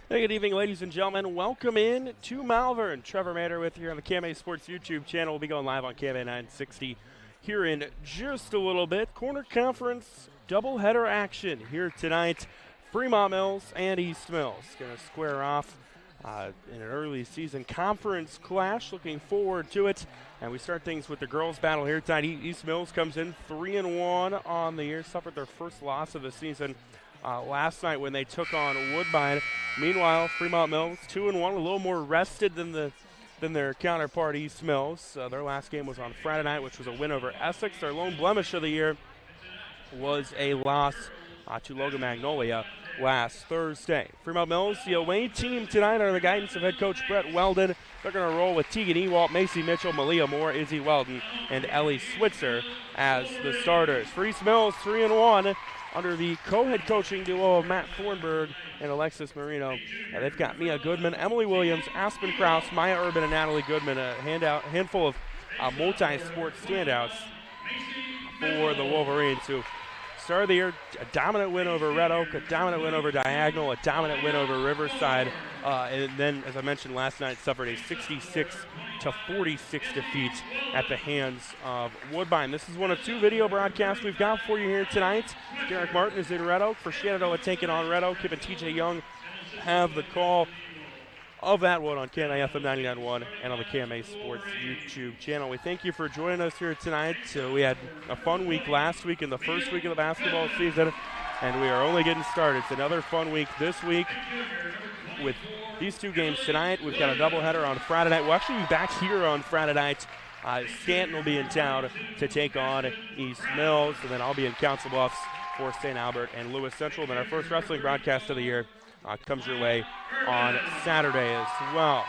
Hey, good evening, ladies and gentlemen. Welcome in to Malvern. Trevor Matter with you here on the KMA Sports YouTube channel. We'll be going live on KMA 960 here in just a little bit. Corner Conference doubleheader action here tonight. Fremont-Mills and East Mills going to square off in an early season conference clash. Looking forward to it. And we start things with the girls' battle here tonight. East Mills comes in 3-1 on the year, suffered their first loss of the season last night when they took on Woodbine. Meanwhile, Fremont-Mills 2-1, a little more rested than their counterpart East Mills. Their last game was on Friday night, which was a win over Essex. Their lone blemish of the year was a loss to Logan Magnolia last Thursday. Fremont-Mills, the away team tonight under the guidance of head coach Brett Weldon. They're going to roll with Tegan Ewalt, Macy Mitchell, Malia Moore, Izzy Weldon, and Ellie Switzer as the starters. For East Mills, 3-1 under the co-head coaching duo of Matt Thornburg and Alexis Marino. They've got Mia Goodman, Emily Williams, Aspen Krause, Maya Urban, and Natalie Goodman. A handful of multi-sport standouts for the Wolverines, who started the year a dominant win over Red Oak, a dominant win over Diagonal, a dominant win over Riverside, and then, as I mentioned last night, suffered a 66-46 defeat at the hands of Woodbine. This is one of two video broadcasts we've got for you here tonight. Derek Martin is in Red Oak for Shenandoah taking on Red Oak. Kip and TJ Young have the call of that one on KMA FM 99.1 and on the KMA Sports YouTube channel. We thank you for joining us here tonight. We had a fun week last week in the first week of the basketball season, and we are only getting started. It's another fun week this week with these two games tonight. We've got a doubleheader on Friday night. We'll actually be back here on Friday night. Stanton will be in town to take on East Mills, and then I'll be in Council Bluffs for St. Albert and Lewis Central. And then our first wrestling broadcast of the year comes your way on Saturday as well.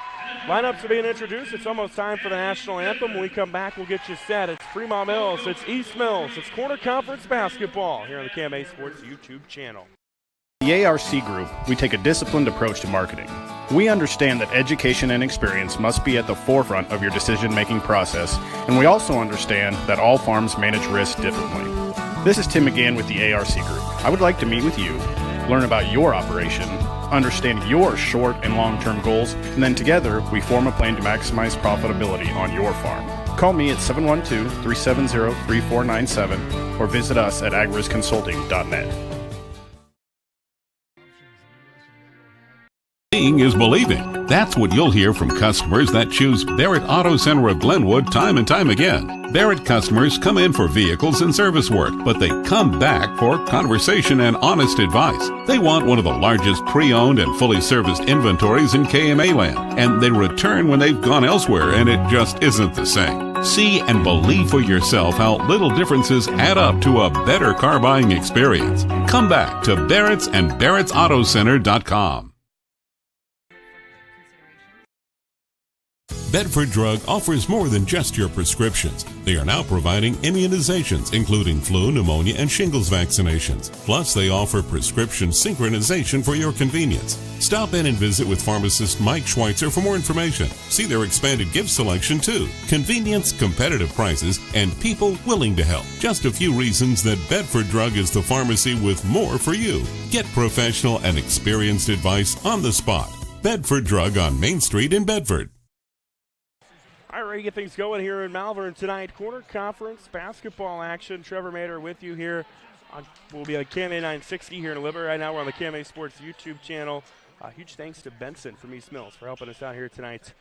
Lineups are being introduced. It's almost time for the national anthem. When we come back, we'll get you set. It's Fremont-Mills, it's East Mills, it's Corner Conference basketball here on the KMA Sports YouTube channel. The ARC Group, we take a disciplined approach to marketing. We understand that education and experience must be at the forefront of your decision-making process, and we also understand that all farms manage risk differently. This is Tim McGann with the ARC Group. I would like to meet with you, learn about your operation, understand your short and long-term goals, and then together we form a plan to maximize profitability on your farm. Call me at 712-370-3497 or visit us at agrisconsulting.net. Seeing is believing. That's what you'll hear from customers that choose Barrett Auto Center of Glenwood time and time again. Barrett customers come in for vehicles and service work, but they come back for conversation and honest advice. They want one of the largest pre-owned and fully serviced inventories in KMA land, and they return when they've gone elsewhere and it just isn't the same. See and believe for yourself how little differences add up to a better car buying experience. Come back to Barrett's and Barrett'sAutoCenter.com. Bedford Drug offers more than just your prescriptions. They are now providing immunizations, including flu, pneumonia, and shingles vaccinations. Plus, they offer prescription synchronization for your convenience. Stop in and visit with pharmacist Mike Schweitzer for more information. See their expanded gift selection, too. Convenience, competitive prices, and people willing to help. Just a few reasons that Bedford Drug is the pharmacy with more for you. Get professional and experienced advice on the spot. Bedford Drug on Main Street in Bedford. All right, ready to get things going here in Malvern tonight. Corner Conference basketball action. Trevor Mader with you here. We'll be on KMA 960 here in Liberty. Right now we're on the KMA Sports YouTube channel. Huge thanks to Benson from East Mills for helping us out here tonight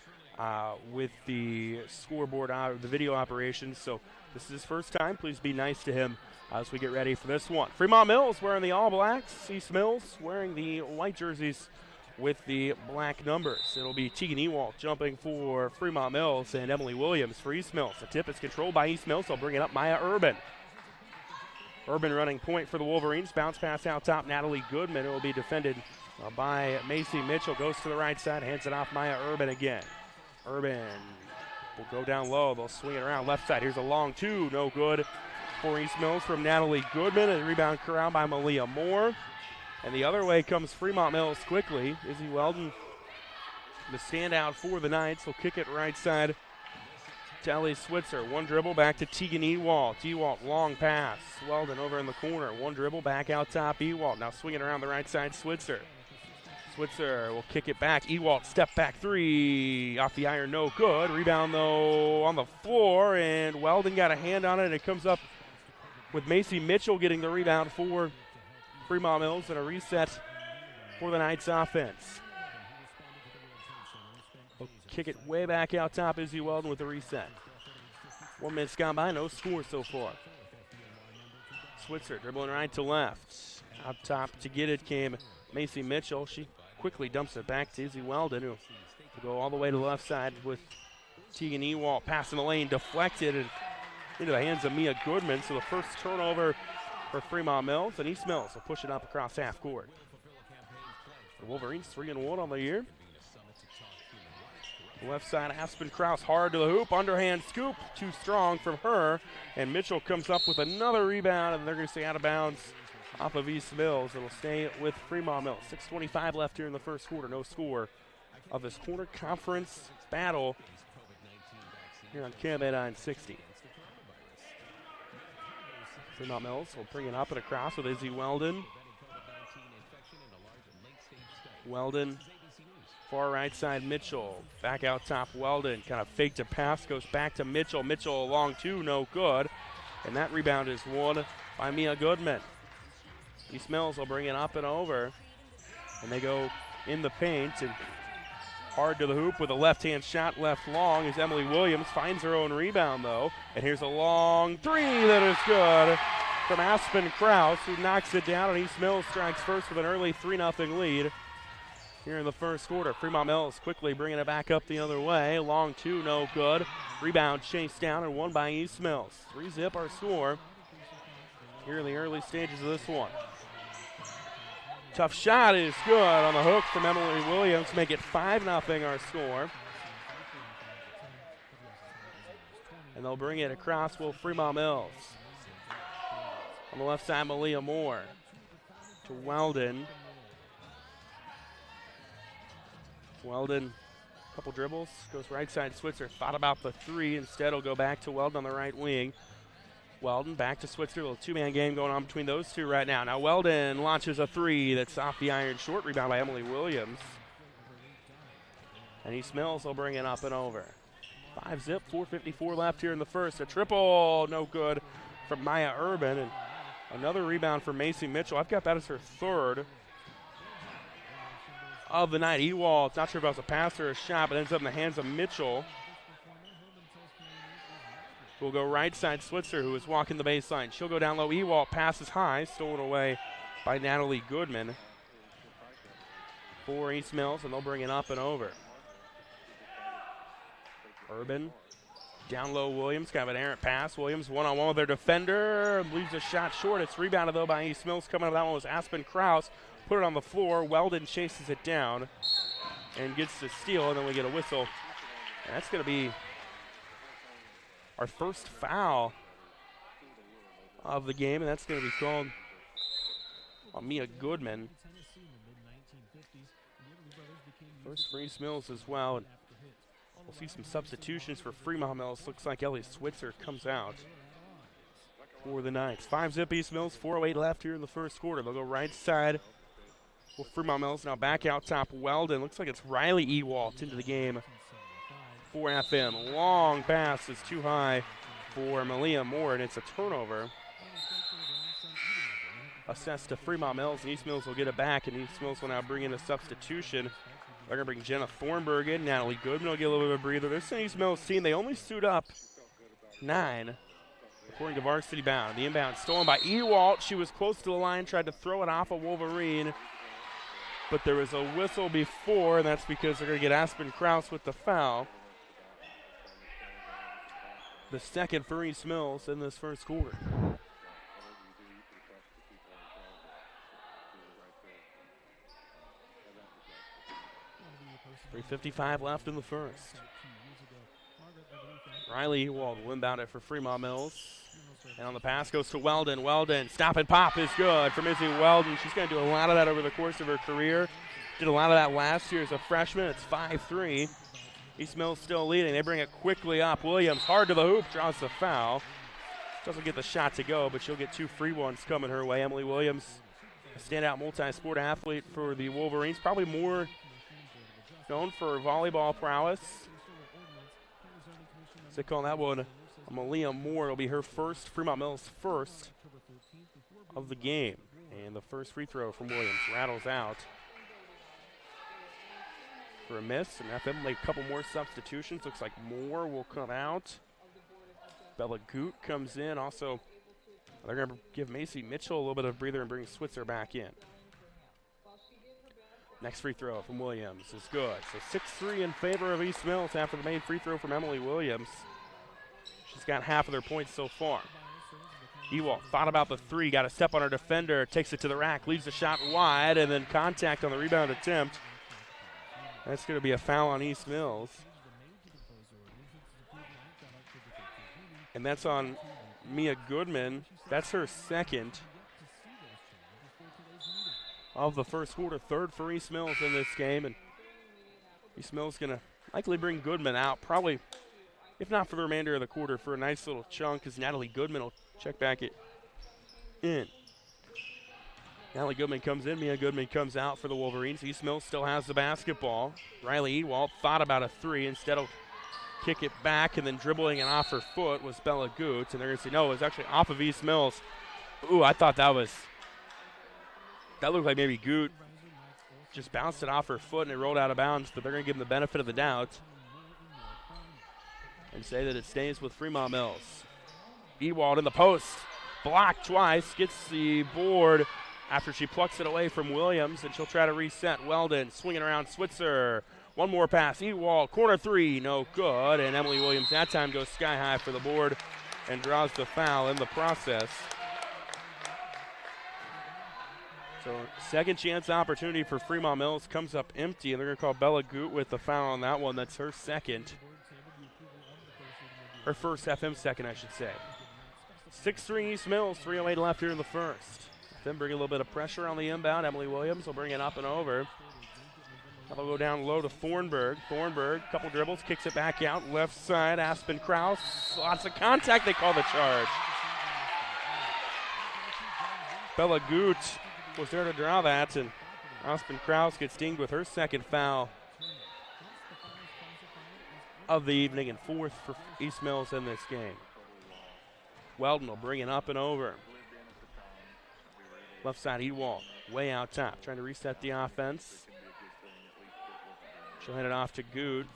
with the scoreboard, the video operations. So this is his first time. Please be nice to him as we get ready for this one. Fremont-Mills wearing the All Blacks. East Mills wearing the white jerseys with the black numbers. It'll be Tegan Ewalt jumping for Fremont-Mills and Emily Williams for East Mills. The tip is controlled by East Mills. They'll bring it up Maya Urban. Urban running point for the Wolverines. Bounce pass out top, Natalie Goodman. It will be defended by Macy Mitchell. Goes to the right side, hands it off Maya Urban again. Urban will go down low. They'll swing it around left side. Here's a long two, no good for East Mills from Natalie Goodman. And rebound corralled by Malia Moore. And the other way comes Fremont-Mills quickly. Izzy Weldon, the standout for the Knights, will kick it right side to Ellie Switzer. One dribble back to Tegan Ewalt. Ewalt, long pass. Weldon over in the corner. One dribble back out top, Ewalt. Now swinging around the right side, Switzer. Switzer will kick it back. Ewald step back three. Off the iron, no good. Rebound, though, on the floor, and Weldon got a hand on it, and it comes up with Macy Mitchell getting the rebound for Fremont-Mills, and a reset for the Knights offense. We'll kick it way back out top. Izzy Weldon with the reset. 1 minute's gone by, no score so far. Switzer dribbling right to left. Out top to get it came Macy Mitchell. She quickly dumps it back to Izzy Weldon, who will go all the way to the left side with Tegan Ewald passing the lane, deflected and into the hands of Mia Goodman. So the first turnover for Fremont-Mills, and East Mills will push it up across half court. The Wolverines 3-1 on the year. Left side, Aspen Krause hard to the hoop, underhand scoop, too strong from her, and Mitchell comes up with another rebound, and they're going to stay out of bounds off of East Mills. It'll stay with Fremont-Mills. 6:25 left here in the first quarter. No score of this quarter conference battle here on KMA 960. Fremont-Mills will bring it up and across with Izzy Weldon. Weldon, far right side, Mitchell. Back out top, Weldon. Kind of faked a pass, goes back to Mitchell. Mitchell along two, no good. And that rebound is won by Mia Goodman. East Mills will bring it up and over. And they go in the paint and hard to the hoop with a left-hand shot left long as Emily Williams finds her own rebound, though. And here's a long three that is good from Aspen Krause, who knocks it down, and East Mills strikes first with an early 3-0 lead here in the first quarter. Fremont-Mills quickly bringing it back up the other way. Long two, no good. Rebound chased down and won by East Mills. 3-0 our score here in the early stages of this one. Tough shot is good on the hook from Emily Williams to make it 5-0 our score. And they'll bring it across with Fremont-Mills. On the left side, Malia Moore to Weldon. Weldon, couple dribbles, goes right side. Switzer thought about the three. Instead, he'll go back to Weldon on the right wing. Weldon back to Switzer. A little two-man game going on between those two right now. Now Weldon launches a three that's off the iron. Short rebound by Emily Williams. And East Mills will bring it up and over. 5-0, 4:54 left here in the first. A triple, no good from Maya Urban. And another rebound for Macy Mitchell. I've got that as her third of the night. Ewald, not sure if it was a pass or a shot, but ends up in the hands of Mitchell. We'll go right side, Switzer, who is walking the baseline. She'll go down low. Ewald passes high, stolen away by Natalie Goodman for East Mills, and they'll bring it up and over. Urban, down low, Williams, kind of an errant pass. Williams one-on-one with their defender, leaves a shot short. It's rebounded, though, by East Mills. Coming up, that one was Aspen Krause. Put it on the floor. Weldon chases it down and gets the steal, and then we get a whistle. And that's going to be our first foul of the game, and that's going to be called on Mia Goodman. First for East Mills as well. And we'll see some substitutions for Fremont-Mills. Looks like Ellie Switzer comes out for the Knights. 5-0 East Mills, 4:08 left here in the first quarter. They'll go right side. Well, Fremont-Mills now back out top. Weldon. Looks like it's Riley Ewald into the game for FM. Long pass is too high for Malia Moore, and it's a turnover. Assessed to Fremont-Mills, and East Mills will get it back, and East Mills will now bring in a substitution. They're going to bring Jenna Thornburg in. Natalie Goodman will get a little bit of a breather. This is an East Mills team. They only stood up 9, according to Varsity Bound. The inbound stolen by Ewald. She was close to the line, tried to throw it off a Wolverine, but there was a whistle before, and that's because they're going to get Aspen Krause with the foul. The second for East Mills in this first quarter. .355 left in the first. Riley Ewald will inbound it for Fremont-Mills. And on the pass goes to Weldon. Weldon, stop and pop is good from Izzy Weldon. She's going to do a lot of that over the course of her career. Did a lot of that last year as a freshman. It's 5-3. East Mills still leading. They bring it quickly up. Williams hard to the hoop, draws the foul. Doesn't get the shot to go, but she'll get 2 free ones coming her way. Emily Williams a standout multi-sport athlete for the Wolverines, probably more known for volleyball prowess. They call that one Malia Moore. It'll be her first, Fremont-Mills' first of the game. And the first free throw from Williams rattles out for a miss. And Anthem make a couple more substitutions. Looks like Moore will come out. Bella Goot comes in. Also, they're going to give Macy Mitchell a little bit of a breather and bring Switzer back in. Next free throw from Williams is good. So 6-3 in favor of East Mills after the main free throw from Emily Williams. She's got half of their points so far. Ewald thought about the three, got a step on her defender, takes it to the rack, leaves the shot wide, and then contact on the rebound attempt. That's going to be a foul on East Mills. And that's on Mia Goodman. That's her second of the first quarter, third for East Mills in this game. And East Mills going to likely bring Goodman out, probably, if not for the remainder of the quarter, for a nice little chunk, as Natalie Goodman will check back it in. Natalie Goodman comes in, Mia Goodman comes out for the Wolverines. East Mills still has the basketball. Riley Ewald thought about a three. Instead of kick it back, and then dribbling it off her foot was Bella Goot. And they're going to say, no, it was actually off of East Mills. Ooh, I thought that looked like maybe Goot just bounced it off her foot and it rolled out of bounds, but they're going to give them the benefit of the doubt and say that it stays with Fremont-Mills. Ewald in the post, blocked twice, gets the board after she plucks it away from Williams, and she'll try to reset. Weldon swinging around Switzer. One more pass, Ewald, corner three, no good, and Emily Williams that time goes sky high for the board and draws the foul in the process. So second chance opportunity for Fremont-Mills comes up empty, and they're going to call Bella Goot with the foul on that one. That's her second. Her first, FM second, I should say. 6-3 East Mills, 3:08 left here in the first. Then bring a little bit of pressure on the inbound. Emily Williams will bring it up and over. Now they'll go down low to Thornburg. Thornburg, couple dribbles, kicks it back out. Left side, Aspen Krause. Lots of contact, they call the charge. Bella Goot was there to draw that, and Aspen Krause gets dinged with her second foul of the evening and fourth for East Mills in this game. Weldon will bring it up and over. Left side, Ewald, way out top, trying to reset the offense. She'll hand it off to Good.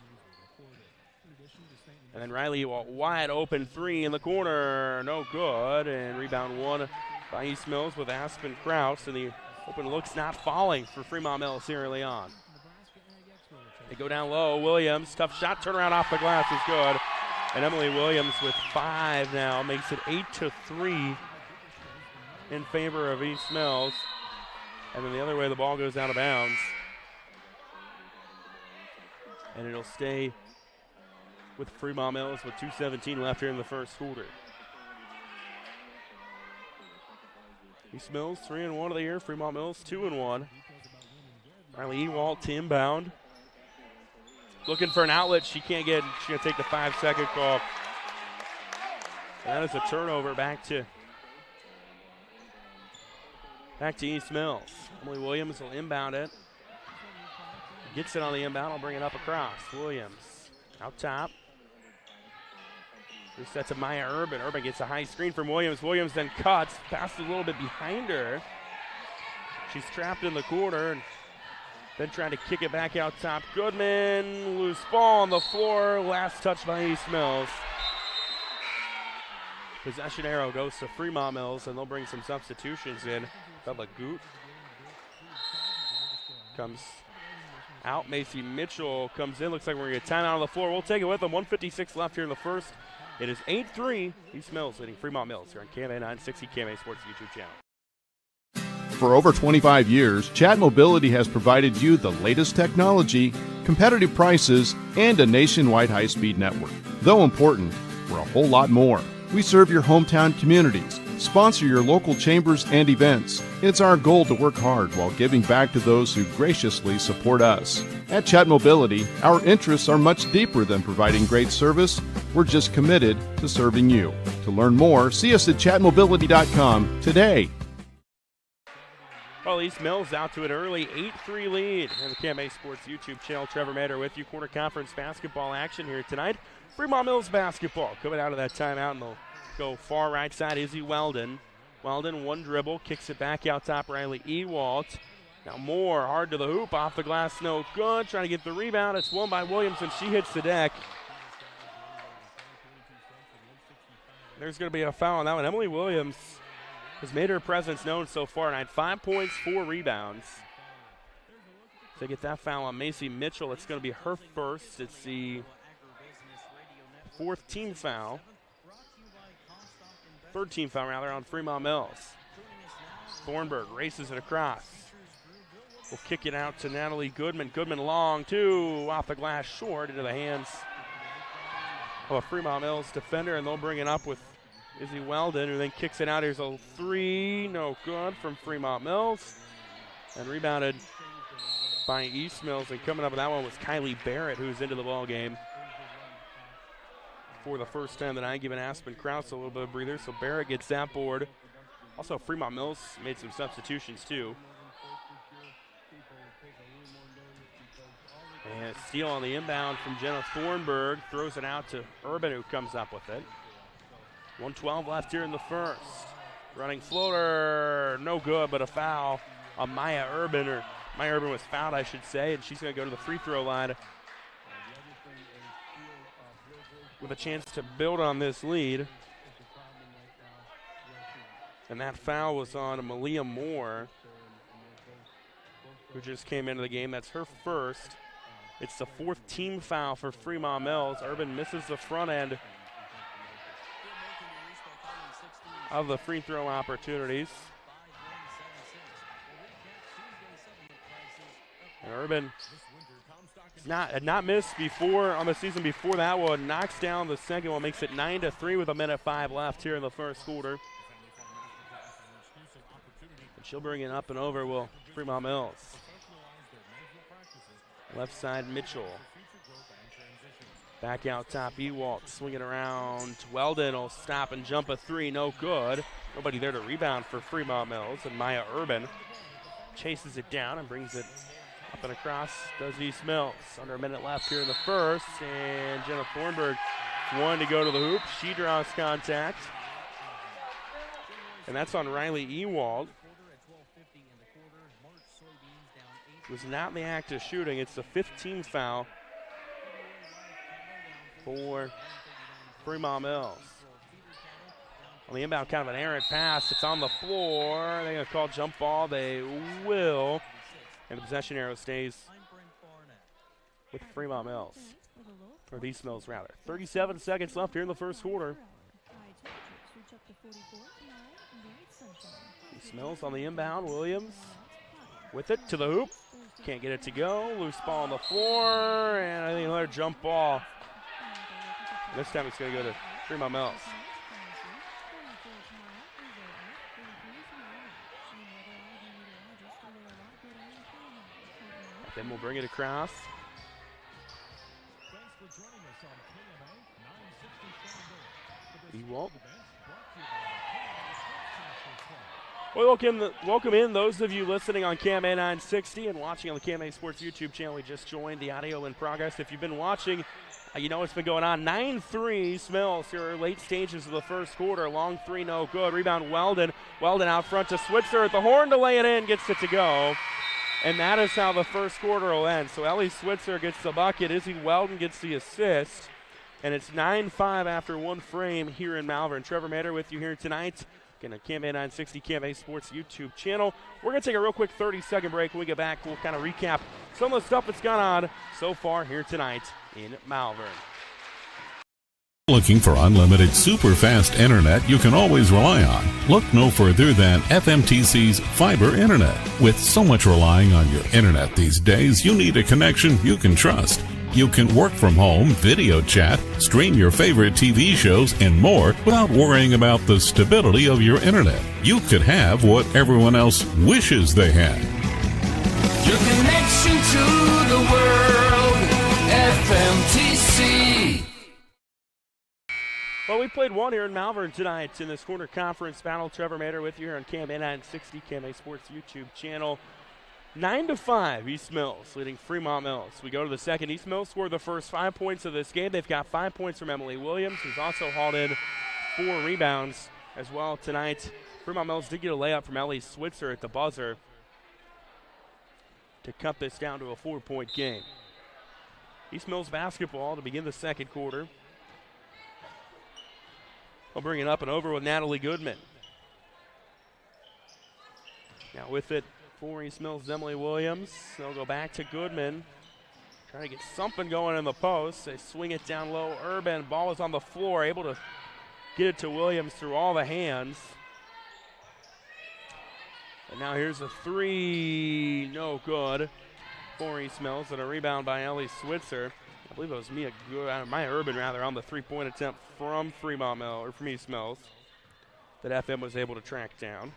And then Riley Ewald, wide open three in the corner, no good. And rebound one by East Mills with Aspen Krause. And the open look's not falling for Fremont-Mills here early on. They go down low, Williams, tough shot, turnaround off the glass is good. And Emily Williams with 5 now makes it 8-3 in favor of East Mills. And then the other way, the ball goes out of bounds. And it'll stay with Fremont-Mills with 2:17 left here in the first quarter. East Mills 3-1 of the year, Fremont-Mills 2-1. Riley Ewald to inbound. Looking for an outlet, she can't get, she's going to take the 5-second call. And that is a turnover back to East Mills. Emily Williams will inbound it. Gets it on the inbound, will bring it up across. Williams out top. Reset to Maya Urban. Urban gets a high screen from Williams. Williams then cuts, passes a little bit behind her. She's trapped in the corner and then trying to kick it back out top. Goodman, loose ball on the floor. Last touch by East Mills. Possession arrow goes to Fremont-Mills, and they'll bring some substitutions in. Bella Goot comes out. Macy Mitchell comes in. Looks like we're going to get timeout on the floor. We'll take it with them. 1:56 left here in the first. It is 8-3. East Mills leading Fremont-Mills here on KMA 960, KMA Sports YouTube channel. For over 25 years, Chat Mobility has provided you the latest technology, competitive prices, and a nationwide high-speed network. Though important, we're a whole lot more. We serve your hometown communities, sponsor your local chambers and events. It's our goal to work hard while giving back to those who graciously support us. At Chat Mobility, our interests are much deeper than providing great service. We're just committed to serving you. To learn more, see us at chatmobility.com today. Well, East Mills out to an early 8-3 lead on the KMA Sports YouTube channel. Trevor Matter with you. Corner conference basketball action here tonight. Fremont-Mills basketball coming out of that timeout, and they'll go far right side. Izzy Weldon. Weldon, one dribble, kicks it back out top. Riley Ewalt. Now Moore, hard to the hoop, off the glass, no good. Trying to get the rebound. It's won by Williams, and she hits the deck. There's going to be a foul on that one. Emily Williams has made her presence known so far tonight. 5 points, 4 rebounds. So they get that foul on Macy Mitchell. It's going to be her first. It's the fourth team foul. Third team foul, rather, on Fremont-Mills. Thornburg races it across. Will kick it out to Natalie Goodman. Goodman long, two, off the glass, short, into the hands of a Fremont-Mills defender, and they'll bring it up with Izzy Weldon, who then kicks it out. Here's a three, no good from Fremont-Mills, and rebounded by East Mills. And coming up with that one was Kylie Barrett, who's into the ball game for the first time tonight, giving Aspen Krause a little bit of breather. So Barrett gets that board. Also, Fremont-Mills made some substitutions too. And steal on the inbound from Jenna Thornburg. Throws it out to Urban, who comes up with it. 1:12 left here in the first. Running floater, no good, but a foul on Maya Urban. Or Maya Urban was fouled, I should say, and she's going to go to the free throw line with a chance to build on this lead. And that foul was on Malia Moore, who just came into the game. That's her first. It's the fourth team foul for Fremont-Mills. Urban misses the front end of the free throw opportunities. And Urban had not missed before on the season before that one. Knocks down the second one, makes it 9-3 with 1:05 left here in the first quarter. And she'll bring it up and over, will Fremont-Mills. Left side, Mitchell. Back out top, Ewalt swinging around. Weldon will stop and jump a three, no good. Nobody there to rebound for Fremont-Mills, and Maya Urban chases it down and brings it up and across. Does East Mills. Under a minute left here in the first, and Jenna Thornburg one to go to the hoop. She draws contact, and that's on Riley Ewald. Was not in the act of shooting. It's the 15th foul for Fremont-Mills. On the inbound, kind of an errant pass. It's on the floor. They're going to call jump ball. They will. And the possession arrow stays with Fremont-Mills. Or East Mills, rather. 37 seconds left here in the first quarter. East Mills on the inbound. Williams with it to the hoop. Can't get it to go. Loose ball on the floor, and I think another jump ball. This time it's going to go to Fremont-Mills. Then we'll bring it across. Ewalt. Well, welcome in those of you listening on KMA 960 and watching on the KMA Sports YouTube channel. We just joined the audio in progress. If you've been watching, you know what's been going on. 9-3 Mills here, late stages of the first quarter. Long three, no good. Rebound Weldon. Weldon out front to Switzer at the horn to lay it in, gets it to go. And that is how the first quarter will end. So Ellie Switzer gets the bucket. Izzy Weldon gets the assist. And it's 9-5 after one frame here in Malvern. Trevor Matter with you here tonight. Again, a KMA 960 KMA Sports YouTube channel. We're going to take a real quick 30-second break. When we get back, we'll kind of recap some of the stuff that's gone on so far here tonight in Malvern. Looking for unlimited super fast internet you can always rely on? Look no further than FMTC's fiber internet. With so much relying on your internet these days, you need a connection you can trust. You can work from home, video chat, stream your favorite TV shows, and more without worrying about the stability of your internet. You could have what everyone else wishes they had. Your connection to the world, FMTC. Well, we played one here in Malvern tonight in this corner conference battle. Trevor Mader with you here on KMA 960, KMA Sports YouTube channel. 9-5, East Mills leading Fremont-Mills. We go to the second. East Mills scored the first 5 points of this game. They've got 5 points from Emily Williams, who's also hauled in 4 rebounds as well tonight. Fremont-Mills did get a layup from Ellie Switzer at the buzzer to cut this down to a 4-point game. East Mills basketball to begin the second quarter. We'll bring it up and over with Natalie Goodman. Now with it for East Mills, Emily Williams. They'll go back to Goodman. Trying to get something going in the post. They swing it down low. Urban, ball is on the floor, able to get it to Williams through all the hands. And now here's a three, no good for East Mills, and a rebound by Ellie Switzer. I believe it was Maya Urban rather on the three-point attempt from Fremont-Mills, or from East Mills, that FM was able to track down.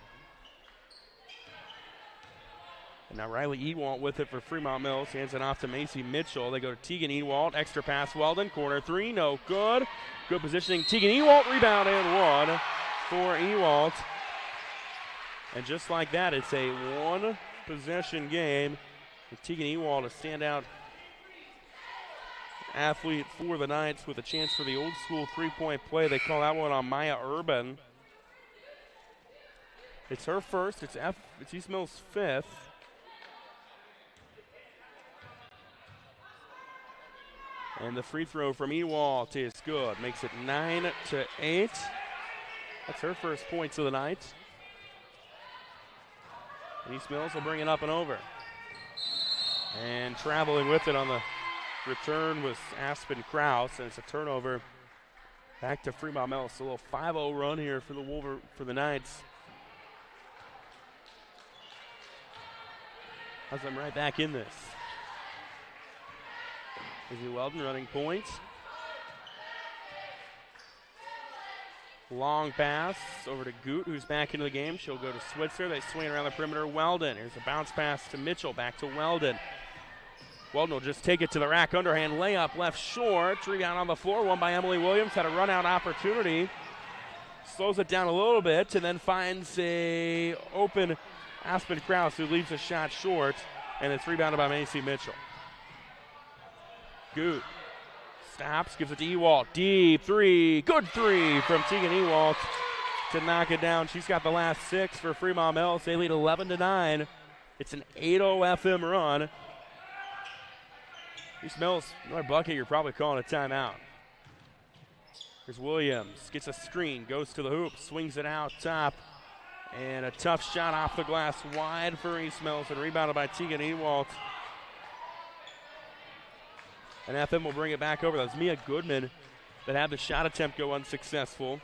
And now Riley Ewalt with it for Fremont-Mills, hands it off to Macy Mitchell. They go to Tegan Ewalt, extra pass Weldon, corner three, no good. Good positioning, Tegan Ewalt, rebound and one for Ewalt. And just like that, it's a one-possession game. With Tegan Ewalt, a standout athlete for the Knights with a chance for the old school three-point play. They call that one on Maya Urban. It's her first. It's East Mills' fifth. And the free throw from Ewalt is good. Makes it 9-8. That's her first points of the night. And East Mills will bring it up and over. And traveling with it on the return was Aspen Krause, and it's a turnover back to Fremont-Mills. A little 5-0 run here for the Knights. Has them right back in this. Izzy Weldon running point. Long pass over to Goot, who's back into the game. She'll go to Switzer. They swing around the perimeter. Weldon. Here's a bounce pass to Mitchell. Back to Weldon. Weldon will just take it to the rack. Underhand layup left short. Rebound on the floor. Won by Emily Williams. Had a run out opportunity. Slows it down a little bit and then finds a open Aspen Krause, who leaves a shot short. And it's rebounded by Macy Mitchell. Goot stops, gives it to Ewalt. Deep three. Good three from Tegan Ewalt to knock it down. She's got the last 6 for Fremont-Mills. They lead 11-9. It's an 8-0 FM run. East Mills, another bucket, you're probably calling a timeout. Here's Williams, gets a screen, goes to the hoop, swings it out top, and a tough shot off the glass wide for East Mills, and rebounded by Tegan Ewalt. And FM will bring it back over. That was Mia Goodman that had the shot attempt go unsuccessful.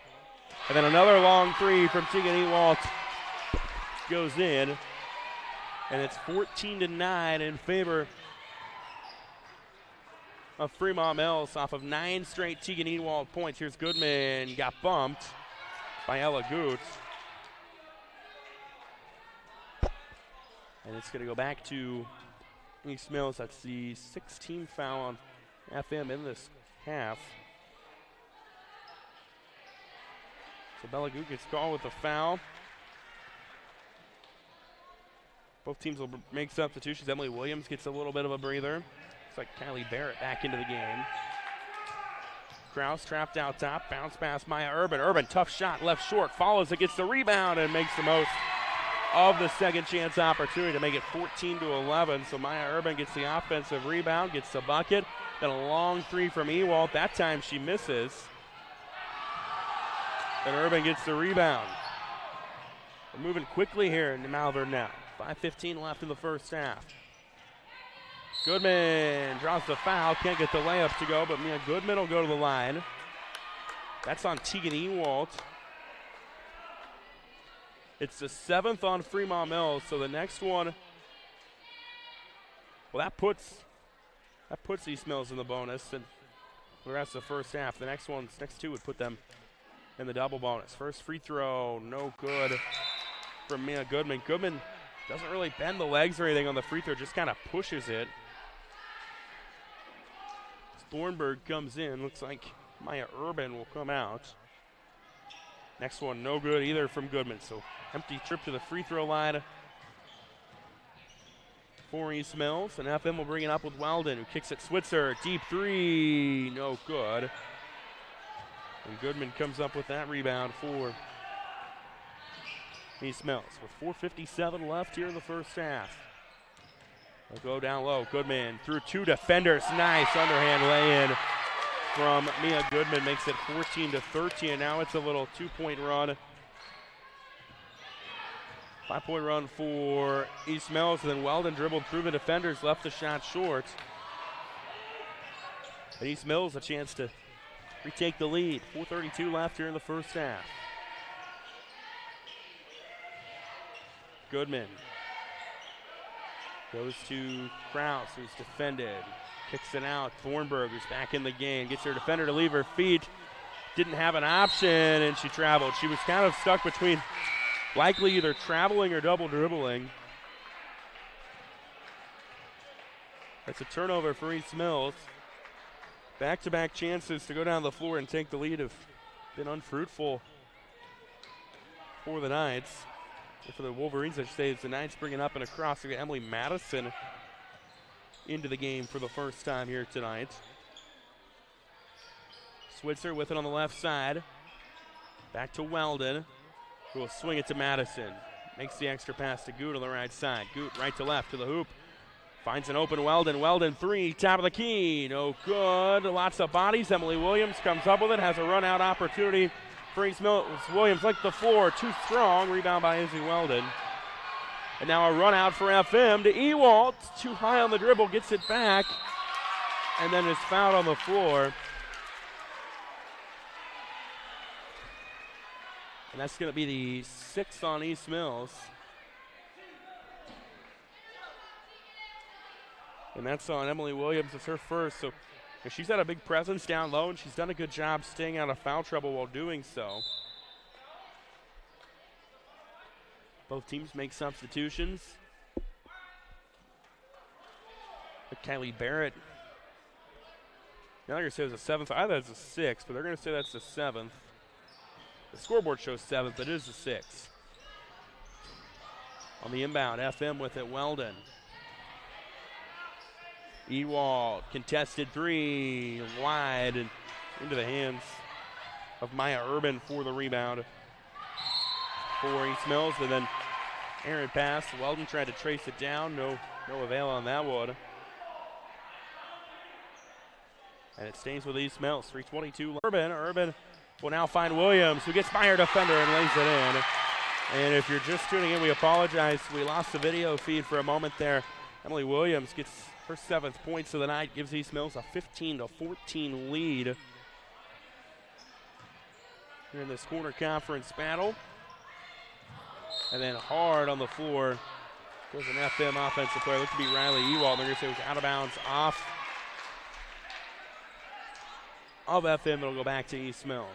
And then another long three from Tegan Ewalt goes in, and it's 14-9 in favor of Fremont-Mills off of 9 straight Tegan Ewalt points. Here's Goodman, got bumped by Ella Goot. And it's going to go back to East Mills. That's the 16th foul on FM in this half. So Bella Goot gets called with a foul. Both teams will make substitutions. Emily Williams gets a little bit of a breather. It's like Kylie Barrett back into the game. Krause trapped out top. Bounce pass Maya Urban. Urban, tough shot, left short. Follows it, gets the rebound, and makes the most of the second chance opportunity to make it 14-11. So Maya Urban gets the offensive rebound, gets the bucket. Then a long three from Ewalt. That time she misses. And Urban gets the rebound. We're moving quickly here in Malvern now. 5:15 left in the first half. Goodman draws the foul. Can't get the layup to go, but Mia Goodman will go to the line. That's on Tegan Ewalt. It's the 7th on Fremont-Mills, so the next one, well, that puts East Mills in the bonus, and the rest of the first half. The next two would put them in the double bonus. First free throw, no good from Mia Goodman. Goodman doesn't really bend the legs or anything on the free throw, just kind of pushes it. Thornburg comes in, looks like Maya Urban will come out. Next one, no good either from Goodman. So empty trip to the free throw line for East Mills. And FM will bring it up with Weldon, who kicks it Switzer. Deep three, no good. And Goodman comes up with that rebound for East Mills with 4:57 left here in the first half. They'll go down low. Goodman through two defenders. Nice underhand lay-in from Mia Goodman. Makes it 14-13. Now it's a little 2-point run. 5-point run for East Mills. And then Weldon dribbled through the defenders, left the shot short. And East Mills a chance to retake the lead. 4:32 left here in the first half. Goodman goes to Krause, who's defended. Kicks it out. Thornburg, who's back in the game. Gets her defender to leave her feet. Didn't have an option, and she traveled. She was kind of stuck between likely either traveling or double dribbling. That's a turnover for East Mills. Back-to-back chances to go down the floor and take the lead have been unfruitful for the Knights. For the Wolverines, I should say, it's the Knights bringing up and across. We got Emily Madison into the game for the first time here tonight. Switzer with it on the left side. Back to Weldon, who will swing it to Madison. Makes the extra pass to Goot on the right side. Goot right to left to the hoop. Finds an open Weldon. Weldon three, top of the key. No good. Lots of bodies. Emily Williams comes up with it. Has a run-out opportunity. East Mills. Williams licked the floor. Too strong. Rebound by Izzy Weldon. And now a run-out for FM to Ewalt. Too high on the dribble. Gets it back. And then is fouled on the floor. And that's going to be the 6th on East Mills. And that's on Emily Williams. It's her first. So she's had a big presence down low, and she's done a good job staying out of foul trouble while doing so. Both teams make substitutions. But Kylie Barrett, now they're going to say it was a 7th. I thought it was a 6th, but they're going to say that's the 7th. The scoreboard shows 7th, but it is the 6th. On the inbound, FM with it, Weldon. Ewald, contested three, wide and into the hands of Maya Urban for the rebound for East Mills. And then Aaron pass. Weldon tried to trace it down. No avail on that one. And it stays with East Mills. 3:22. Urban will now find Williams, who gets by her defender and lays it in. And if you're just tuning in, we apologize. We lost the video feed for a moment there. Emily Williams gets her 7th points of the night, gives East Mills a 15-14 lead here in this corner conference battle. And then hard on the floor goes an FM offensive player. Look to be Riley Ewald. They're going to say it was out of bounds off of FM. It'll go back to East Mills.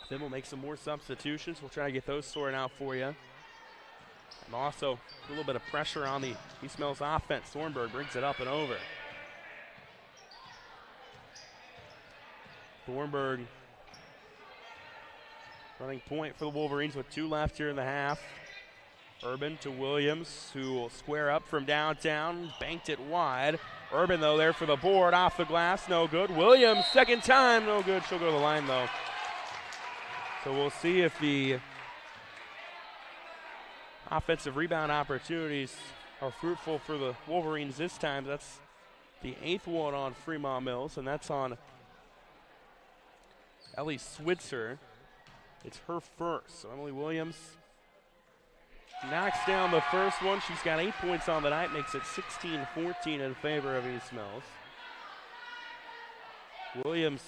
FM will make some more substitutions. We'll try to get those sorted out for you. And also a little bit of pressure on the East Mills offense. Thornburg brings it up and over. Thornburg running point for the Wolverines with 2 left here in the half. Urban to Williams, who will square up from downtown. Banked it wide. Urban, though, there for the board. Off the glass, no good. Williams, second time, no good. She'll go to the line, though. So we'll see if the offensive rebound opportunities are fruitful for the Wolverines this time. That's the 8th one on Fremont-Mills, and that's on Ellie Switzer. It's her first. So Emily Williams knocks down the first one. She's got 8 points on the night, makes it 16-14 in favor of East Mills. Williams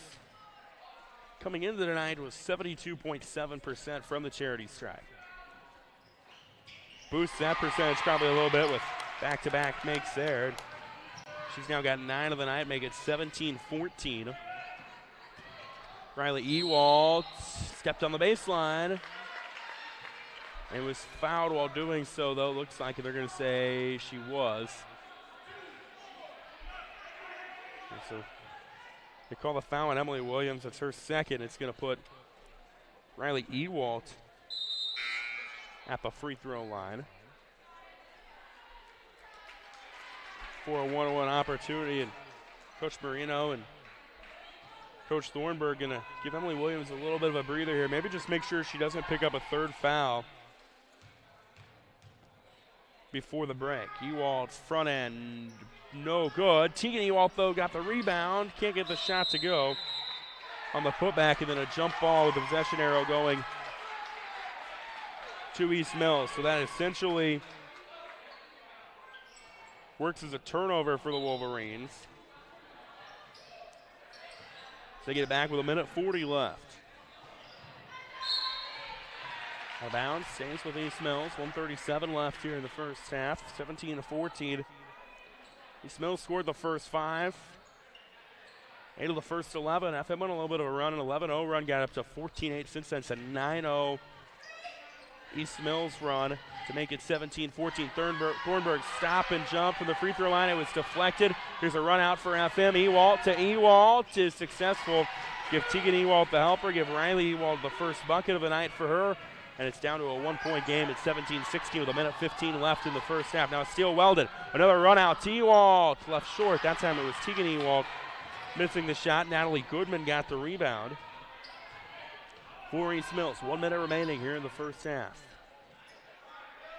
coming into the night was 72.7% from the charity stripe. Boosts that percentage probably a little bit with back-to-back makes there. She's now got 9 of the night, make it 17-14. Riley Ewald stepped on the baseline and was fouled while doing so, though. Looks like they're going to say she was. And so They call the foul on Emily Williams. It's her second. It's going to put Riley Ewalt at the free throw line for a one-on-one opportunity. And Coach Marino and Coach Thornburg going to give Emily Williams a little bit of a breather here. Maybe just make sure she doesn't pick up a third foul before the break. Ewalt's front end, no good. Tegan Ewalt, though, got the rebound. Can't get the shot to go on the putback, and then a jump ball with the possession arrow going to East Mills. So that essentially works as a turnover for the Wolverines. So they get it back with 1:40 left. Out of bounds, stays with East Mills. 1:37 left here in the first half. 17-14. East Mills scored the first 5. 8 of the first 11. FM went a little bit of a run. An 11-0 run got up to 14-8 since then. It's a 9-0 East Mills run to make it 17-14. Thornburg stop and jump from the free throw line. It was deflected. Here's a run out for FM. Ewalt to Ewalt is successful. Give Tegan Ewalt the helper. Give Riley Ewalt the first bucket of the night for her. And it's down to a 1-point game at 17-16 with 1:15 left in the first half. Now Steele Weldon. Another run out to Ewalt. Left short. That time it was Tegan Ewalt missing the shot. Natalie Goodman got the rebound for East Mills. 1 minute remaining here in the first half.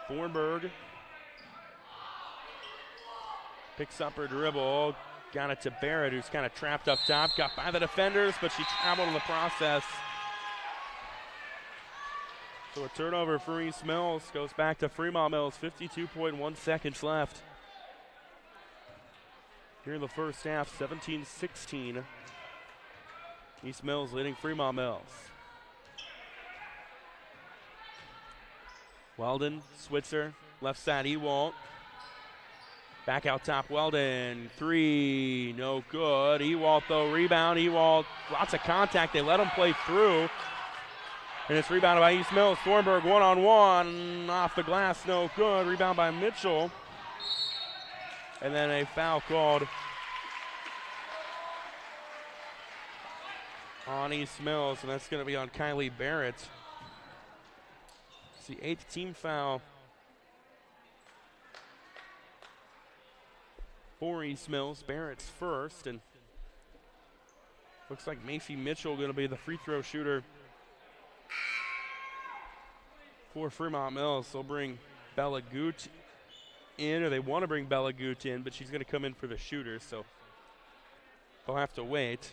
Thornburg picks up her dribble. Got it to Barrett, who's kind of trapped up top. Got by the defenders, but she traveled in the process. So a turnover for East Mills. Goes back to Fremont-Mills. 52.1 seconds left here in the first half. 17-16. East Mills leading Fremont-Mills. Weldon, Switzer, left side Ewalt. Back out top, Weldon, 3, no good. Ewalt though, rebound, Ewalt, lots of contact. They let him play through. And it's rebounded by East Mills. Thornburg one-on-one, off the glass, no good. Rebound by Mitchell. And then a foul called on East Mills, and that's going to be on Kylie Barrett. It's the 8th team foul for East Mills. Barrett's first, and looks like Macy Mitchell going to be the free throw shooter for Fremont-Mills. They'll bring Bella Goot in, or they want to bring Bella Goot in, but she's going to come in for the shooter, so they'll have to wait.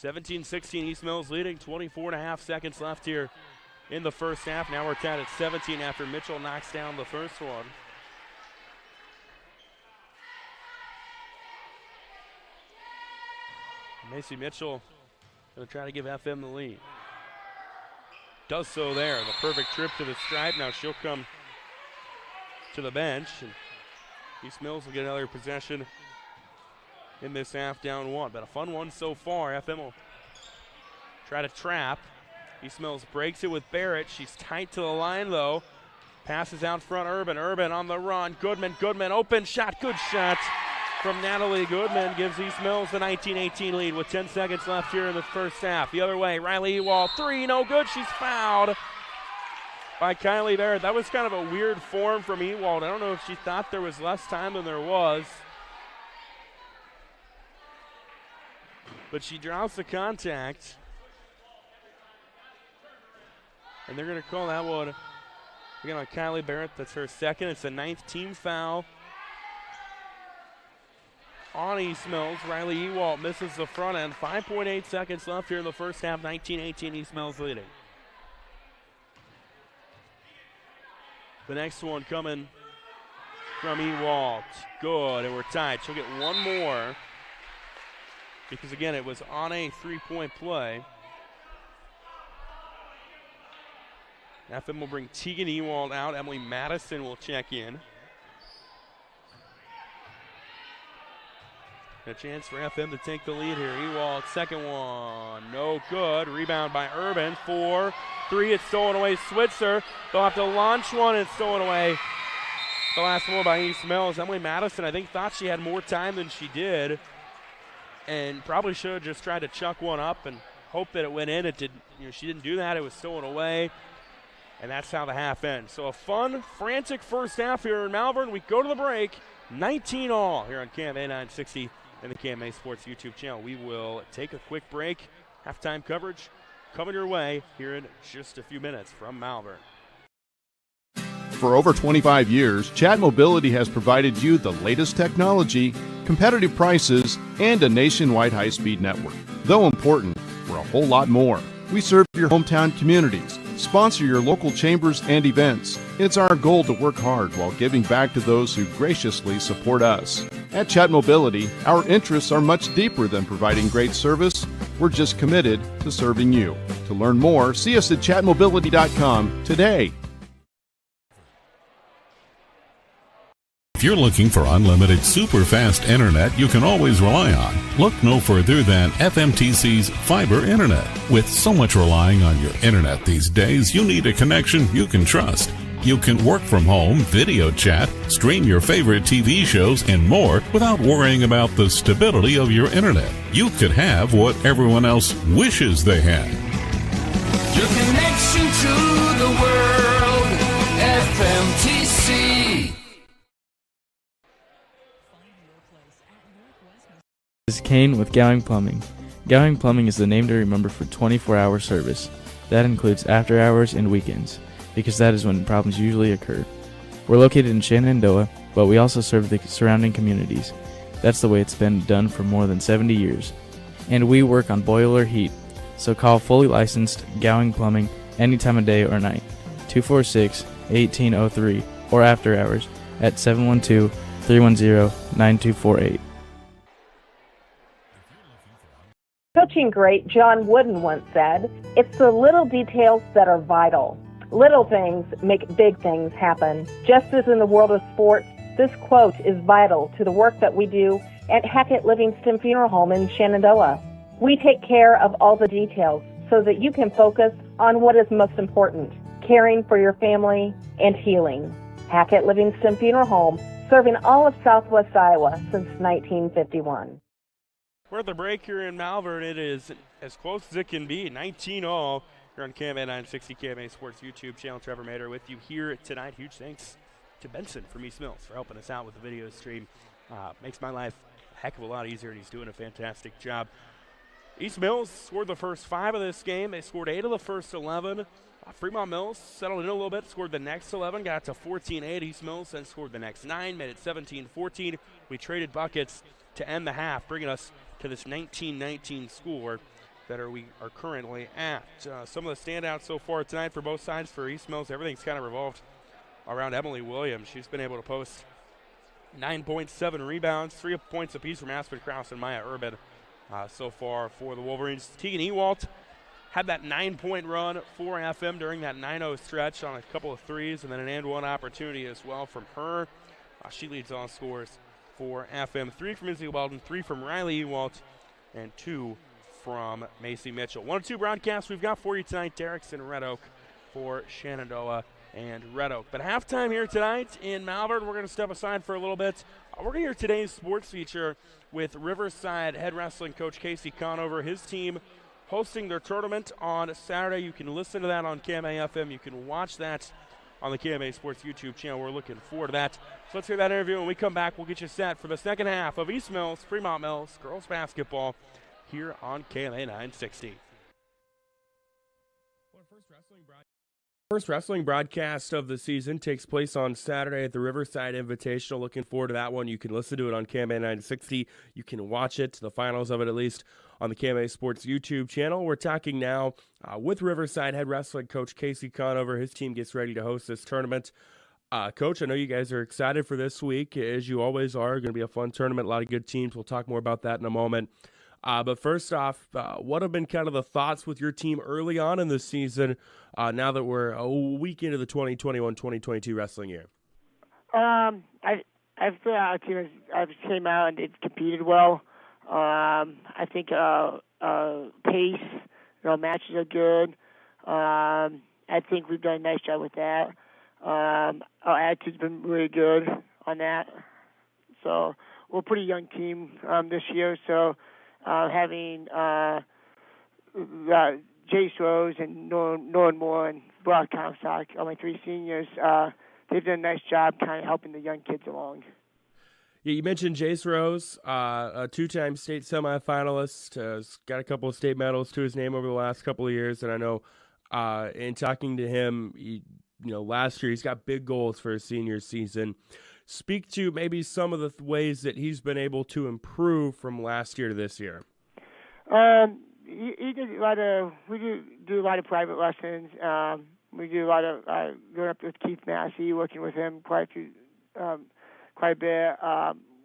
17-16, East Mills leading, 24.5 seconds left here in the first half. Now we're tied at 17 after Mitchell knocks down the first one. Macy Mitchell going to try to give FM the lead. Does so there. The perfect trip to the stripe. Now she'll come to the bench. And East Mills will get another possession in this half, down 1. But a fun one so far. FM will try to trap. East Mills breaks it with Barrett. She's tight to the line, though. Passes out front, Urban. Urban on the run. Goodman, open shot. Good shot from Natalie Goodman. Gives East Mills the 19-18 lead with 10 seconds left here in the first half. The other way, Riley Ewalt, 3, no good. She's fouled by Kylie Barrett. That was kind of a weird form from Ewalt. I don't know if she thought there was less time than there was. But she draws the contact. And they're going to call that one again on Kylie Barrett. That's her second. It's the 9th team foul on East Mills. Riley Ewalt misses the front end. 5.8 seconds left here in the first half. 19-18, East Mills leading. The next one coming from Ewalt. Good, and we're tied. She'll get one more because, again, it was on a three-point play. FM will bring Tegan Ewalt out. Emily Madison will check in. A chance for FM to take the lead here. Ewalt, second one, no good. Rebound by Urban, 4, 3, it's stolen away. Switzer, they'll have to launch one, it's stolen away. The last one by East Mills. Emily Madison, I think, thought she had more time than she did. and probably should have just tried to chuck one up and hope that it went in. It did. She didn't do that. It was stolen away, and that's how the half ends. So a fun, frantic first half here in Malvern. We go to the break, 19-all here on KMA 960 and the KMA Sports YouTube channel. We will take a quick break. Halftime coverage coming your way here in just a few minutes from Malvern. For over 25 years, Chat Mobility has provided you the latest technology, competitive prices, and a nationwide high-speed network. Though important, we're a whole lot more. We serve your hometown communities, sponsor your local chambers and events. It's our goal to work hard while giving back to those who graciously support us. At Chat Mobility, our interests are much deeper than providing great service. We're just committed to serving you. To learn more, see us at chatmobility.com today. If you're looking for unlimited super fast internet you can always rely on, look no further than FMTC's fiber internet. With so much relying on your internet these days, you need a connection you can trust. You can work from home, video chat, stream your favorite TV shows, and more without worrying about the stability of your internet. You could have what everyone else wishes they had. Your connection to the world, FMTC. This is Kane with Gowing Plumbing. Gowing Plumbing is the name to remember for 24-hour service. That includes after hours and weekends, because that is when problems usually occur. We're located in Shenandoah, but we also serve the surrounding communities. That's the way it's been done for more than 70 years. And we work on boiler heat, so call fully licensed Gowing Plumbing any time of day or night, 246-1803, or after hours at 712-310-9248. Coaching great John Wooden once said, "It's the little details that are vital. Little things make big things happen." Just as in the world of sports, this quote is vital to the work that we do at Hackett Livingston Funeral Home in Shenandoah. We take care of all the details so that you can focus on what is most important, caring for your family and healing. Hackett Livingston Funeral Home, serving all of Southwest Iowa since 1951. We're at the break here in Malvern. It is as close as it can be, 19-all here on KMA 960 KMA Sports YouTube channel. Trevor Mader with you here tonight. Huge thanks to Benson from East Mills for helping us out with the video stream. Makes my life a heck of a lot easier, and he's doing a fantastic job. East Mills scored the first 5 of this game. They scored 8 of the first 11. Fremont-Mills settled in a little bit, scored the next 11, got to 14-8. East Mills then scored the next 9, made it 17-14. We traded buckets to end the half, bringing us to this 19-19 score that we are currently at. Some of the standouts so far tonight for both sides. For East Mills, everything's kind of revolved around Emily Williams. She's been able to post 9.7 rebounds, 3 points apiece from Aspen Krause and Maya Urban so far for the Wolverines. Tegan Ewalt had that 9-point run for FM during that 9-0 stretch on a couple of threes, and then an and-one opportunity as well from her. She leads all scores for FM. 3 from Izzy Weldon, 3 from Riley Ewalt, and 2 from Macy Mitchell. 1 or 2 broadcasts we've got for you tonight. Derrickson, Red Oak for Shenandoah and Red Oak. But halftime here tonight in Malvern, we're going to step aside for a little bit. We're going to hear today's sports feature with Riverside head wrestling coach Casey Conover. His team hosting their tournament on Saturday. You can listen to that on KMA FM. You can watch that on the KMA Sports YouTube channel. We're looking forward to that. So let's hear that interview. When we come back, we'll get you set for the second half of East Mills, Fremont-Mills girls basketball here on KMA 960. First wrestling broadcast of the season takes place on Saturday at the Riverside Invitational. Looking forward to that one. You can listen to it on KMA 960. You can watch it, the finals of it at least, on the KMA Sports YouTube channel. We're talking now with Riverside head wrestling coach Casey Conover. His team gets ready to host this tournament. Coach, I know you guys are excited for this week, as you always are. Going to be a fun tournament, a lot of good teams. We'll talk more about that in a moment. But first off, what have been kind of the thoughts with your team early on in the season now that we're a week into the 2021-2022 wrestling year? I feel our team has came out and it competed well. I think pace, matches are good. I think we've done a nice job with that. Our attitude's been really good on that. So we're a pretty young team this year, so having Jace Rose and Nolan Moore and Brock Comstock, all my 3 seniors, they've done a nice job kind of helping the young kids along. Yeah, you mentioned Jace Rose, a 2-time state semifinalist, has got a couple of state medals to his name over the last couple of years, and I know in talking to him, last year he's got big goals for his senior season. Speak to maybe some of the ways that he's been able to improve from last year to this year. He did a lot of. We do a lot of private lessons. We do a lot of going up with Keith Massey, working with him quite a bit.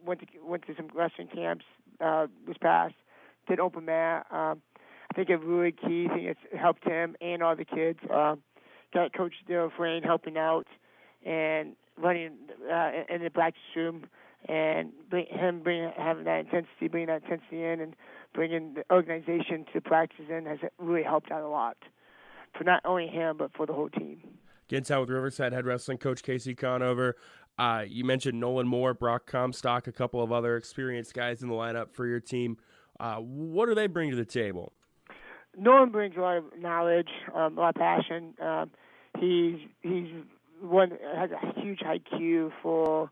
Went to some wrestling camps this past. Did open mat. I think a really key thing it's helped him and all the kids. Got Coach Daryl Frayne helping out and running in the practice room, and having that intensity, bringing that intensity in, and bringing the organization to practice in has really helped out a lot for not only him but for the whole team. Again, out with Riverside head wrestling coach Casey Conover. You mentioned Nolan Moore, Brock Comstock, a couple of other experienced guys in the lineup for your team. What do they bring to the table? Nolan brings a lot of knowledge, a lot of passion. He's has a huge IQ for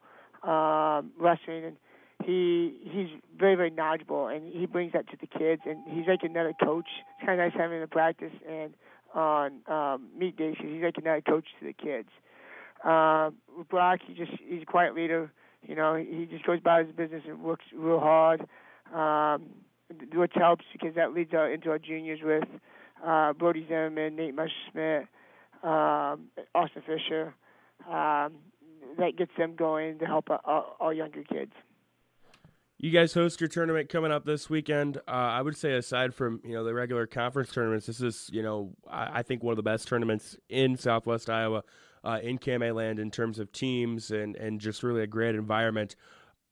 wrestling, and he's very, very knowledgeable, and he brings that to the kids, and he's like another coach. It's kind of nice having him in practice and on meet days. He's like another coach to the kids. With Brock, he's a quiet leader. He just goes about his business and works real hard, which helps because that leads into our juniors with Brody Zimmerman, Nate Messerschmidt, Austin Fisher. That gets them going to help our younger kids. You guys host your tournament coming up this weekend. I would say aside from the regular conference tournaments, this is I think one of the best tournaments in Southwest Iowa, in KMA land in terms of teams and just really a great environment.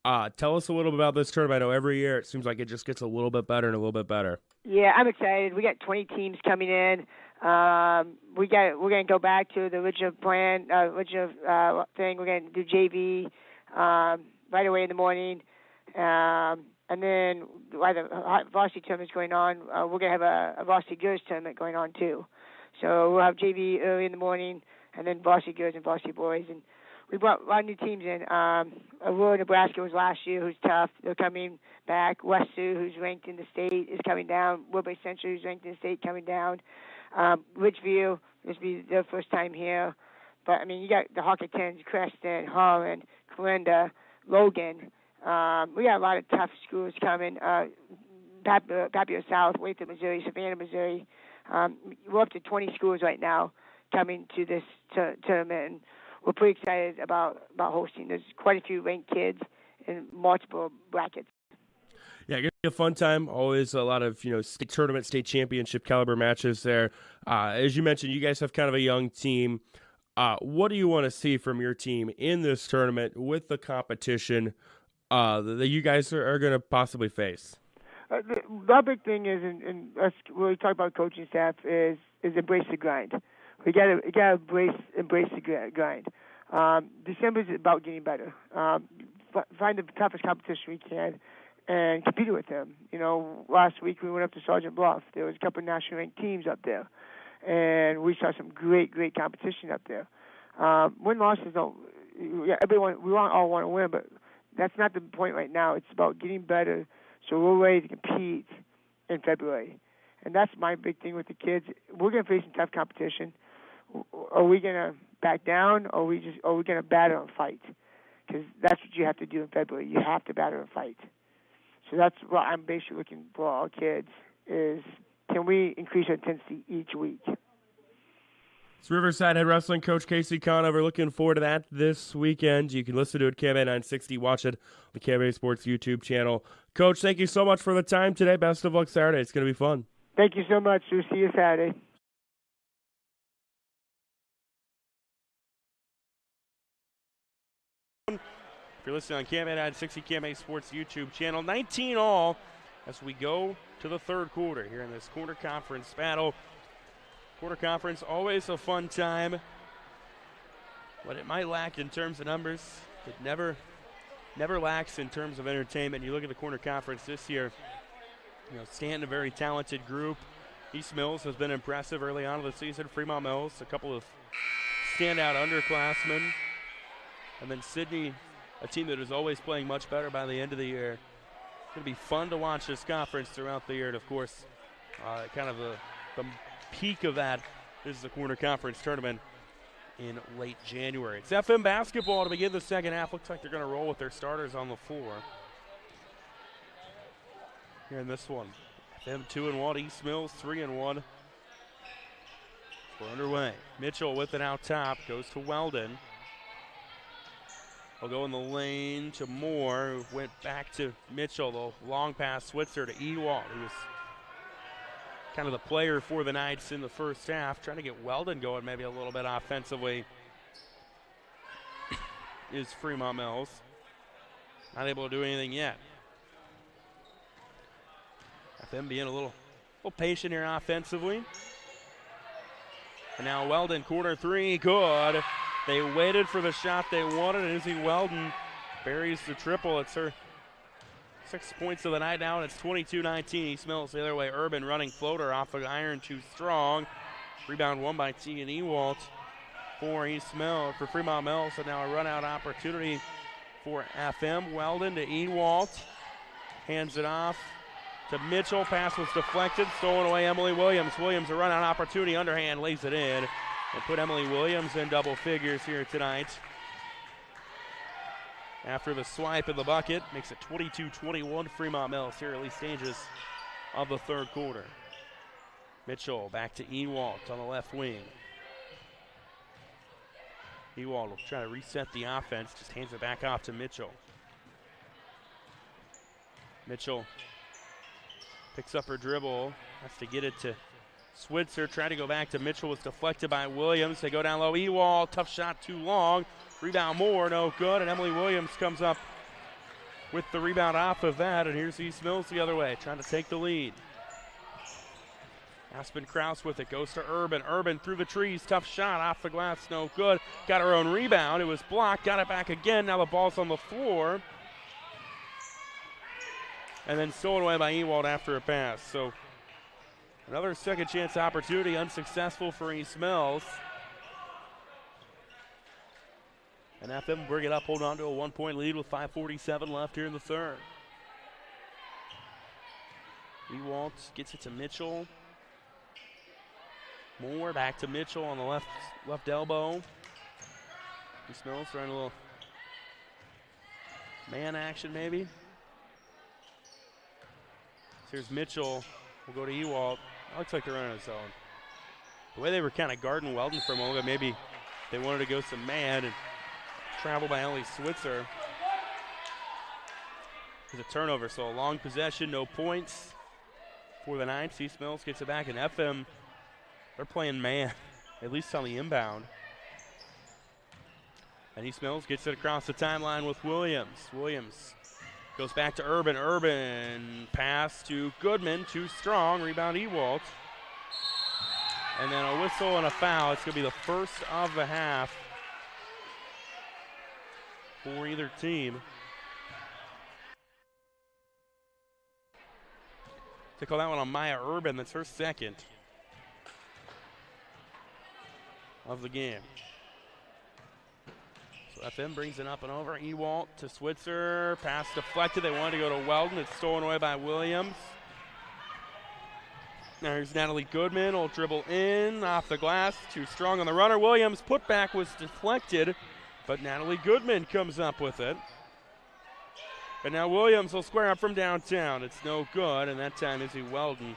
Tell us a little bit about this tournament. I know every year it seems like it just gets a little bit better and a little bit better. Yeah, I'm excited. We got 20 teams coming in. We're gonna go back to the original plan, thing. We're gonna do JV right away in the morning, and then while the varsity tournament's going on, we're gonna have a varsity girls tournament going on too. So we'll have JV early in the morning, and then varsity girls and varsity boys. And we brought a lot of new teams in. Aurora, Nebraska was last year, who's tough. They're coming back. West Sioux, who's ranked in the state, is coming down. Woodbury Central, who's ranked in the state, coming down. Ridgeview, this will be their first time here. But, you got the Hawkins, Creston, Holland, Corinda, Logan. We got a lot of tough schools coming. Papio South, Lathrop, Missouri, Savannah, Missouri. We're up to 20 schools right now coming to this tournament. And we're pretty excited about hosting. There's quite a few ranked kids in multiple brackets. Yeah, it's a fun time. Always a lot of state tournament, state championship caliber matches there. As you mentioned, you guys have kind of a young team. What do you want to see from your team in this tournament with the competition that you guys are going to possibly face? The big thing is, and when we talk about coaching staff, is embrace the grind. We gotta embrace the grind. December is about getting better. Find the toughest competition we can and compete with them. Last week we went up to Sergeant Bluff. There was a couple of national ranked teams up there, and we saw some great competition up there. Win losses don't. We all want to win, but that's not the point right now. It's about getting better, so we're ready to compete in February. And that's my big thing with the kids. We're going to face some tough competition. Are we going to back down, or are we going to battle and fight? Because that's what you have to do in February. You have to battle and fight. So that's what I'm basically looking for our kids is, can we increase our intensity each week? It's Riverside head wrestling coach Casey Conover. Looking forward to that this weekend. You can listen to it KMA 960. Watch it on the KMA Sports YouTube channel. Coach, thank you so much for the time today. Best of luck Saturday. It's going to be fun. Thank you so much. We'll see you Saturday. If you're listening on KMA 960, KMA Sports YouTube channel, 19 all as we go to the third quarter here in this quarter conference battle. Quarter conference, always a fun time. What it might lack in terms of numbers, it never lacks in terms of entertainment. You look at the quarter conference this year, Stanton, a very talented group. East Mills has been impressive early on in the season. Fremont-Mills, a couple of standout underclassmen. And then Sydney, a team that is always playing much better by the end of the year. It's going to be fun to watch this conference throughout the year. And, of course, kind of the peak of that is the Corner Conference Tournament in late January. It's FM basketball to begin the second half. Looks like they're going to roll with their starters on the floor. Here in this one, FM 2-1, East Mills 3-1. We're underway. Mitchell with it out top, goes to Weldon. He'll go in the lane to Moore, who went back to Mitchell. The long pass Switzer to Ewald, who was kind of the player for the Knights in the first half. Trying to get Weldon going maybe a little bit offensively is Fremont-Mills. Not able to do anything yet. FM being a little patient here offensively. And now Weldon, corner three, good. They waited for the shot they wanted, and Izzy Weldon buries the triple. It's her 6 points of the night now, and it's 22-19. East Mills the other way. Urban running floater off of iron, too strong. Rebound won by T and Ewalt for East Mills, for Fremont-Mills. So now a run-out opportunity for FM. Weldon to Ewalt. Hands it off to Mitchell. Pass was deflected, stolen away Emily Williams. Williams a run-out opportunity, underhand, lays it in. And put Emily Williams in double figures here tonight. After the swipe of the bucket, makes it 22-21 Fremont-Mills here early stages of the third quarter. Mitchell back to Ewalt on the left wing. Ewald will try to reset the offense, just hands it back off to Mitchell. Mitchell picks up her dribble, has to get it to Switzer, tried to go back to Mitchell, was deflected by Williams. They go down low, Ewald, tough shot, too long. Rebound Moore, no good, and Emily Williams comes up with the rebound off of that, and here's East Mills the other way, trying to take the lead. Aspen Krause with it, goes to Urban. Urban through the trees, tough shot, off the glass, no good. Got her own rebound, it was blocked, got it back again, now the ball's on the floor. And then stolen away by Ewald after a pass, so another second chance opportunity, unsuccessful for East Mills. And FM bring it up, hold on to a 1-point lead with 5:47 left here in the third. Ewald gets it to Mitchell. Moore back to Mitchell on the left elbow. East Mills trying a little man action maybe. So here's Mitchell. We'll go to Ewald. Looks like they're running a zone. The way they were kind of guarding Weldon for a moment, maybe they wanted to go some man and travel by Ellie Switzer. It's a turnover, so a long possession, no points for the Knights. East Mills gets it back, and FM, they're playing man, at least on the inbound. And East Mills gets it across the timeline with Williams. Williams goes back to Urban. Urban pass to Goodman, too strong. Rebound Ewalt. And then a whistle and a foul. It's going to be the first of the half for either team. They call that one on Maya Urban. That's her second of the game. So FM brings it up and over. Ewalt to Switzer. Pass deflected. They wanted to go to Weldon. It's stolen away by Williams. Now here's Natalie Goodman. Will dribble in off the glass. Too strong on the runner. Williams' putback was deflected, but Natalie Goodman comes up with it. And now Williams will square up from downtown. It's no good, and that time Izzy Weldon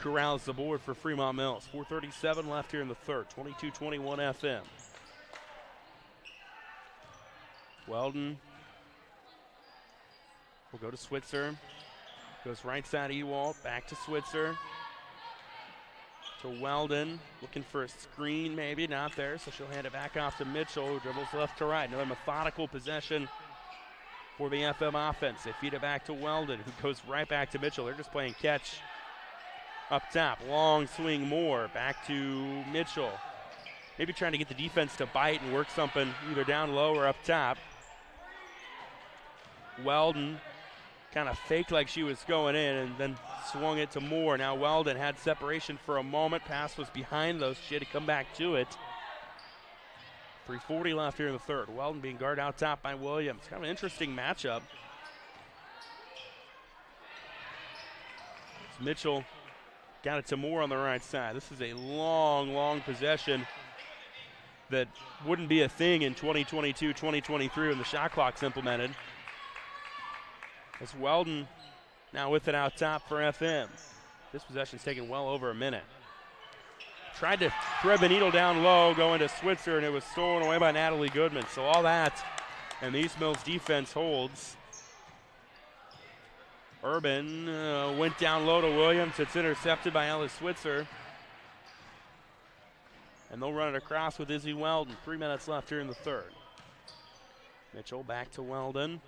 corrals the board for Fremont-Mills. 4:37 left here in the third. 22-21 FM. Weldon will go to Switzer. Goes right side Ewald, back to Switzer. To Weldon, looking for a screen maybe, not there, so she'll hand it back off to Mitchell, who dribbles left to right. Another methodical possession for the FM offense. They feed it back to Weldon, who goes right back to Mitchell. They're just playing catch up top. Long swing Moore, back to Mitchell. Maybe trying to get the defense to bite and work something either down low or up top. Weldon kind of faked like she was going in and then swung it to Moore. Now Weldon had separation for a moment. Pass was behind those. She had to come back to it. 3:40 left here in the third. Weldon being guarded out top by Williams. Kind of an interesting matchup. Mitchell got it to Moore on the right side. This is a long, long possession that wouldn't be a thing in 2022, 2023 when the shot clock's implemented. As Weldon now with it out top for FM. This possession's taken well over a minute. Tried to thread the needle down low, going to Switzer, and it was stolen away by Natalie Goodman. So all that, and the East Mills defense holds. Urban went down low to Williams. It's intercepted by Ellis Switzer. And they'll run it across with Izzy Weldon. 3 minutes left here in the third. Mitchell back to Weldon.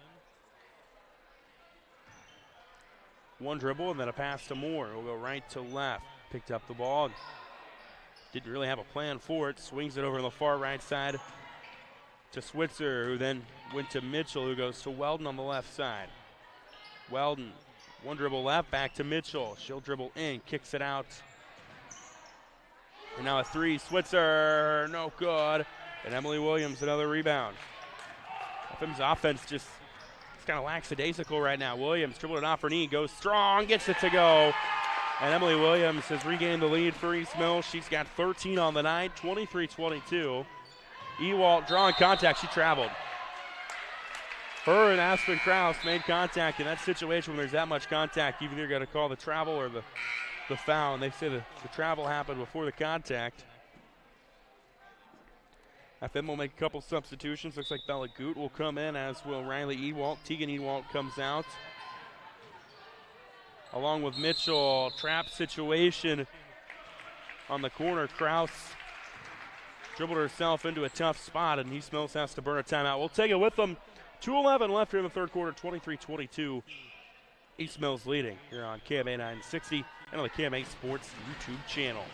One dribble and then a pass to Moore. We'll go right to left. Picked up the ball. Didn't really have a plan for it. Swings it over to the far right side to Switzer, who then went to Mitchell, who goes to Weldon on the left side. Weldon, one dribble left, back to Mitchell. She'll dribble in, kicks it out. And now a three, Switzer, no good. And Emily Williams, another rebound. FM's offense just kind of lackadaisical right now. Williams dribbled it off her knee, goes strong, gets it to go. And Emily Williams has regained the lead for East Mills. She's got 13 on the night, 23-22. Ewalt drawing contact, she traveled. Her and Aspen Krause made contact in that situation when there's that much contact. You've either got to call the travel or the foul, and they say the travel happened before the contact. FM will make a couple substitutions. Looks like Bella Goot will come in, as will Riley Ewalt. Tegan Ewalt comes out. Along with Mitchell, trap situation on the corner. Krause dribbled herself into a tough spot, and East Mills has to burn a timeout. We'll take it with them. 2:11 left here in the third quarter, 23-22. East Mills leading here on KMA 960 and on the KMA Sports YouTube channel.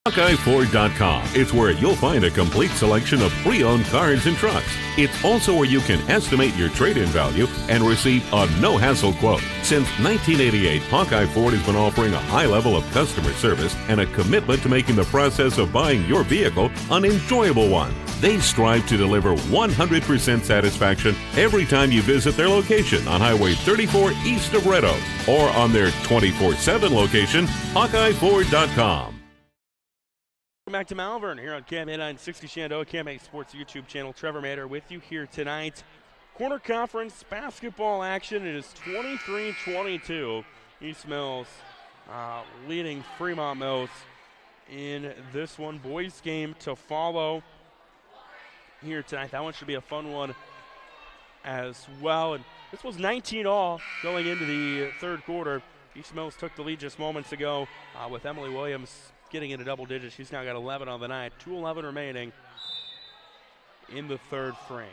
HawkeyeFord.com. It's where you'll find a complete selection of pre-owned cars and trucks. It's also where you can estimate your trade-in value and receive a no-hassle quote. Since 1988, Hawkeye Ford has been offering a high level of customer service and a commitment to making the process of buying your vehicle an enjoyable one. They strive to deliver 100% satisfaction every time you visit their location on Highway 34 east of Red Oak or on their 24/7 location, HawkeyeFord.com. Welcome back to Malvern here on KMA 960 Shenandoah, KMA Sports YouTube channel. Trevor Mader with you here tonight. Corner Conference basketball action. It is 23-22. East Mills leading Fremont-Mills in this one. Boys game to follow here tonight. That one should be a fun one as well. And this was 19-all going into the third quarter. East Mills took the lead just moments ago with Emily Williams getting into double digits. She's now got 11 on the night. 2:11 remaining in the third frame.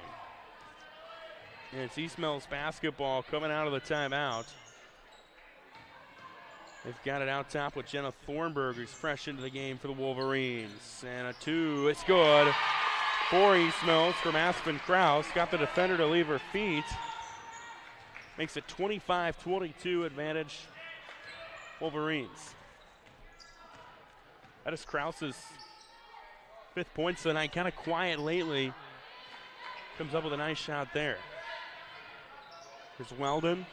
And it's East Mills basketball coming out of the timeout. They've got it out top with Jenna Thornburg, who's fresh into the game for the Wolverines. And a two, it's good for East Mills from Aspen Krause. Got the defender to leave her feet. Makes it 25-22 advantage Wolverines. That is Krause's 5th points tonight. Kind of quiet lately. Comes up with a nice shot there. Here's Weldon.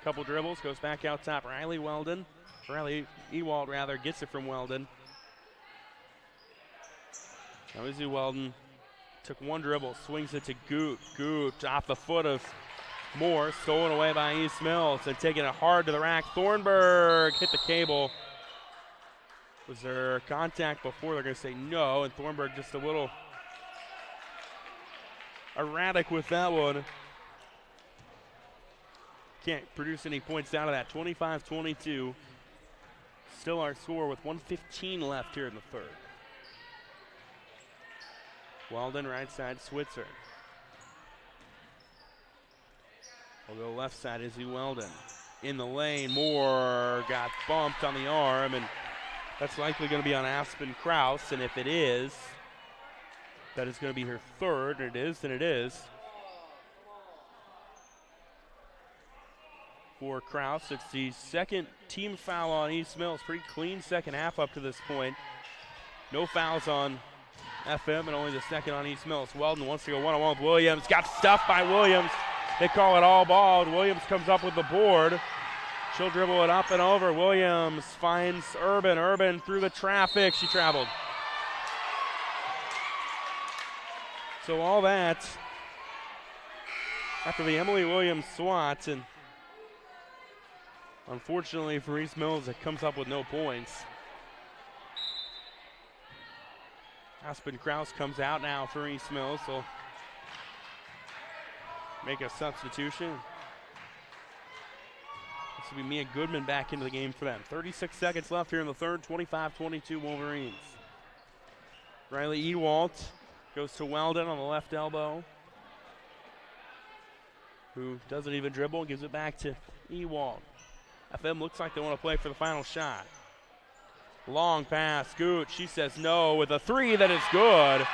Couple dribbles, goes back out top. Riley Ewald rather, gets it from Weldon. Now Izzy Weldon took one dribble, swings it to Goot. Goot off the foot of Moore, stolen away by East Mills, and taking it hard to the rack. Thornburg hit the cable. Was there contact before? They're going to say no, and Thornburg just a little erratic with that one. Can't produce any points out of that. 25-22. Still our score with 1:15 left here in the third. Weldon, right side, Switzer. We'll go left side, Izzy Weldon. In the lane, Moore got bumped on the arm, and that's likely going to be on Aspen Krause, and if it is, that is going to be her third, and it is, and it is. for Krause. It's the second team foul on East Mills. Pretty clean second half up to this point. No fouls on FM and only the second on East Mills. Weldon wants to go one-on-one with Williams. Got stuffed by Williams. They call it all ball. Williams comes up with the board. She'll dribble it up and over. Williams finds Urban. Urban through the traffic. She traveled. So all that after the Emily Williams swat, and unfortunately for East Mills, it comes up with no points. Aspen Krause comes out now for East Mills. So make a substitution. This will be Mia Goodman back into the game for them. 36 seconds left here in the third, 25-22 Wolverines. Riley Ewalt goes to Weldon on the left elbow, who doesn't even dribble, gives it back to Ewalt. FM looks like they want to play for the final shot. Long pass, Gooch, she says no with a three that is good.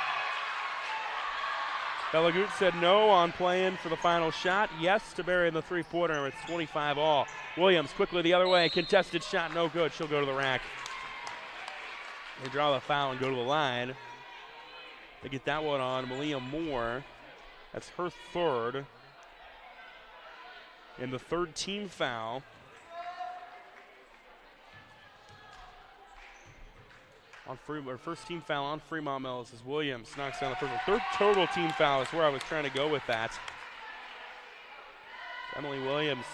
Bella Gooch said no on playing for the final shot. Yes to bury the three-pointer. It's 25 all. Williams quickly the other way. Contested shot, no good. She'll go to the rack. They draw the foul and go to the line. They get that one on Malia Moore. That's her third. And the third team foul. First team foul on Fremont-Mills is Williams. Knocks down the first one. Third total team foul is where I was trying to go with that. Emily Williams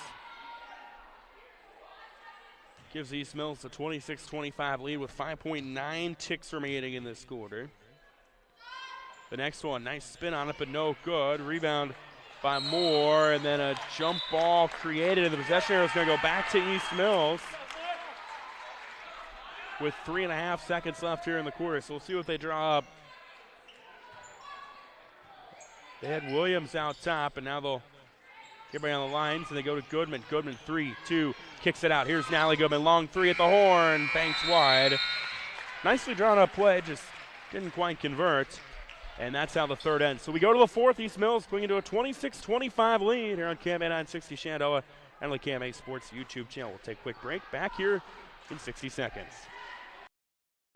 gives East Mills a 26-25 lead with 5.9 ticks remaining in this quarter. The next one, nice spin on it, but no good. Rebound by Moore, and then a jump ball created, and the possession arrow is going to go back to East Mills with 3.5 seconds left here in the quarter. So we'll see what they draw up. They had Williams out top, and now they'll get everybody on the lines, and they go to Goodman. Goodman, 3-2, kicks it out. Here's Natalie Goodman, long three at the horn, banks wide. Nicely drawn up play, just didn't quite convert. And that's how the third ends. So we go to the fourth. East Mills clinging to a 26-25 lead here on KMA 960 Shenandoah and the KMA Sports YouTube channel. We'll take a quick break. Back here in 60 seconds.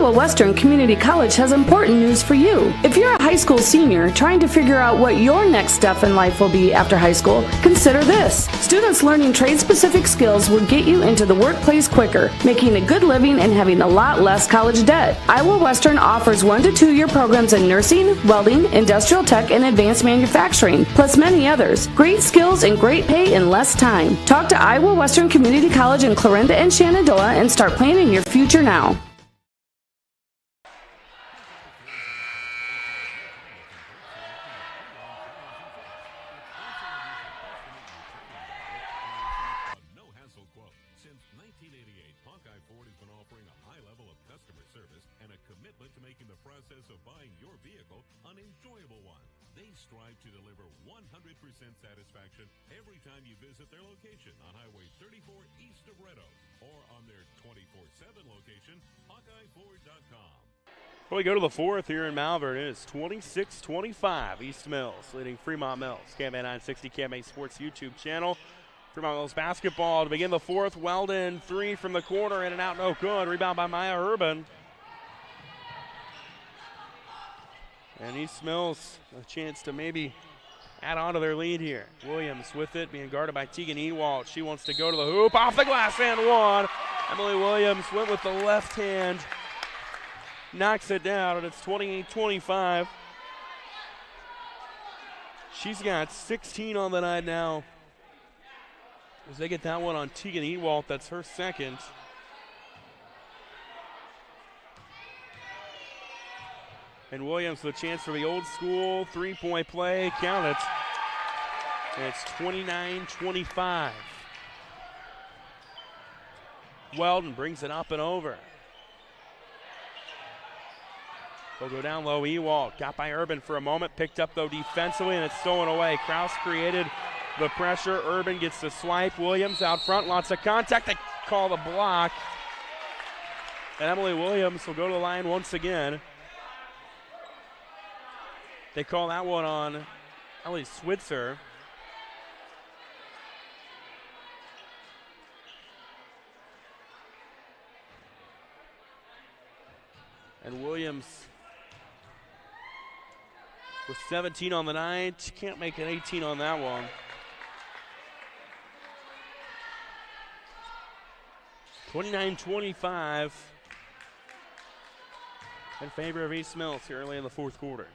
Iowa Western Community College has important news for you. If you're a high school senior trying to figure out what your next step in life will be after high school, consider this. Students learning trade-specific skills will get you into the workplace quicker, making a good living and having a lot less college debt. Iowa Western offers 1 to 2 year programs in nursing, welding, industrial tech, and advanced manufacturing, plus many others. Great skills and great pay in less time. Talk to Iowa Western Community College in Clarinda and Shenandoah and start planning your future now. Satisfaction every time you visit their location on Highway 34 east of Red Oak or on their 24/7 location, HawkeyeFord.com. Well, we go to the fourth here in Malvern. It is 26-25. East Mills leading Fremont-Mills. KMA 960 KMA Sports YouTube channel. Fremont-Mills basketball to begin the fourth. Weldon, three from the corner, in and out, no good. Rebound by Maya Urban. And East Mills a chance to maybe add on to their lead here. Williams with it, being guarded by Tegan Ewalt. She wants to go to the hoop, off the glass and one. Emily Williams went with the left hand, knocks it down, and it's 28-25. She's got 16 on the night now. As they get that one on Tegan Ewalt, that's her second. And Williams with a chance for the old school three-point play. Count it. And it's 29-25. Weldon brings it up and over. They'll go down low. Ewalt got by Urban for a moment. Picked up, though, defensively, and it's stolen away. Krause created the pressure. Urban gets the swipe. Williams out front. Lots of contact. They call the block. And Emily Williams will go to the line once again. They call that one on Ellie Switzer. And Williams with 17 on the night. Can't make an 18 on that one. (29-25) in favor of East Mills here early in the fourth quarter.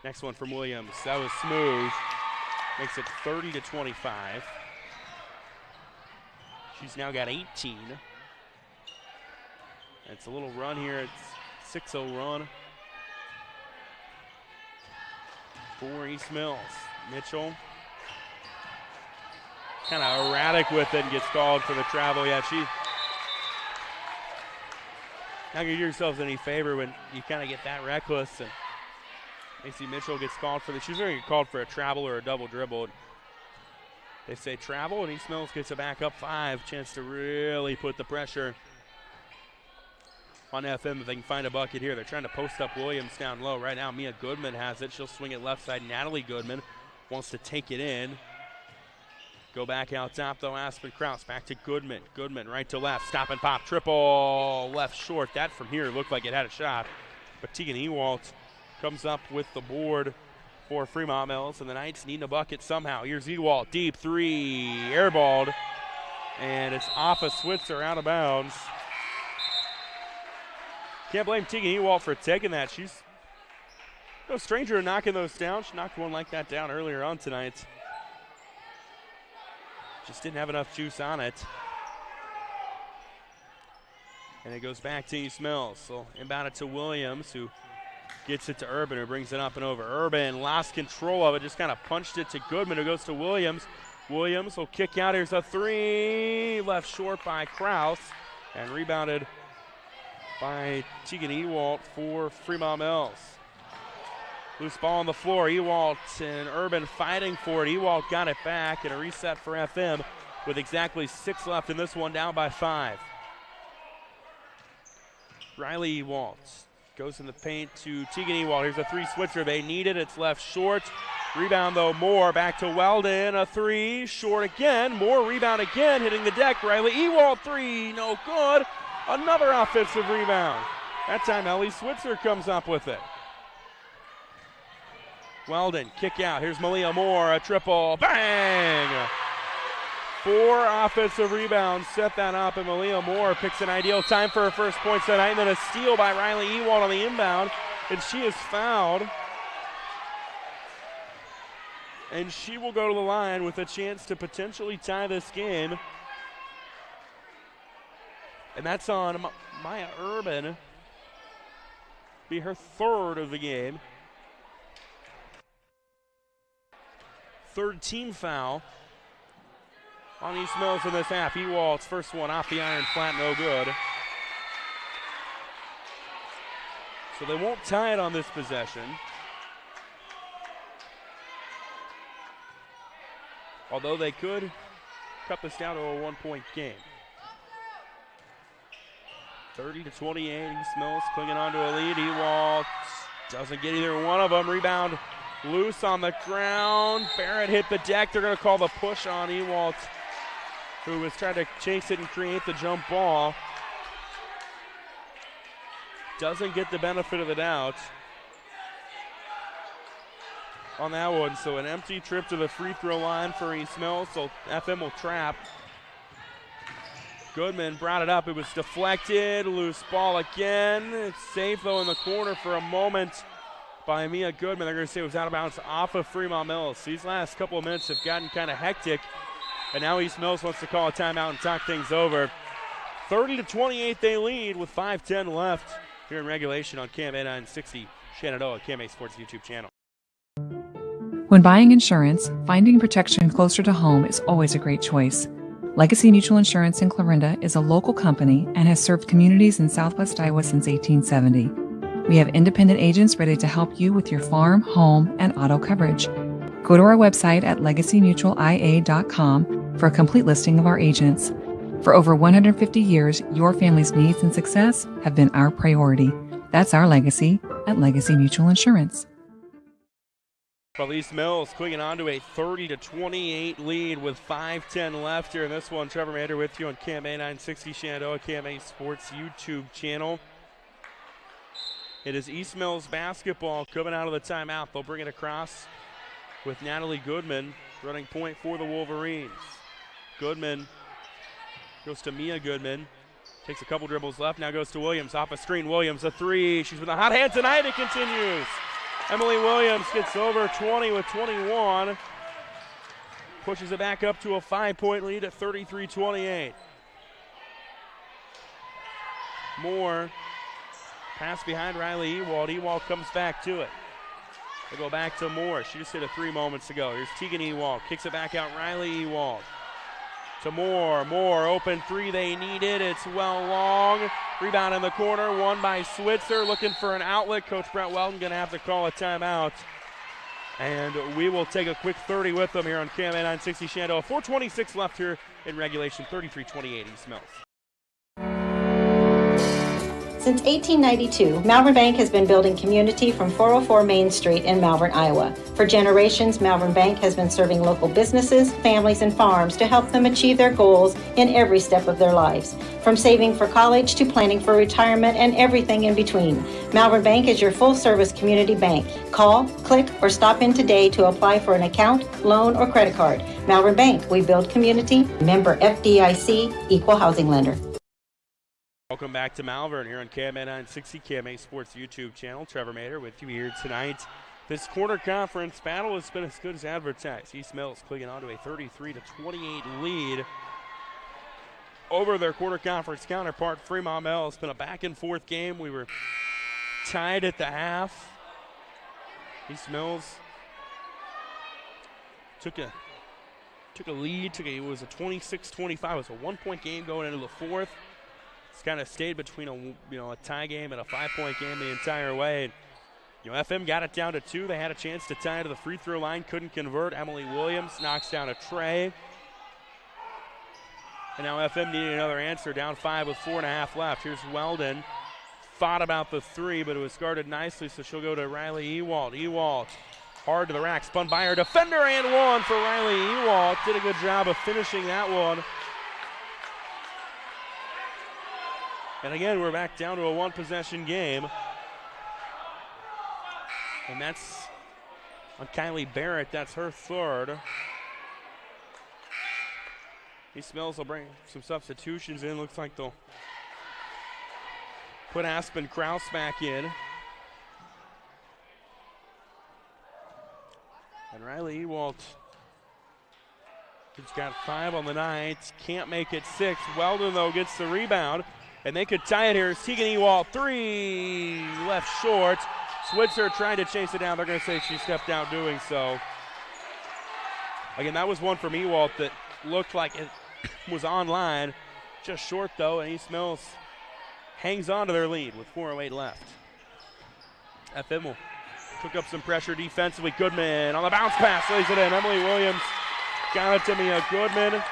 Next one from Williams. That was smooth. Makes it 30-25. She's now got 18. It's a little run here. It's 6-0 run for East Mills. Mitchell kind of erratic with it and gets called for the travel. Yeah, she not gonna do yourselves any favor when you kind of get that reckless. And Macy Mitchell gets called for she's going to get called for a travel or a double dribble. They say travel, and East Mills gets a back up 5. Chance to really put the pressure on FM if they can find a bucket here. They're trying to post up Williams down low. Right now, Mia Goodman has it. She'll swing it left side. Natalie Goodman wants to take it in. Go back out top, though. Aspen Kraus back to Goodman. Goodman right to left. Stop and pop. Triple left short. That from here looked like it had a shot. But Tegan Ewalt comes up with the board for Fremont-Mills, and the Knights need a bucket somehow. Here's Ewalt. Deep 3. Airballed. And it's off of Switzer, out of bounds. Can't blame Tegan Ewalt for taking that. She's no stranger to knocking those down. She knocked one like that down earlier on tonight. Just didn't have enough juice on it. And it goes back to East Mills. So inbound it to Williams, who gets it to Urban, who brings it up and over. Urban lost control of it, just kind of punched it to Goodman, who goes to Williams. Williams will kick out. Here's a 3. Left short by Kraus. And rebounded by Tegan Ewalt for Fremont-Mills. Loose ball on the floor. Ewalt and Urban fighting for it. Ewalt got it back, and a reset for FM with exactly 6 left in this one, down by 5. Riley Ewalt goes in the paint to Tegan Ewalt. Here's a 3 switcher. They need it. It's left short. Rebound, though, Moore. Back to Weldon. A 3. Short again. Moore rebound again. Hitting the deck. Riley Ewalt 3. No good. Another offensive rebound. That time Ellie Switzer comes up with it. Weldon, kick out. Here's Malia Moore, a triple. Bang! 4 offensive rebounds set that up, and Malia Moore picks an ideal time for her first points tonight. And then a steal by Riley Ewalt on the inbound, and she is fouled. And she will go to the line with a chance to potentially tie this game. And that's on Maya Urban. Be her 3rd of the game. 3rd team foul on East Mills in this half. Ewalt's first one off the iron, flat, no good. So they won't tie it on this possession. Although they could cut this down to a 1-point game. 30-28, East Mills clinging on to a lead. Ewalt doesn't get either one of them. Rebound loose on the ground. Barrett hit the deck. They're going to call the push on Ewalt, who was trying to chase it and create the jump ball. Doesn't get the benefit of the doubt on that one. So an empty trip to the free throw line for East Mills. So FM will trap. Goodman brought it up. It was deflected. Loose ball again. It's safe, though, in the corner for a moment by Mia Goodman. They're going to say it was out of bounds off of Fremont-Mills. These last couple of minutes have gotten kind of hectic, and now East Mills wants to call a timeout and talk things over. 30-28 they lead with 5:10 left here in regulation on KMA 960, Shenandoah, KMA Sports YouTube channel. When buying insurance, finding protection closer to home is always a great choice. Legacy Mutual Insurance in Clarinda is a local company and has served communities in Southwest Iowa since 1870. We have independent agents ready to help you with your farm, home, and auto coverage. Go to our website at legacymutualia.com for a complete listing of our agents. For over 150 years, your family's needs and success have been our priority. That's our legacy at Legacy Mutual Insurance. Well, East Mills clinging on to a 30-28 lead with 5:10 left here in this one. Trevor Mander with you on KMA 960 Shenandoah, KMA Sports YouTube channel. It is East Mills basketball coming out of the timeout. They'll bring it across with Natalie Goodman running point for the Wolverines. Goodman goes to Mia Goodman. Takes a couple dribbles left. Now goes to Williams. Off a screen. Williams, a three. She's with a hot hand tonight. It continues. Emily Williams gets over 20 with 21. Pushes it back up to a 5-point lead at 33-28. Moore. Pass behind Riley Ewald. Ewald comes back to it. They go back to Moore. She just hit a 3 moments ago. Here's Tegan Ewald. Kicks it back out. Riley Ewald. To Moore. Moore, open three. They need it. It's well long. Rebound in the corner. Won by Switzer. Looking for an outlet. Coach Brett Weldon going to have to call a timeout. And we will take a quick 30 with them here on KMA 960 Shenandoah. 4:26 left here in regulation. 33-28 East Mills. Since 1892, Malvern Bank has been building community from 404 Main Street in Malvern, Iowa. For generations, Malvern Bank has been serving local businesses, families, and farms to help them achieve their goals in every step of their lives. From saving for college to planning for retirement and everything in between, Malvern Bank is your full-service community bank. Call, click, or stop in today to apply for an account, loan, or credit card. Malvern Bank, we build community. Member FDIC, Equal Housing Lender. Welcome back to Malvern here on KMA 960, KMA Sports YouTube channel. Trevor Mader with you here tonight. This quarter conference battle has been as good as advertised. East Mills clinging on to a 33-28 lead over their quarter conference counterpart, Fremont-Mills. It's been a back-and-forth game. We were tied at the half. East Mills took a lead. It was a 26-25. It was a 1-point game going into the fourth. It's kind of stayed between a tie game and a 5-point game the entire way. FM got it down to 2. They had a chance to tie to the free throw line, couldn't convert. Emily Williams knocks down a tray. And now FM needed another answer, down 5 with 4.5 left. Here's Weldon. Thought about the 3, but it was guarded nicely, so she'll go to Riley Ewald. Ewald hard to the rack, spun by her defender, and one for Riley Ewald. Did a good job of finishing that one. And again, we're back down to a 1-possession game. And that's on Kylie Barrett. That's her third. East Mills will bring some substitutions in. Looks like they'll put Aspen Kraus back in. And Riley Ewald, who's got 5 on the night, can't make it 6. Weldon, though, gets the rebound. And they could tie it here. Tegan Ewald, 3, left short. Switzer trying to chase it down. They're going to say she stepped out doing so. Again, that was one from Ewald that looked like it was online. Just short, though, and East Mills hangs on to their lead with 4:08 left. FM took up some pressure defensively. Goodman on the bounce pass, lays it in. Emily Williams got it to Mia Goodman.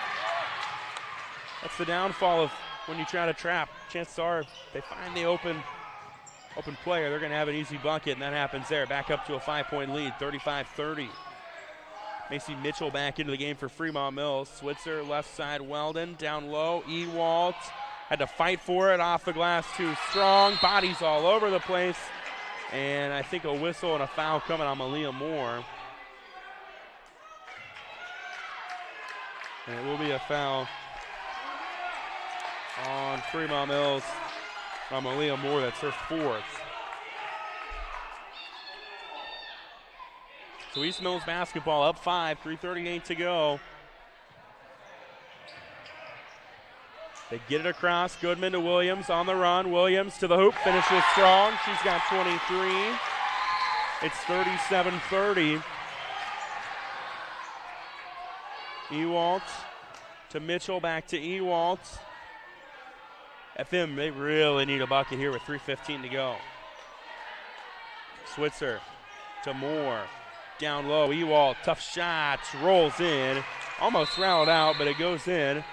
That's the downfall of when you try to trap. Chances are they find the open player, they're going to have an easy bucket, and that happens there. Back up to a 5-point lead, 35-30. Macy Mitchell back into the game for Fremont-Mills. Switzer, left side, Weldon, down low. Ewald had to fight for it, off the glass, too strong. Bodies all over the place. And I think a whistle and a foul coming on Malia Moore. And it will be a foul on Fremont-Mills from Malia Moore. That's her 4th. So East Mills basketball up 5, 3:38 to go. They get it across. Goodman to Williams on the run. Williams to the hoop, finishes strong. She's got 23. It's 37-30. Ewald to Mitchell, back to Ewald. FM, they really need a bucket here with 3:15 to go. Switzer to Moore. Down low, Ewald, tough shots, rolls in. Almost rounded out, but it goes in.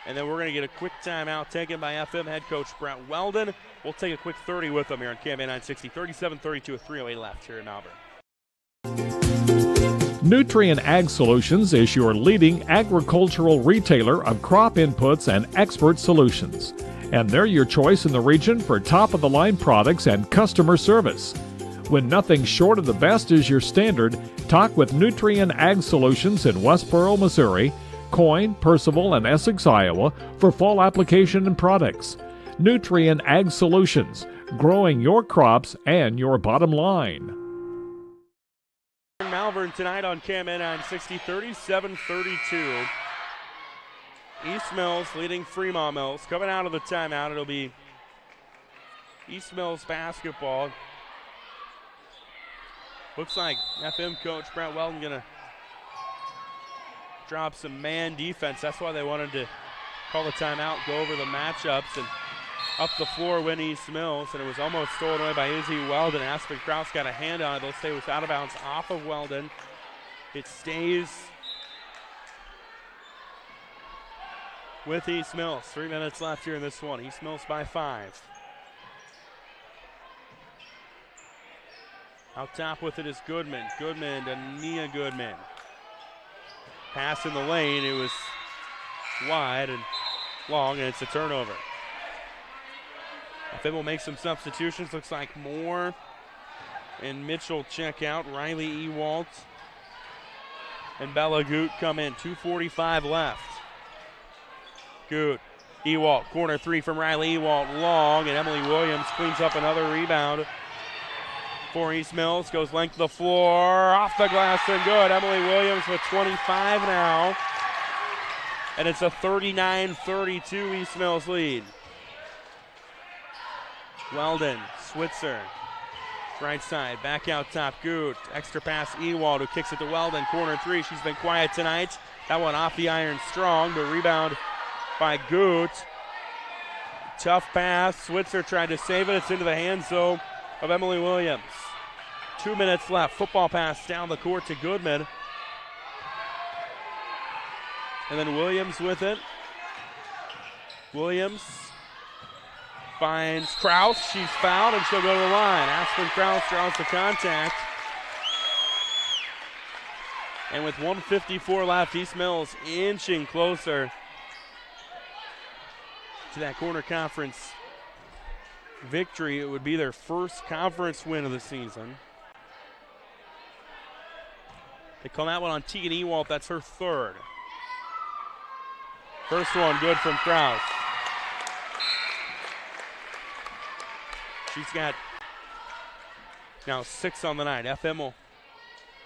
And then we're going to get a quick timeout taken by FM head coach Brett Weldon. We'll take a quick 30 with them here on KMA 960. 37-32 with 3:08 left here in Malvern. Nutrien Ag Solutions is your leading agricultural retailer of crop inputs and expert solutions. and they're your choice in the region for top-of-the-line products and customer service. When nothing short of the best is your standard, talk with Nutrien Ag Solutions in Westboro, Missouri, Coyne, Percival, and Essex, Iowa for fall application and products. Nutrien Ag Solutions, growing your crops and your bottom line. Malvern tonight on KMN 960, 37-32. East Mills leading Fremont-Mills. Coming out of the timeout, it'll be East Mills basketball. Looks like FM coach Brett Weldon going to drop some man defense. That's why they wanted to call the timeout, go over the matchups, and up the floor win East Mills. And it was almost stolen away by Izzy Weldon. Aspen Krause got a hand on it. They'll stay with out of bounds off of Weldon. It stays with East Mills. 3 minutes left here in this one. East Mills by 5. Out top with it is Goodman. Goodman to Nia Goodman. Pass in the lane. It was wide and long, and it's a turnover. Finn will make some substitutions. Looks like Moore and Mitchell check out. Riley Ewalt and Bella Goot come in. 2:45 left. Goot, Ewalt, corner three from Riley Ewalt, long, and Emily Williams cleans up another rebound for East Mills. Goes length of the floor, off the glass and good. Emily Williams with 25 now. And it's a 39-32 East Mills lead. Weldon, Switzer, right side, back out top, Goot. Extra pass, Ewald, who kicks it to Weldon, corner three. She's been quiet tonight. That one off the iron strong, but rebound by Goot. Tough pass, Switzer tried to save it. It's into the hands, though, of Emily Williams. 2 minutes left. Football pass down the court to Goodman. And then Williams with it. Williams finds Krause. She's fouled, and she'll go to the line. Aspen Krause draws the contact. And with 1:54 left, East Mills inching closer to that corner conference victory. It would be their first conference win of the season. They call that one on Tegan Ewalt. That's her third. First one good from Krause. She's got now 6 on the night. FM will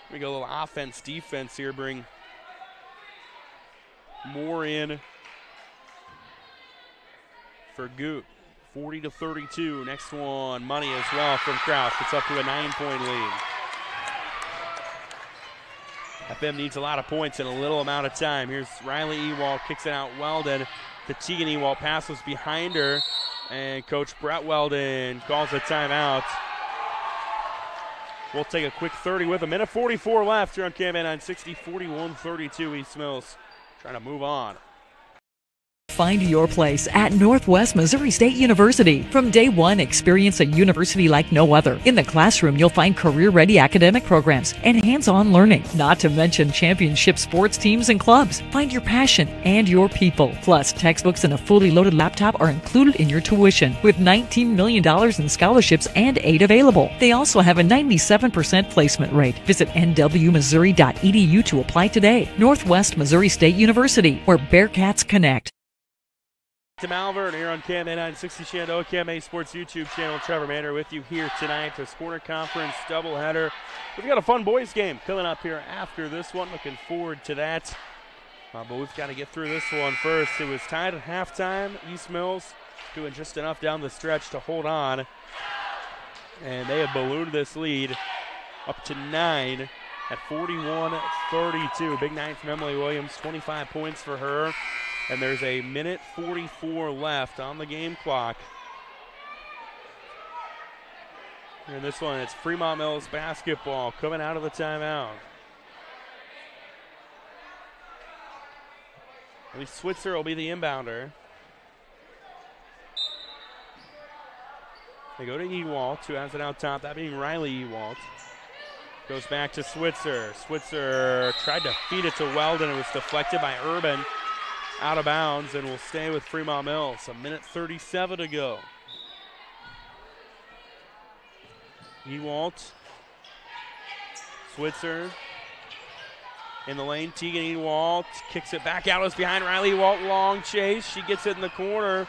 bring a little offense, defense here, bring more in for Goot. 40-32. Next one, money as well from Krause. It's up to a 9-point lead. FM needs a lot of points in a little amount of time. Here's Riley Ewald, kicks it out Weldon. The Tegan Ewald pass was behind her, and Coach Brett Weldon calls a timeout. We'll take a quick 30 with a minute 44 left here on KMN 960, 41-32 East Mills. Trying to move on. Find your place at Northwest Missouri State University. From day one, experience a university like no other. In the classroom, you'll find career-ready academic programs and hands-on learning, not to mention championship sports teams and clubs. Find your passion and your people. Plus, textbooks and a fully loaded laptop are included in your tuition, with $19 million in scholarships and aid available. They also have a 97% placement rate. Visit nwmissouri.edu to apply today. Northwest Missouri State University, where Bearcats connect. To Malvern here on KMA 960 Shenandoah, KMA Sports YouTube channel. Trevor Manor with you here tonight. This corner conference doubleheader. We've got a fun boys game coming up here after this one. Looking forward to that. But we've got to get through this one first. It was tied at halftime. East Mills doing just enough down the stretch to hold on. And they have ballooned this lead up to 9 at 41-32. Big night from Emily Williams, 25 points for her. And there's a minute 44 left on the game clock. And this one, it's Fremont-Mills basketball coming out of the timeout. At least Switzer will be the inbounder. They go to Ewalt, who has it out top, that being Riley Ewalt. Goes back to Switzer. Switzer tried to feed it to Weldon. It was deflected by Urban. out of bounds and will stay with Fremont-Mills. A minute 37 to go. Ewalt, Switzer in the lane. Tegan Ewalt kicks it back out. It's behind Riley Ewalt. Long chase. She gets it in the corner.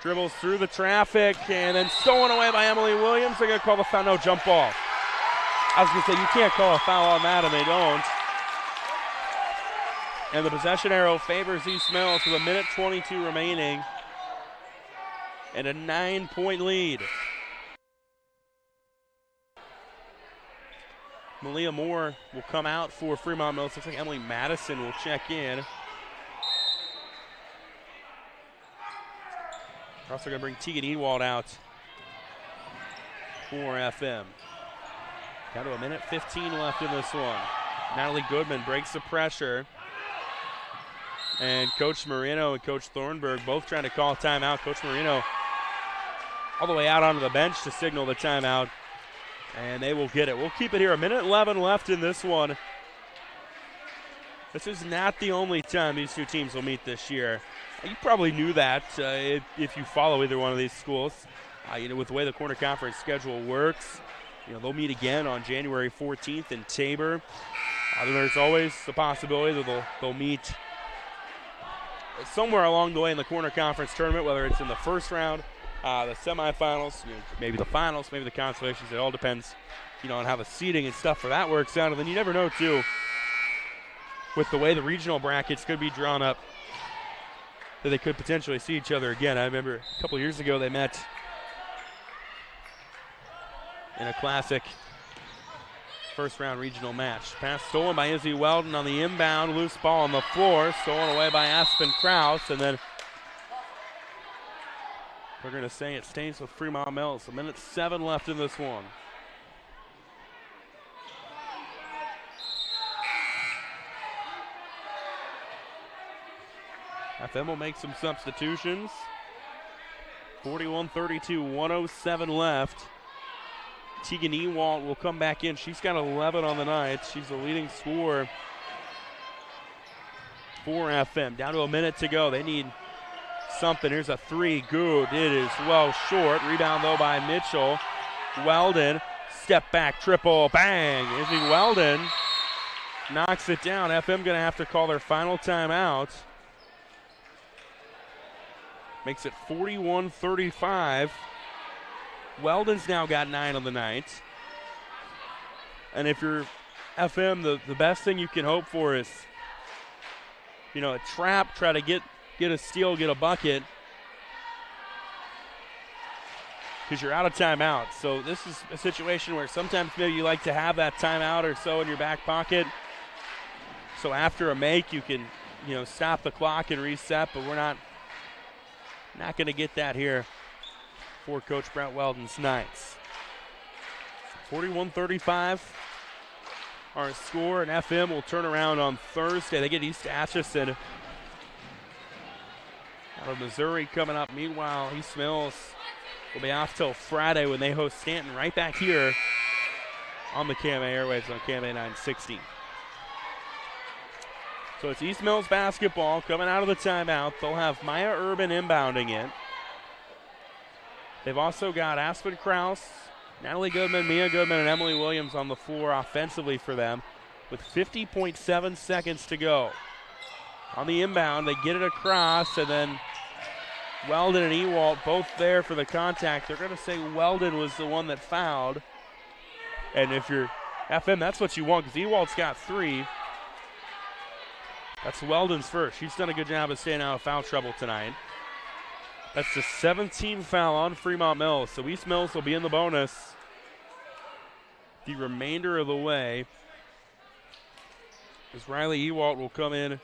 Dribbles through the traffic and then stolen away by Emily Williams. They're going to call the foul. No, jump ball. I was going to say, you can't call a foul on that, and they don't. And the possession arrow favors East Mills with a minute 22 remaining and a 9-point lead. Malia Moore will come out for Fremont-Mills. Looks like Emily Madison will check in. We're also going to bring Tegan Ewald out for FM. Down to a minute 15 left in this one. Natalie Goodman breaks the pressure. And Coach Marino and Coach Thornburg both trying to call a timeout. Coach Marino all the way out onto the bench to signal the timeout. And they will get it. We'll keep it here. A minute 11 left in this one. This is not the only time these two teams will meet this year. You probably knew that if you follow either one of these schools. With the way the Corner Conference schedule works, they'll meet again on January 14th in Tabor. There's always the possibility that they'll meet somewhere along the way in the Corner Conference tournament, whether it's in the first round, the semifinals, maybe the finals, maybe the consolations. It all depends, on how the seeding and stuff for that works out. And then you never know, too, with the way the regional brackets could be drawn up, that they could potentially see each other again. I remember a couple years ago they met in a classic first-round regional match. Pass stolen by Izzy Weldon on the inbound. Loose ball on the floor. Stolen away by Aspen Krause. And then we're going to say it stays with Fremont-Mills. A minute 7 left in this one. FM will make some substitutions. 41-32, 107 left. Tegan Ewalt will come back in. She's got 11 on the night. She's the leading scorer for FM. Down to a minute to go. They need something. Here's a three. Good. It is well short. Rebound, though, by Mitchell. Weldon. Step back triple. Bang. Izzy Weldon knocks it down. FM going to have to call their final timeout. Makes it 41-35. Weldon's now got 9 on the night. And if you're FM, the best thing you can hope for is, a trap, try to get a steal, get a bucket, because you're out of timeout. So this is a situation where sometimes maybe you like to have that timeout or so in your back pocket. So after a make, you can, stop the clock and reset, but we're not going to get that here for Coach Brent Weldon's Knights. 41-35 our score, and FM will turn around on Thursday. They get East Atchison out of Missouri coming up. Meanwhile, East Mills will be off till Friday when they host Stanton right back here on the KMA airwaves on KMA 960. So it's East Mills basketball coming out of the timeout. They'll have Maya Urban inbounding it. They've also got Aspen Krause, Natalie Goodman, Mia Goodman, and Emily Williams on the floor offensively for them with 50.7 seconds to go. On the inbound, they get it across, and then Weldon and Ewalt both there for the contact. They're going to say Weldon was the one that fouled. And if you're FM, that's what you want, because Ewalt's got 3. That's Weldon's first. She's done a good job of staying out of foul trouble tonight. That's the 17th foul on Fremont-Mills. So East Mills will be in the bonus the remainder of the way, as Riley Ewalt will come in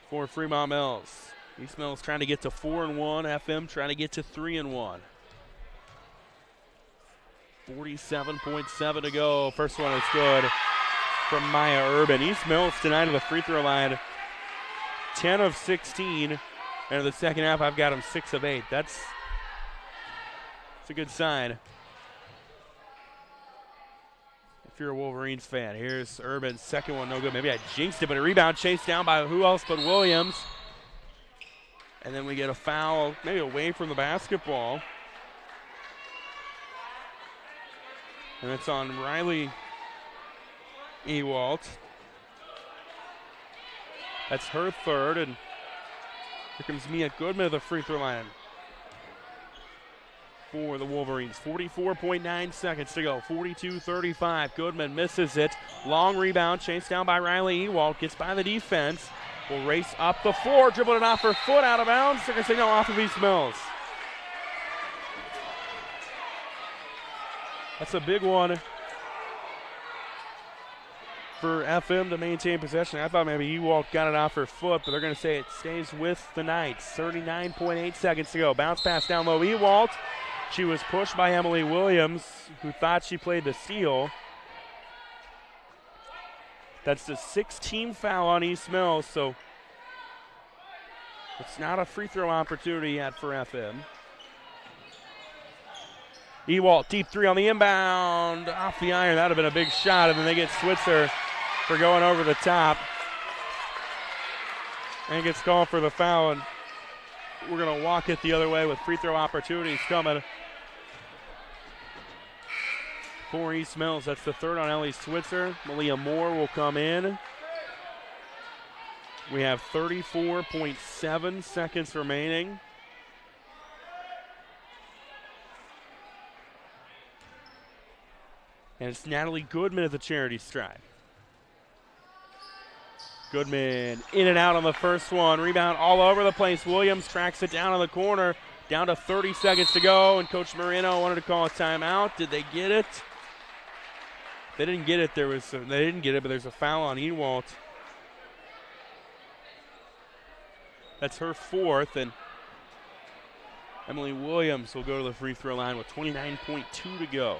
for Fremont-Mills. East Mills trying to get to 4-1. FM trying to get to 3-1. 47.7 to go. First one is good from Maya Urban. East Mills tonight at the free throw line, 10 of 16. And in the second half, I've got them 6 of 8. That's a good sign if you're a Wolverines fan. Here's Urban's second one, no good. Maybe I jinxed it, but a rebound chased down by who else but Williams. And then we get a foul, maybe away from the basketball. And it's on Riley Ewalt. That's her third, and here comes Mia Goodman at the free throw line for the Wolverines. 44.9 seconds to go. 42-35. Goodman misses it. Long rebound chased down by Riley Ewalt. Gets by the defense. Will race up the floor. Dribbled it off her foot out of bounds. They're going to say no, off of East Mills. That's a big one for FM to maintain possession. I thought maybe Ewalt got it off her foot, but they're going to say it stays with the Knights. 39.8 seconds to go. Bounce pass down low. Ewalt. She was pushed by Emily Williams, who thought she played the steal. That's the 6th-team foul on East Mills, so it's not a free throw opportunity yet for FM. Ewalt, deep three on the inbound, off the iron. That would have been a big shot, and then they get Switzer for going over the top. And gets called for the foul, and we're going to walk it the other way with free throw opportunities coming for East Mills. That's the third on Ellie Switzer. Malia Moore will come in. We have 34.7 seconds remaining. And it's Natalie Goodman at the charity stripe. Goodman in and out on the first one. Rebound all over the place. Williams tracks it down in the corner. Down to 30 seconds to go, and Coach Marino wanted to call a timeout. Did they get it? They didn't get it. They didn't get it, but there's a foul on Ewalt. That's her fourth, and Emily Williams will go to the free throw line with 29.2 to go.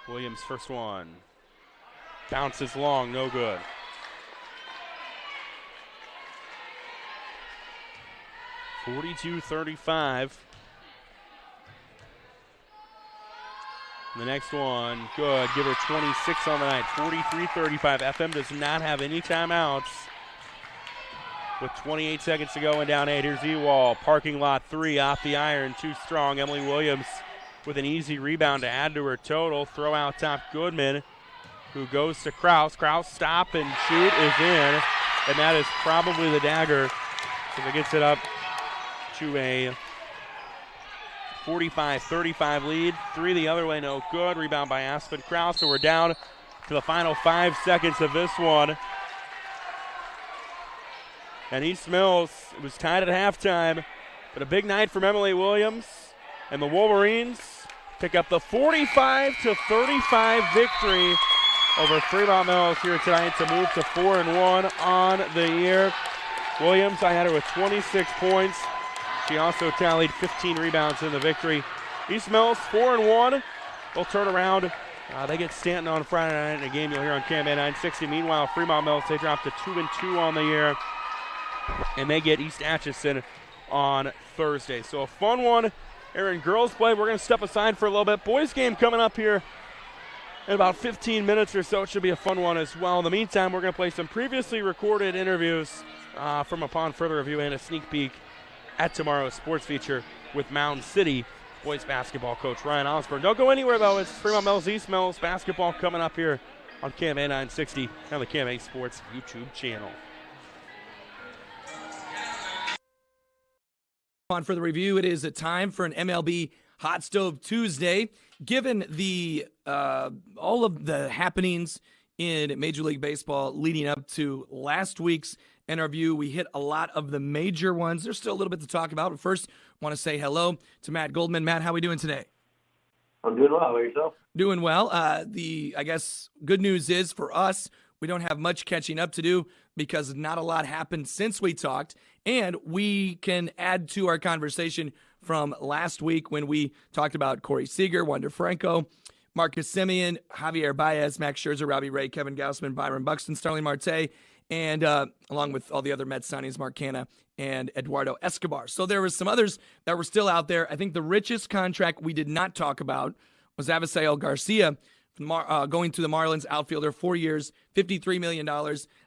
Williams' first one. Bounces long, no good. (42-35). The next one, good. Give her 26 on the night. 43-35. FM does not have any timeouts. With 28 seconds to go and down 8. Here's Ewald. Parking lot 3 off the iron. Too strong. Emily Williams with an easy rebound to add to her total. Throw out top Goodman, who goes to Kraus. Kraus stop and shoot is in. And that is probably the dagger. So that gets it up to a 45-35 lead. 3 the other way, no good. Rebound by Aspen Kraus. So we're down to the final 5 seconds of this one. And East Mills, it was tied at halftime, but a big night from Emily Williams. And the Wolverines pick up the 45-35 victory over Fremont-Mills here tonight to move to 4-1 on the year. Williams, I had her with 26 points. She also tallied 15 rebounds in the victory. East Mills 4-1. They'll turn around. They get Stanton on Friday night in a game you'll hear on KMA 960. Meanwhile, Fremont-Mills, they drop to 2-2 on the year. And they get East Atchison on Thursday. So a fun one. Aaron, girls play. We're going to step aside for a little bit. Boys game coming up here in about 15 minutes or so. It should be a fun one as well. In the meantime, we're going to play some previously recorded interviews from Upon Further Review and a sneak peek at tomorrow's sports feature with Mountain City boys basketball coach Ryan Osborne. Don't go anywhere, though. It's Fremont-Mills, East Mills basketball coming up here on KMA 960 and the KMA Sports YouTube channel. On for the review, it is a time for an MLB Hot Stove Tuesday. Given the all of the happenings in Major League Baseball leading up to last week's interview, we hit a lot of the major ones. There's still a little bit to talk about, but first, I want to say hello to Matt Goldman. Matt, how are we doing today? I'm doing well. How about yourself? Doing well. I guess, good news is for us, we don't have much catching up to do because not a lot happened since we talked. And we can add to our conversation from last week when we talked about Corey Seager, Wander Franco, Marcus Semien, Javier Baez, Max Scherzer, Robbie Ray, Kevin Gausman, Byron Buxton, Starling Marte, and along with all the other Mets signings, Mark Canha and Eduardo Escobar. So there was some others that were still out there. I think the richest contract we did not talk about was Avisail Garcia, going to the Marlins, outfielder, 4 years, $53 million.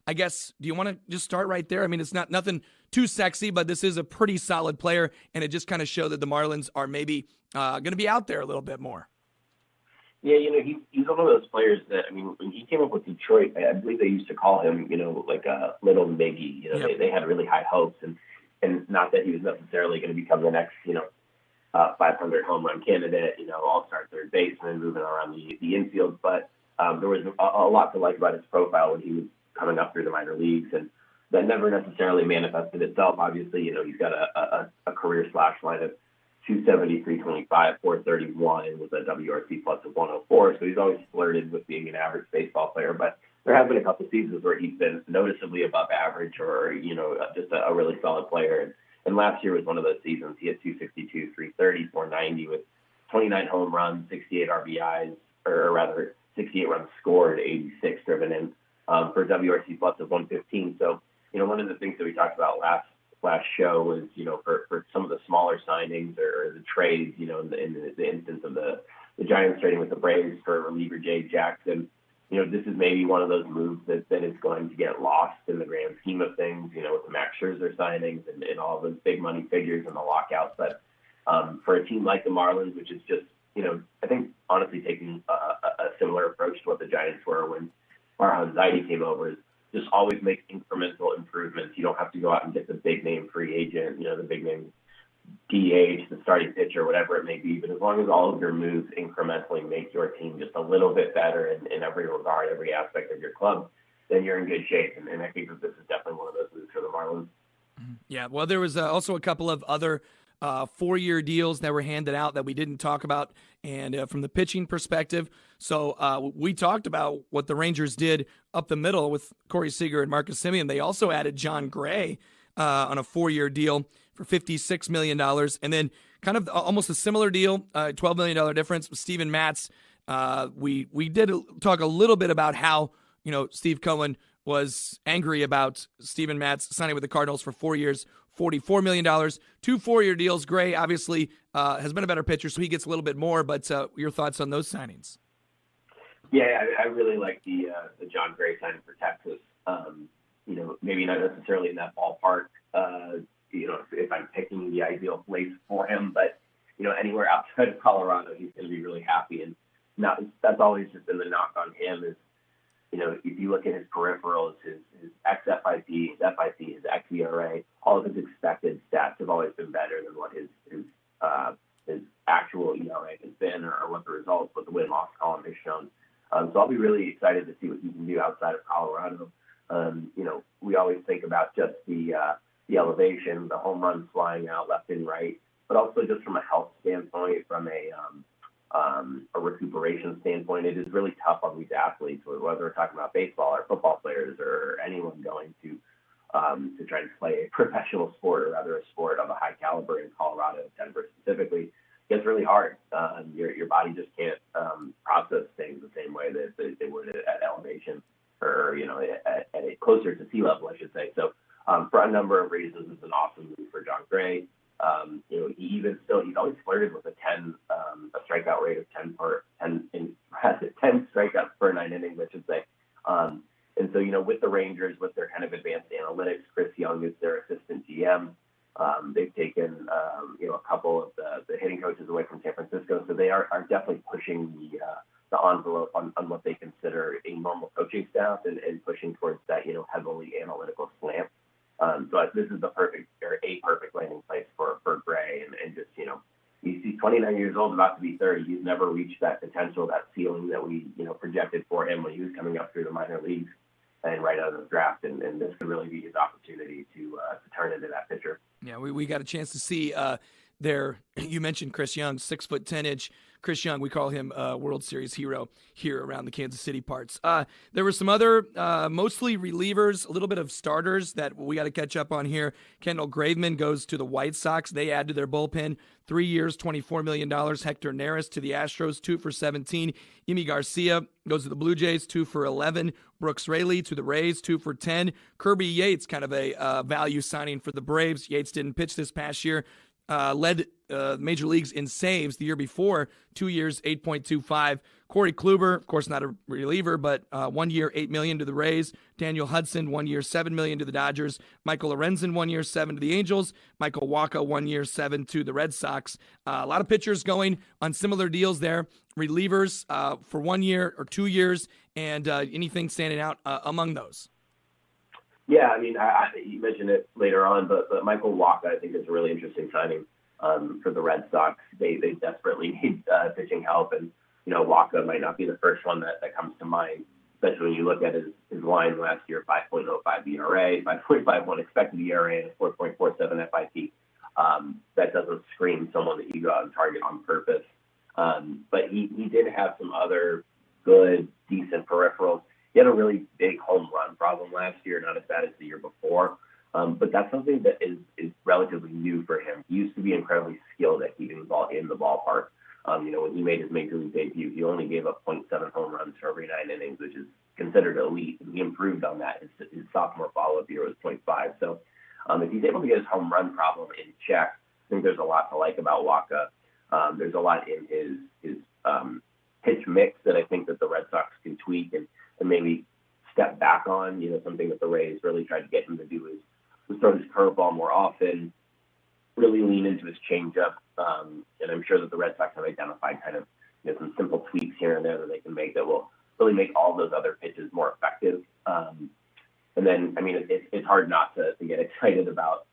I guess, do you want to just start right there? I mean, it's not nothing too sexy, but this is a pretty solid player, and it just kind of showed that the Marlins are maybe going to be out there a little bit more. Yeah, he's one of those players that, I mean, when he came up with Detroit, I believe they used to call him, like a little Miggy. Yep. They had really high hopes, and not that he was necessarily going to become the next, 500 home run candidate, all-star third baseman, moving around the infield. But there was a lot to like about his profile when he was coming up through the minor leagues, and that never necessarily manifested itself. Obviously, he's got a career slash line of 270, 325, 431 with a WRC plus of 104. So he's always flirted with being an average baseball player. But there have been a couple seasons where he's been noticeably above average or, just a really solid player. And last year was one of those seasons. He had 262, 330, 490 with 29 home runs, 68 RBIs, or rather 68 runs scored, 86 driven in for WRC plus of 115. So, one of the things that we talked about last show was, for some of the smaller signings or the trades, in the instance of the Giants trading with the Braves for reliever Jay Jackson, this is maybe one of those moves that is going to get lost in the grand scheme of things, with the Max Scherzer signings and all those big money figures and the lockouts. But for a team like the Marlins, which is just, I think honestly taking a similar approach to what the Giants were when Farhan Zaidi came over, is just always make incremental improvements. You don't have to go out and get the big name free agent, the big name DH, the starting pitcher, whatever it may be. But as long as all of your moves incrementally make your team just a little bit better in every regard, every aspect of your club, then you're in good shape. And I think that this is definitely one of those moves for the Marlins. Yeah, well, there was also a couple of other 4-year deals that were handed out that we didn't talk about, and from the pitching perspective. So we talked about what the Rangers did up the middle with Corey Seager and Marcus Semien. They also added John Gray on a 4-year deal for $56 million. And then kind of almost a similar deal, $12 million difference with Steven Matz. We did talk a little bit about how, Steve Cohen was angry about Steven Matz signing with the Cardinals for 4 years, $44 million, 2 4-year deals. Gray obviously has been a better pitcher, so he gets a little bit more, but your thoughts on those signings? Yeah, I really like the John Gray signing for Texas. Maybe not necessarily in that ballpark, if I'm picking the ideal place for him, but, anywhere outside of Colorado, he's going to be really happy. And that's always just been the knock on him is, if you look at his peripherals, his xFIP, his FIP, his xERA, all of his expected stats have always been better than what his actual ERA has been or what the win-loss column has shown. So I'll be really excited to see what he can do outside of Colorado. We always think about just the elevation, the home runs flying out left and right, but also just from a health standpoint, from a recuperation standpoint, it is really tough on these athletes, whether we're talking about baseball or football players or anyone going to try to play a professional sport or rather a sport of a high caliber in Colorado, Denver specifically. It's really hard. Your body just can't process things the same way that they would at elevation or, at a closer to sea level, I should say. So for a number of reasons, it's an awesome move for John Gray. He's always flirted with a strikeout rate of 10 strikeouts per 9 innings, I should say. And so, with the Rangers, with their kind of advanced analytics, Chris Young is their assistant GM. They've taken, a couple of the hitting coaches away from San Francisco. So they are definitely pushing the envelope on what they consider a normal coaching staff and pushing towards that, heavily analytical slant. So this is a perfect landing place for Gray and just, he's 29 years old, about to be 30. He's never reached that potential, that ceiling that we, projected for him when he was coming up through the minor leagues and right out of the draft. And this could really be his opportunity to turn into that pitcher. Yeah, we got a chance to see there. You mentioned Chris Young, 6'10" Chris Young. We call him a World Series hero here around the Kansas City parts. There were some other, mostly relievers, a little bit of starters that we got to catch up on here. Kendall Graveman goes to the White Sox. They add to their bullpen 3 years, $24 million. Hector Neris to the Astros, 2 for $17. Yimi Garcia goes to the Blue Jays, 2 for $11. Brooks Raley to the Rays, 2 for $10. Kirby Yates, kind of a value signing for the Braves. Yates didn't pitch this past year. Led major leagues in saves the year before, 2 years, 8.25. Corey Kluber, of course, not a reliever, but 1 year, $8 million to the Rays. Daniel Hudson, 1 year, $7 million to the Dodgers. Michael Lorenzen, 1 year, $7 to the Angels. Michael Wacha, 1 year, $7 to the Red Sox. A lot of pitchers going on similar deals there. Relievers for 1 year or 2 years, and anything standing out among those? Yeah, I mean, you mentioned it later on, but Michael Wacha, I think, is a really interesting signing for the Red Sox. They desperately need pitching help, and, Wacha might not be the first one that comes to mind, especially when you look at his line last year, 5.05 ERA, 5.51 expected ERA, and 4.47 FIP. That doesn't scream someone that you go out and target on purpose. But he did have some other good, decent peripherals. He had a really big home run problem last year, not as bad as the year before. But that's something that is relatively new for him. He used to be incredibly skilled at keeping the ball in the ballpark. When he made his major league debut, he only gave up 0.7 home runs for every 9 innings, which is considered elite. And he improved on that. His sophomore follow-up year was 0.5. So if he's able to get his home run problem in check, I think there's a lot to like about Wacha. There's a lot in his pitch mix that I think that the Red Sox can tweak and maybe step back on. Something that the Rays really tried to get him to do is throw his curveball more often, really lean into his changeup. And I'm sure that the Red Sox have identified kind of some simple tweaks here and there that they can make that will really make all those other pitches more effective. And then, I mean, it's hard not to get excited about,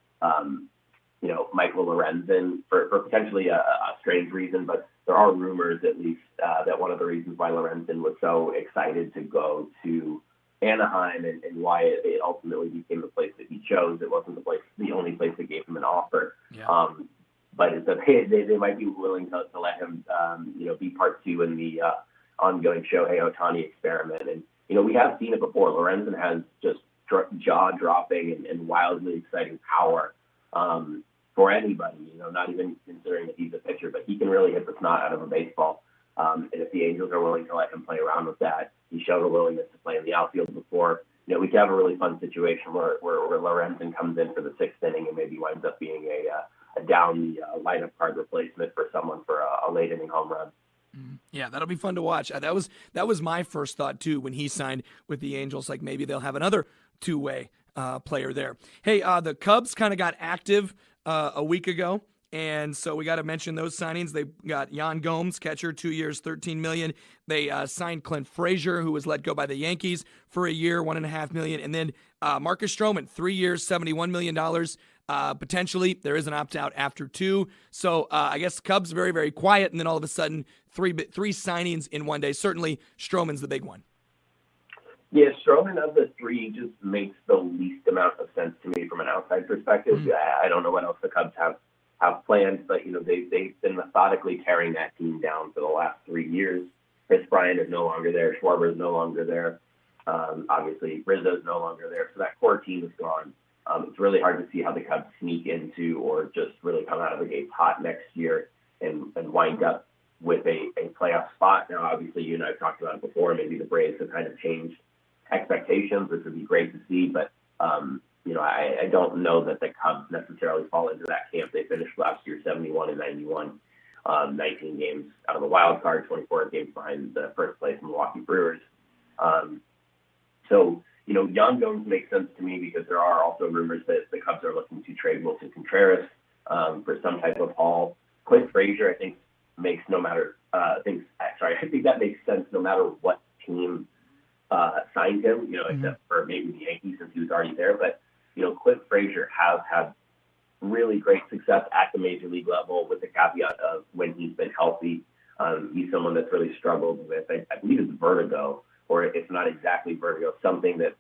Michael Lorenzen for potentially a strange reason, but there are rumors, at least, that one of the reasons why Lorenzen was so excited to go to Anaheim and why it ultimately became the place that he chose. It wasn't the only place that gave him an offer. Yeah. But it's they might be willing to let him, be part 2 in the ongoing Shohei Ohtani experiment. And, we have seen it before. Lorenzen has just jaw-dropping and wildly exciting power for anybody, not even considering that he's a pitcher, but he can really hit the snot out of a baseball. And if the Angels are willing to let him play around with that, he showed a willingness to play in the outfield before. We could have a really fun situation where Lorenzen comes in for the 6th inning and maybe winds up being a down the lineup card replacement for someone for a late inning home run. Yeah, that'll be fun to watch. That was my first thought too when he signed with the Angels. Like maybe they'll have another two-way player there. Hey, the Cubs kind of got active a week ago. And so we got to mention those signings. They got Yan Gomes, catcher, 2 years, $13 million. They signed Clint Frazier, who was let go by the Yankees for a year, $1.5 million. And then Marcus Stroman, 3 years, $71 million. Potentially, there is an opt-out after 2. So I guess Cubs very, very quiet. And then all of a sudden, three signings in one day. Certainly, Stroman's the big one. Yeah, Stroman of the 3 just makes the least amount of sense to me from an outside perspective. I don't know what else the Cubs have planned, but they've been methodically tearing that team down for the last 3 years. Chris Bryant is no longer there. Schwarber is no longer there. Obviously, Rizzo is no longer there. So that core team is gone. It's really hard to see how the Cubs sneak into or just really come out of the gates hot next year and wind up with a playoff spot. Now, obviously, you and I have talked about it before. Maybe the Braves have kind of changed expectations, which would be great to see, but I don't know that the Cubs necessarily fall into that camp. They finished last year 71-91, 19 games out of the wild card, 24 games behind the first place Milwaukee Brewers. So Yan Gomes makes sense to me because there are also rumors that the Cubs are looking to trade Wilson Contreras for some type of haul. Clint Frazier, I think that makes sense no matter what team signed him, except for maybe the Yankees since he was already there. But, Clint Frazier has had really great success at the major league level with the caveat of when he's been healthy. He's someone that's really struggled with, I believe it's vertigo, or if not exactly vertigo, something that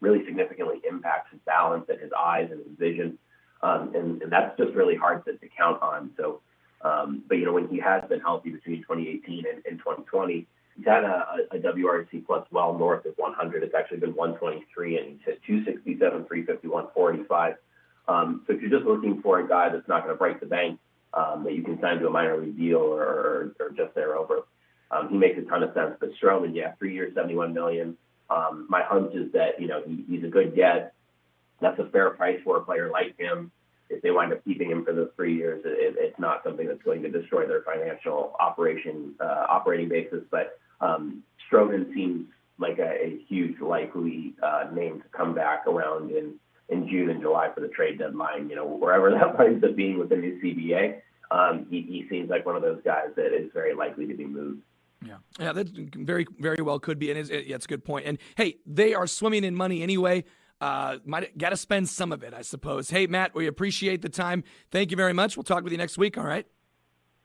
really significantly impacts his balance and his eyes and his vision. and that's just really hard to count on. So, but when he has been healthy between 2018 and 2020, he's had a WRC plus well north of 100. It's actually been 123, and he's hit 267, 350, 145. So if you're just looking for a guy that's not going to break the bank, that you can sign to a minor league deal or just thereover, he makes a ton of sense. But Stroman, 3 years, $71 million. My hunch is that he's a good get. That's a fair price for a player like him. If they wind up keeping him for those 3 years, it's not something that's going to destroy their financial operating basis. But Stroman seems like a huge likely name to come back around in June and July for the trade deadline. Wherever that winds up being with the new CBA, he seems like one of those guys that is very likely to be moved. Yeah, that very, very well could be, and it's a good point. And hey, they are swimming in money anyway. Might got to spend some of it, I suppose. Hey, Matt, we appreciate the time. Thank you very much. We'll talk with you next week. All right.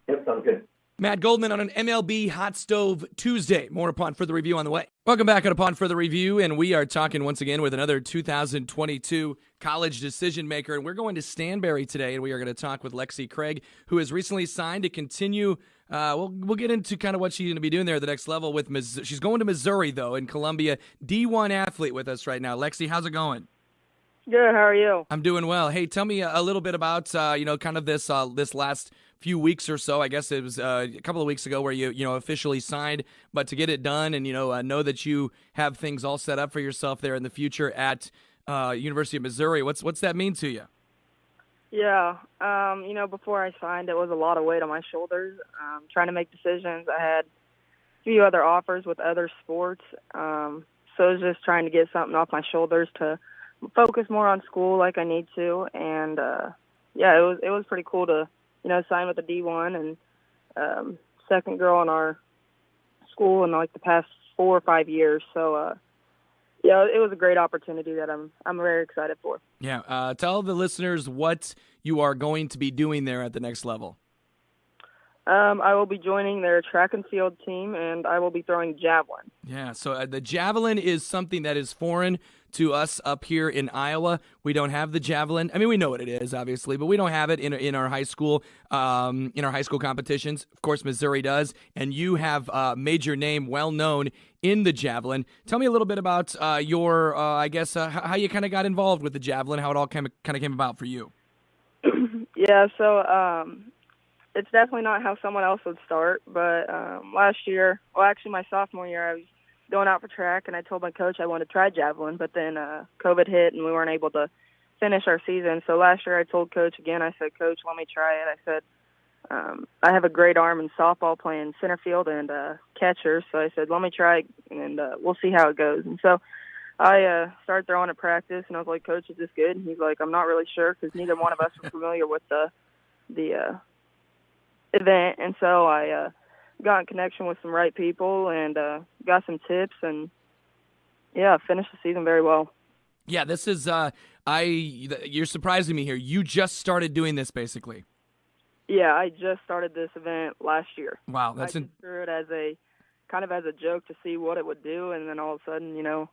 Yep, sounds good. Matt Goldman on an MLB Hot Stove Tuesday. More Upon Further Review on the way. Welcome back on Upon Further Review, and we are talking once again with another 2022 college decision maker, and we're going to Stanberry today, and we are going to talk with Lexi Craig, who has recently signed to continue. We'll get into kind of what she's going to be doing there at the next level with she's going to Missouri, though, in Columbia. D1 athlete with us right now. Lexi, how's it going? Good. How are you? I'm doing well. Hey, tell me a little bit about kind of this last few weeks or so. I guess it was a couple of weeks ago where you officially signed, but to get it done and know that you have things all set up for yourself there in the future at University of Missouri. What's that mean to you? Yeah. Before I signed, it was a lot of weight on my shoulders. Trying to make decisions. I had a few other offers with other sports, so it was just trying to get something off my shoulders to focus more on school like I need to. And it was pretty cool to sign with the D1 and second girl in our school in like the past 4 or 5 years. So it was a great opportunity that I'm very excited for. Yeah, tell the listeners what you are going to be doing there at the next level. I will be joining their track and field team, and I will be throwing javelin. Yeah, so the javelin is something that is foreign to us up here in Iowa. We don't have the javelin. I mean, we know what it is, obviously, but we don't have it in our high school competitions. Of course, Missouri does, and you have a major name, well known in the javelin. Tell me a little bit about your, how you kind of got involved with the javelin, how it all kind of came about for you. Yeah, so it's definitely not how someone else would start, but last year, my sophomore year, I was going out for track, and I told my coach I wanted to try javelin, but then COVID hit, and we weren't able to finish our season. So last year I told Coach again, I said, Coach, let me try it. I said, I have a great arm in softball playing center field and catcher, so I said, let me try, and we'll see how it goes. And so I started throwing at practice, and I was like, Coach, is this good? And he's like, I'm not really sure, because neither one of us were familiar with the event. And so I got in connection with some right people and got some tips, and finished the season very well. Yeah, this is you're surprising me here. You just started doing this basically. Yeah, I just started this event last year. Wow, I just threw it as a joke to see what it would do, and then all of a sudden,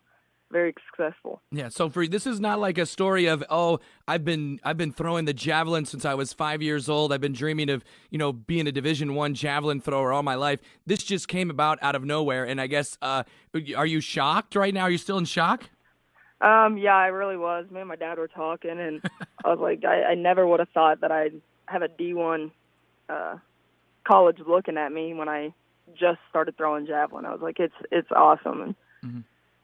very successful. Yeah, so this is not like a story of, I've been throwing the javelin since I was 5 years old. I've been dreaming of, being a Division I javelin thrower all my life. This just came about out of nowhere, and I guess, are you shocked right now? Are you still in shock? Yeah, I really was. Me and my dad were talking, and I was like, I never would have thought that I'd have a D1 college looking at me when I just started throwing javelin. I was like, it's awesome. And mm-hmm.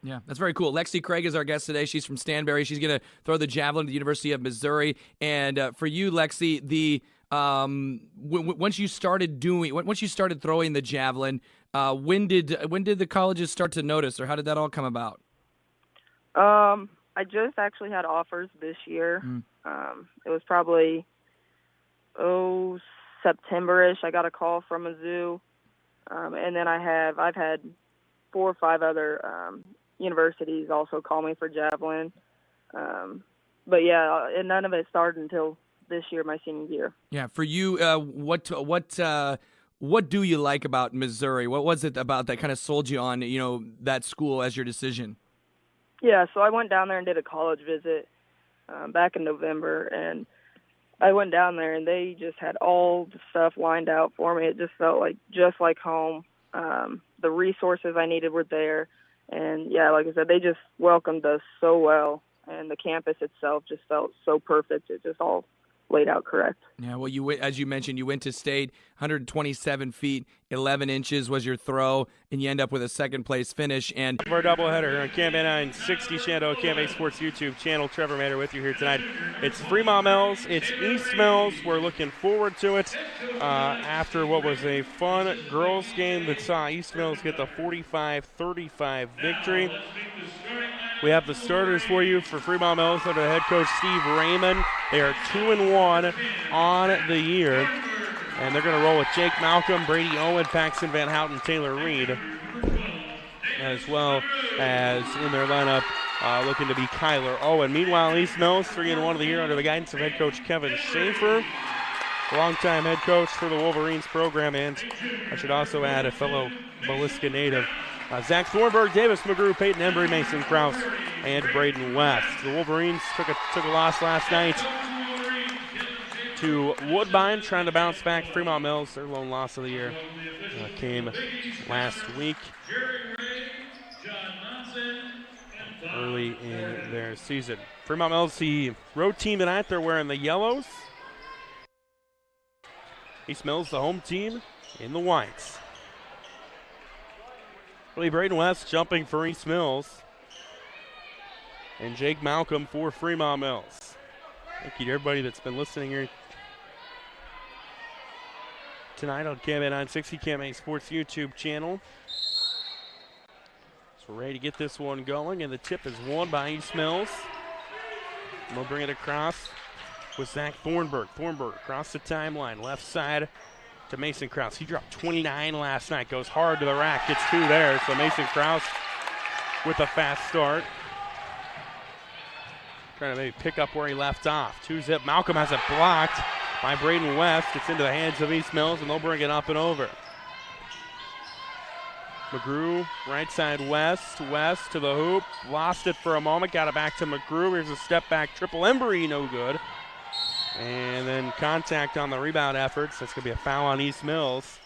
Yeah, that's very cool. Lexi Craig is our guest today. She's from Stanberry. She's going to throw the javelin at the University of Missouri. And for you, Lexi, once you started throwing the javelin, when did the colleges start to notice, or how did that all come about? I just actually had offers this year. It was probably September-ish. I got a call from a zoo, and then I've had 4 or 5 other universities also call me for javelin. But yeah, and none of it started until this year, my senior year. Yeah, for you, what do you like about Missouri? What was it about that kind of sold you on, that school as your decision? Yeah, so I went down there and did a college visit back in November, and I went down there and they just had all the stuff lined out for me. It just felt like home. The resources I needed were there. And, yeah, like I said, they just welcomed us so well. And the campus itself just felt so perfect. It just all laid out correct. Yeah, well, as you mentioned, you went to state, 127 feet, 11 inches was your throw, and you end up with a second-place finish. And our doubleheader here on KMA 960 Shenandoah KMA Sports YouTube channel. Trevor Mader with you here tonight. It's Fremont-Mills. It's East Mills. We're looking forward to it after what was a fun girls game that saw East Mills get the 45-35 victory. We have the starters for you for Fremont-Mills under the head coach Steve Raymond. They are 2-1 on the year. And they're going to roll with Jake Malcolm, Brady Owen, Paxton Van Houten, Taylor Reed, as well as in their lineup looking to be Kyler Owen. Meanwhile, East Mills 3-1 of the year under the guidance of head coach Kevin Schaefer, longtime head coach for the Wolverines program, and I should also add a fellow Villisca native. Zach Thornburg, Davis McGrew, Peyton Embry, Mason Krause, and Braden West. The Wolverines took a loss last night to Woodbine, trying to bounce back. Fremont-Mills, their lone loss of the year, came last week, early in their season. Fremont-Mills, the road team tonight, they're wearing the yellows. East Mills, the home team, in the whites. Really, Braden West jumping for East Mills. And Jake Malcolm for Fremont-Mills. Thank you to everybody that's been listening here tonight on KMA 960, KMA Sports YouTube channel. So we're ready to get this one going, and the tip is won by East Mills. And we'll bring it across with Zach Thornburg. Thornburg across the timeline, left side to Mason Krause. He dropped 29 last night, goes hard to the rack, gets 2 there. So Mason Krause with a fast start. Trying to maybe pick up where he left off. 2-zip. Malcolm has it blocked by Braden West. It's into the hands of East Mills, and they'll bring it up and over. McGrew, right side West. West to the hoop. Lost it for a moment. Got it back to McGrew. Here's a step back triple. Embry, no good. And then contact on the rebound efforts. That's going to be a foul on East Mills.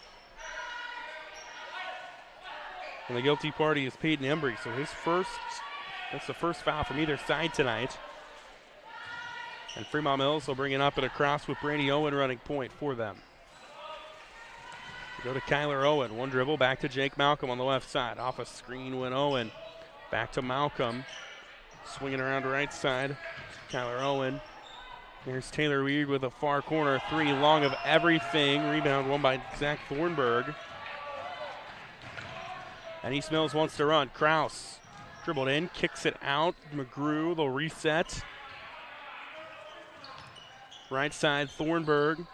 And the guilty party is Peyton Embry. So that's the first foul from either side tonight. And Fremont-Mills will bring it up and across with Brady Owen running point for them. Go to Kyler Owen. One dribble back to Jake Malcolm on the left side. Off a screen went Owen. Back to Malcolm. Swinging around to right side. Kyler Owen. Here's Taylor Reed with a far corner 3, long of everything. Rebound won by Zach Thornburg. And East Mills wants to run. Krause dribbled in, kicks it out. McGrew, they'll reset. Right side, Thornburg.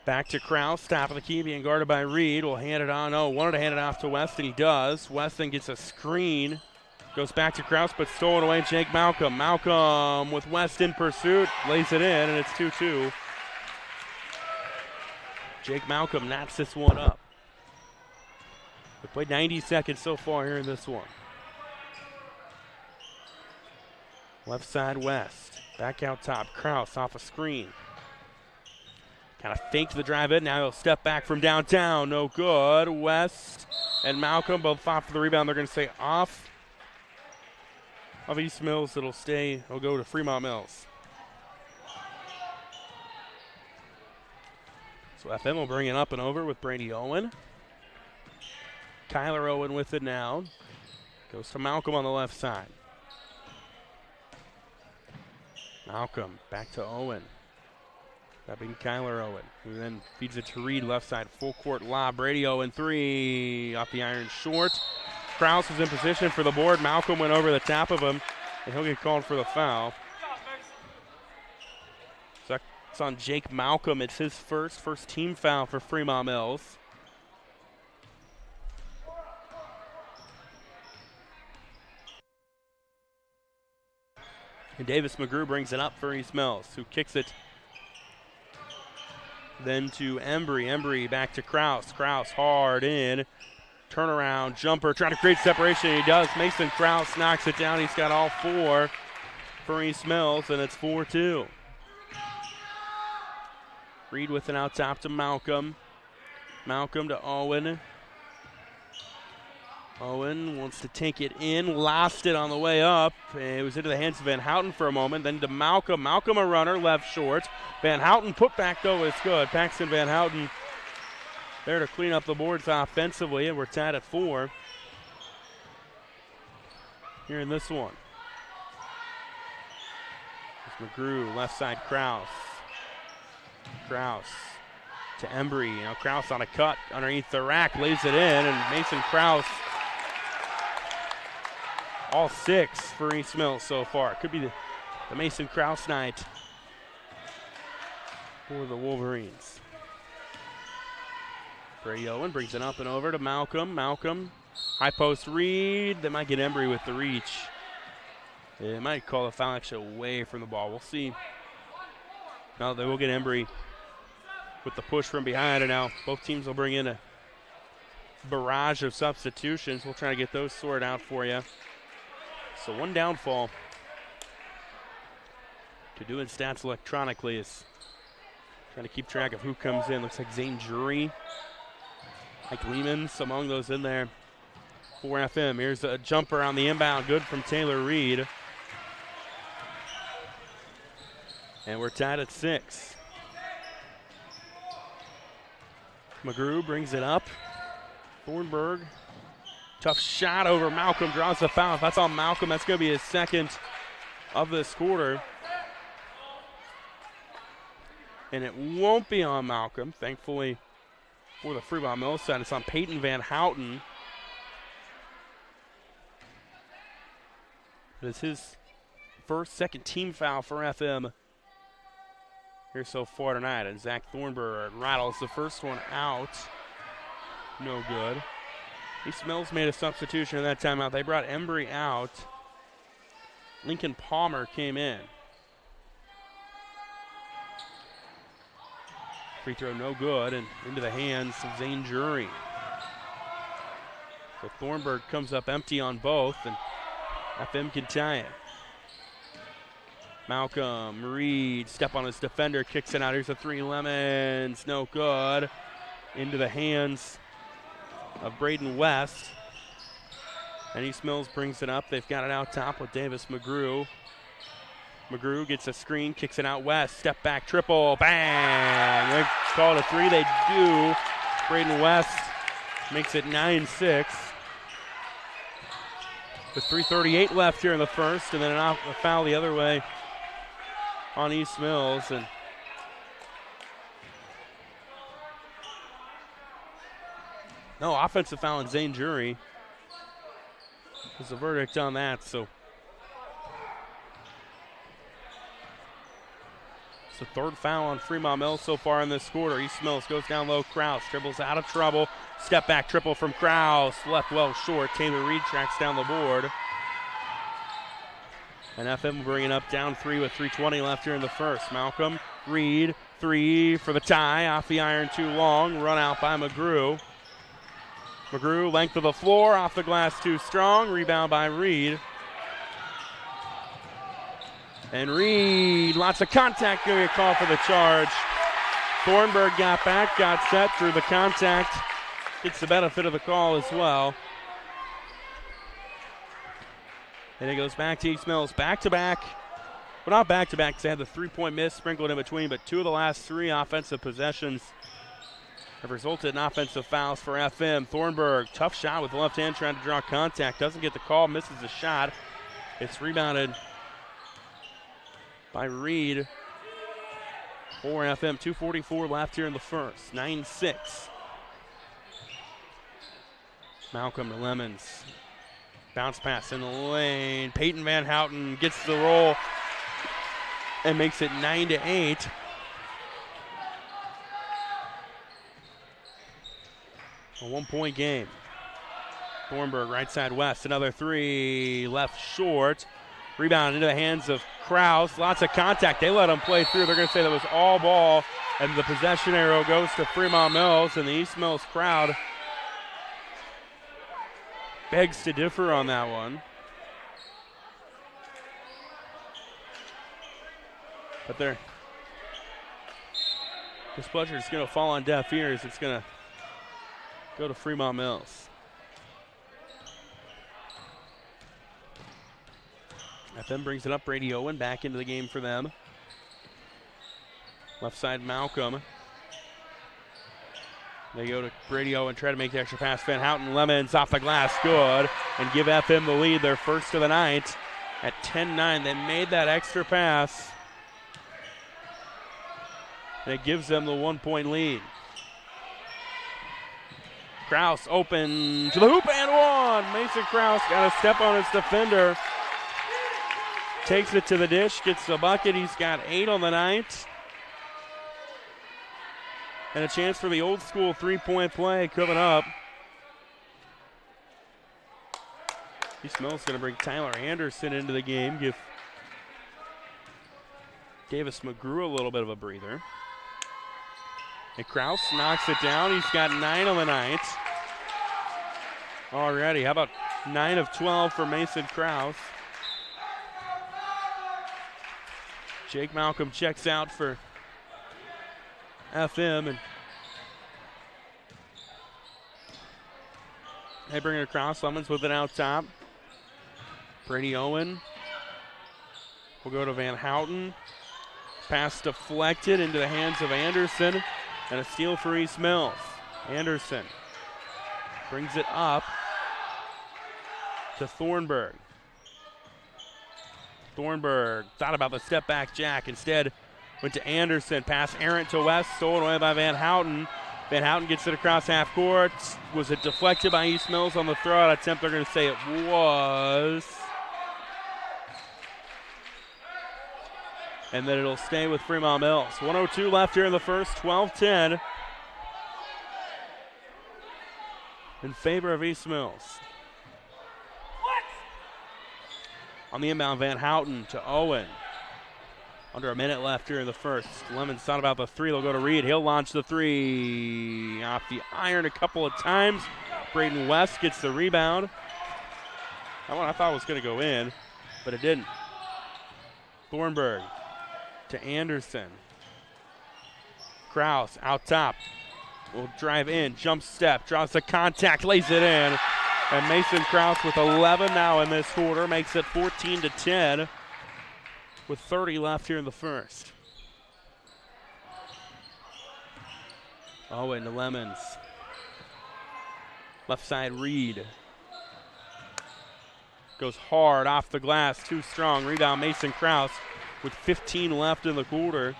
Back to Krause, top of the key, being guarded by Reed. Will hand it on. Oh, wanted to hand it off to West, and he does. West then gets a screen. Goes back to Krause, but stolen away Jake Malcolm. Malcolm with West in pursuit, lays it in, and it's 2-2. Jake Malcolm knocks this one up. We played 90 seconds so far here in this one. Left side West. Back out top. Krause off a screen. Kind of faked the drive in. Now he'll step back from downtown. No good. West and Malcolm both fought for the rebound. They're going to stay off of East Mills. It'll go to Fremont-Mills. So FM will bring it up and over with Brady Owen. Kyler Owen with it now. Goes to Malcolm on the left side. Malcolm back to Owen. That being Kyler Owen, who then feeds it to Reed, left side, full court lob. Brady Owen 3 off the iron short. Krause was in position for the board. Malcolm went over the top of him, and he'll get called for the foul. So it's on Jake Malcolm. It's his first team foul for Fremont-Mills. And Davis McGrew brings it up for East Mills, who kicks it then to Embry. Embry back to Krause. Krause hard in. Turnaround, jumper, trying to create separation. He does. Mason Krause knocks it down. He's got all 4. for East Mills, and it's 4-2. Reed with an out top to Malcolm. Malcolm to Owen. Owen wants to take it in, lost it on the way up. It was into the hands of Van Houten for a moment, then to Malcolm. Malcolm a runner, left short. Van Houten put back though is good. Paxton Van Houten there to clean up the boards offensively, and we're tied at 4. Here in this one. It's McGrew, left side Krause. Krause to Embry. Now Krause on a cut underneath the rack, lays it in, and Mason Krause all 6 for East Mills so far. Could be the Mason Krause night for the Wolverines. Brady Owen brings it up and over to Malcolm. Malcolm, high post Reed. They might get Embry with the reach. They might call the foul actually away from the ball. We'll see. No, they will get Embry with the push from behind, and now both teams will bring in a barrage of substitutions. We'll try to get those sorted out for you. So one downfall to doing stats electronically is trying to keep track of who comes in. Looks like Zane Jury, Mike Lehman's among those in there for FM. Here's a jumper on the inbound, good from Taylor Reed. And we're tied at 6. McGrew brings it up. Thornburg, tough shot over Malcolm, draws the foul. If that's on Malcolm, that's going to be his second of this quarter. And it won't be on Malcolm, thankfully, for the Fremont-Mills side. It's on Peyton Van Houten. It's his second team foul for FM here so far tonight. And Zach Thornburg rattles the first one out. No good. East Mills made a substitution in that timeout. They brought Embry out. Lincoln Palmer came in. Free throw no good, and into the hands of Zane Jury. So Thornburg comes up empty on both, and FM can tie it. Malcolm Reed, step on his defender, kicks it out. Here's a 3 Lemons, no good. Into the hands of Braden West. And East Mills brings it up. They've got it out top with Davis McGrew. McGrew gets a screen, kicks it out West. Step back triple, bang! They call it a 3, they do. Braden West makes it 9-6. With 3:38 left here in the first, and then a foul the other way on East Mills. And no offensive foul on Zane Jury. There's a verdict on that, so it's the third foul on Fremont-Mills so far in this quarter. East Mills goes down low. Krause dribbles out of trouble. Step back triple from Krause. Left well short. Taylor Reed tracks down the board. And FM will bring it up down 3 with 3:20 left here in the first. Malcolm, Reed, 3 for the tie. Off the iron too long. Run out by McGrew. McGrew, length of the floor. Off the glass too strong. Rebound by Reed. And Reed, lots of contact, giving a call for the charge. Thornburg got back, got set, through the contact. Gets the benefit of the call as well. And it goes back to East Mills, back-to-back. Well, not back-to-back because they had the 3-point miss sprinkled in between, but 2 of the last 3 offensive possessions have resulted in offensive fouls for FM. Thornburg, tough shot with the left hand, trying to draw contact. Doesn't get the call, misses the shot. It's rebounded by Reed for FM. 2:44 left here in the first. 9-6. Malcolm to Lemons. Bounce pass in the lane. Peyton Van Houten gets the roll and makes it 9-8. A 1-point game. Thornburg, right side West. Another 3, left short. Rebound into the hands of Krause. Lots of contact. They let him play through. They're going to say that was all ball. And the possession arrow goes to Fremont-Mills, and the East Mills crowd begs to differ on that one. But their displeasure is going to fall on deaf ears. It's going to go to Fremont-Mills. FM brings it up. Brady Owen back into the game for them. Left side, Malcolm. They go to Brady Owen, try to make the extra pass. Van Houten, Lemons off the glass, good. And give FM the lead, their first of the night at 10-9. They made that extra pass. And it gives them the 1-point lead. Kraus open to the hoop and one. Mason Kraus got a step on his defender. Takes it to the dish, gets the bucket. He's got 8 on the night. And a chance for the old school three-point play coming up. East Mills going to bring Tyler Anderson into the game. Give Davis McGrew a little bit of a breather. And Kraus knocks it down. He's got 9 on the night already. How about 9 of 12 for Mason Kraus? Jake Malcolm checks out for FM, and they bring it across. Lemons with it out top. Brady Owen will go to Van Houten. Pass deflected into the hands of Anderson, and a steal for East Mills. Anderson brings it up to Thornburg. Thornburg thought about the step back jack. Instead, went to Anderson. Pass errant to West. Stolen away by Van Houten. Van Houten gets it across half court. Was it deflected by East Mills on the throw-out attempt? They're going to say it was. And then it'll stay with Fremont-Mills. 1:02 left here in the first. 12-10 in favor of East Mills. On the inbound, Van Houten to Owen. Under a minute left here in the first. Lemons thought about the three. They'll go to Reed. He'll launch the three. Off the iron a couple of times. Braden West gets the rebound. That one I thought was going to go in, but it didn't. Thornburg to Anderson. Kraus out top. Will drive in. Jump step. Draws the contact. Lays it in. And Mason Kraus with 11 now in this quarter makes it 14-10 with 30 left here in the first. Owen to Lemons. Left side, Reed. Goes hard off the glass, too strong. Rebound, Mason Kraus with 15 left in the quarter.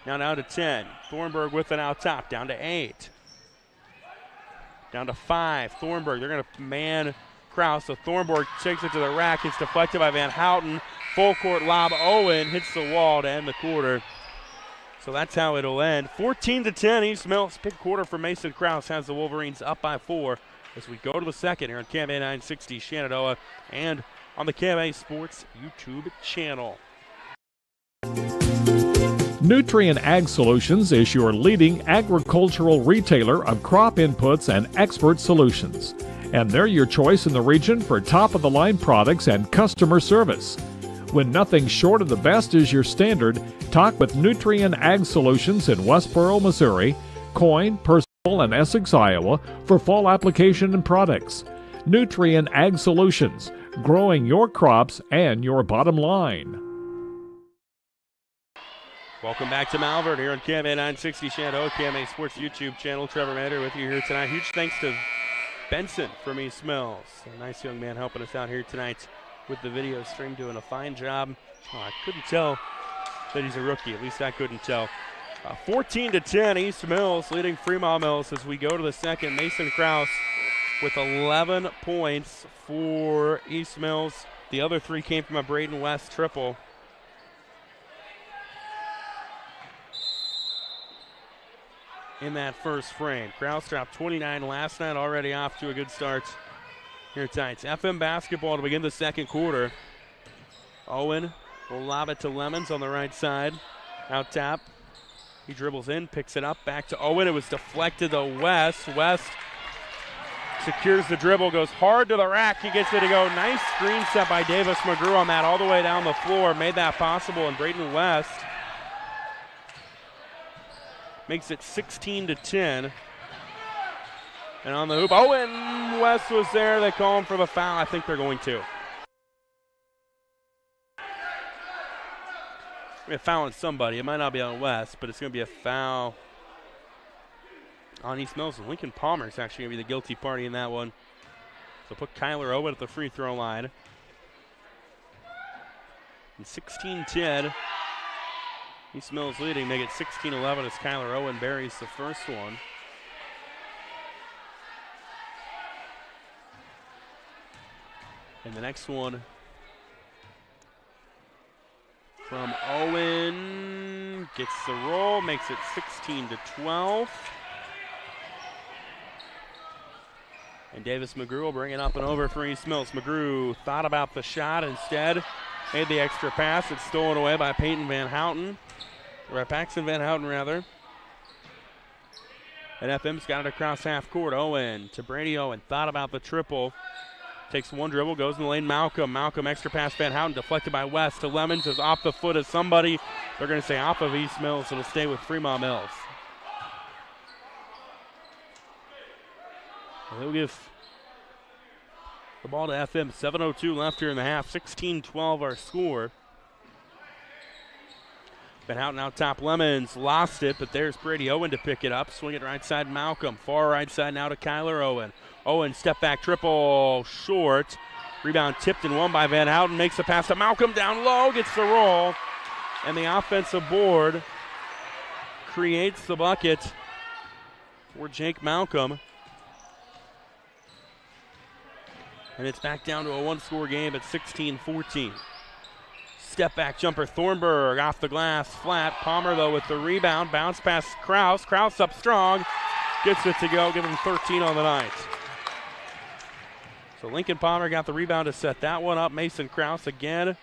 Now down to 10. Thornburg with it out top, down to 8. Down to 5. Thornburg, they're going to man Kraus. So Thornburg takes it to the rack. It's deflected by Van Houten. Full court lob. Owen hits the wall to end the quarter. So that's how it'll end. 14-10. East Mills. Big quarter for Mason Kraus has the Wolverines up by 4 as we go to the second here on KMA 960 Shenandoah and on the KMA Sports YouTube channel. Nutrien Ag Solutions is your leading agricultural retailer of crop inputs and expert solutions. And they're your choice in the region for top-of-the-line products and customer service. When nothing short of the best is your standard, talk with Nutrien Ag Solutions in Westboro, Missouri, Coyne, Purcell, and Essex, Iowa for fall application and products. Nutrien Ag Solutions, growing your crops and your bottom line. Welcome back to Malvern here on KMA 960 Shenandoah, KMA Sports YouTube channel. Trevor Matter with you here tonight. Huge thanks to Benson from East Mills. A nice young man helping us out here tonight with the video stream, doing a fine job. Oh, I couldn't tell that he's a rookie. At least I couldn't tell. 14-10, East Mills leading Fremont-Mills as we go to the second. Mason Kraus with 11 points for East Mills. The other 3 came from a Braden West triple. In that first frame. Kraus dropped 29 last night, already off to a good start here tonight. FM basketball to begin the second quarter. Owen will lob it to Lemons on the right side. Out top. He dribbles in, picks it up, back to Owen. It was deflected to West. West secures the dribble, goes hard to the rack. He gets it to go. Nice screen set by Davis McGrew on that all the way down the floor. Made that possible, and Braden West makes it 16-10. And on the hoop, Owen West was there. They call him for the foul. I think they're going to. We're fouling somebody. It might not be on West, but it's going to be a foul on East Mills. Lincoln Palmer is actually going to be the guilty party in that one. So put Kyler Owen at the free throw line. And 16-10. East Mills leading, make it 16-11 as Kyler Owen buries the first one. And the next one from Owen, gets the roll, makes it 16-12. And Davis McGrew will bring it up and over for East Mills. McGrew thought about the shot, instead made the extra pass. It's stolen away by Paxton Van Houten, rather. And FM's got it across half court. Owen to Brady Owen, thought about the triple. Takes one dribble, goes in the lane. Malcolm extra pass, Van Houten deflected by West to Lemons. Is off the foot of somebody. They're going to say off of East Mills. It'll stay with Fremont-Mills. They'll give the ball to FM. 7:02 left here in the half. 16-12 our score. Van Houten out top. Lemons lost it, but there's Brady Owen to pick it up. Swing it right side, Malcolm. Far right side now to Kyler Owen. Owen, step back triple, short. Rebound tipped and won by Van Houten. Makes the pass to Malcolm down low, gets the roll. And the offensive board creates the bucket for Jake Malcolm. And it's back down to a one-score game at 16-14. Step back jumper, Thornburg off the glass, flat. Palmer, though, with the rebound. Bounce pass Krause. Krause up strong. Gets it to go, give him 13 on the night. So Lincoln Palmer got the rebound to set that one up. Mason Krause again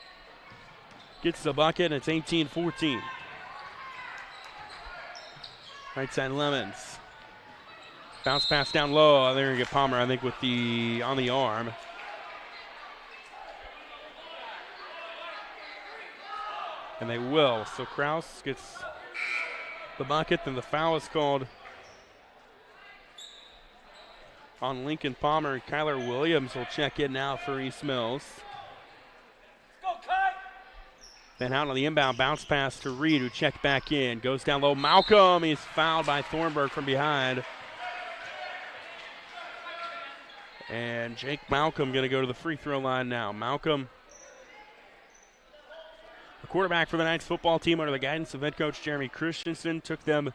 gets the bucket, and it's 18-14. Right side Lemons. Bounce pass down low. There you get Palmer, I think, with the on the arm. And they will. So Krause gets the bucket, then the foul is called on Lincoln Palmer. Kyler Williams will check in now for East Mills. Van Houten on the inbound, bounce pass to Reed, who checked back in. Goes down low. Malcolm, he's fouled by Thornburg from behind. And Jake Malcolm going to go to the free throw line now. Malcolm, the quarterback for the Knights football team under the guidance of head coach Jeremy Christensen, took them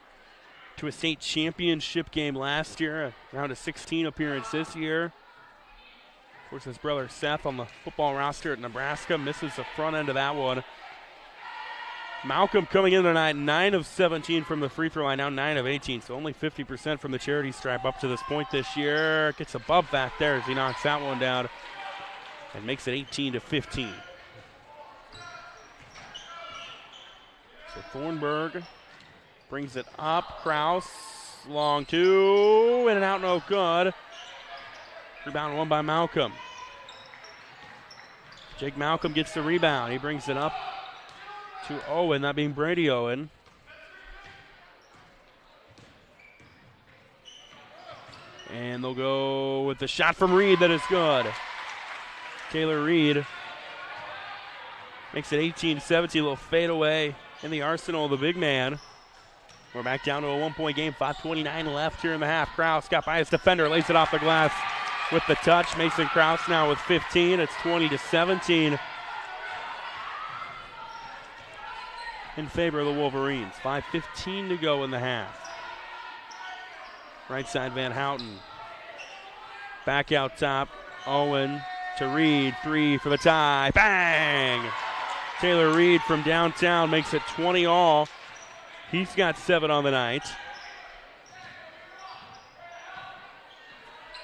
to a state championship game last year, a round of 16 appearance this year. Of course, his brother Seth on the football roster at Nebraska misses the front end of that one. Malcolm coming in tonight, 9 of 17 from the free throw line, now 9 of 18, so only 50% from the charity stripe up to this point this year. Gets above that there as he knocks that one down and makes it 18-15. So Thornburg brings it up. Krause, long two, in and out, no good. Rebound won by Malcolm. Jake Malcolm gets the rebound. He brings it up to Owen, that being Brady Owen. And they'll go with the shot from Reed that is good. Taylor Reed makes it 18-17, a little fadeaway in the arsenal of the big man. We're back down to a one-point game, 5:29 left here in the half. Krause got by his defender, lays it off the glass with the touch. Mason Krause now with 15. It's 20-17 in favor of the Wolverines. 5:15 to go in the half. Right side Van Houten. Back out top, Owen to Reed, 3 for the tie. Bang! Taylor Reed from downtown makes it 20 all. He's got 7 on the night.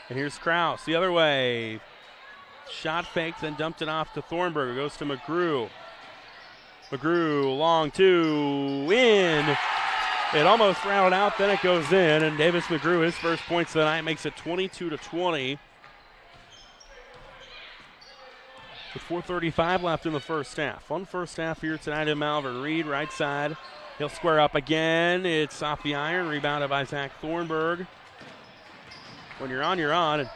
And here's Krause the other way. Shot faked, then dumped it off to Thornburg. Goes to McGrew. McGrew, long two, in. It almost rounded out, then it goes in, and Davis McGrew, his first points of the night, makes it 22-20. With 4:35 left in the first half. Fun first half here tonight in Malvern. Reed, right side. He'll square up again. It's off the iron. Rebounded by Zach Thornburg. When you're on, you're on. And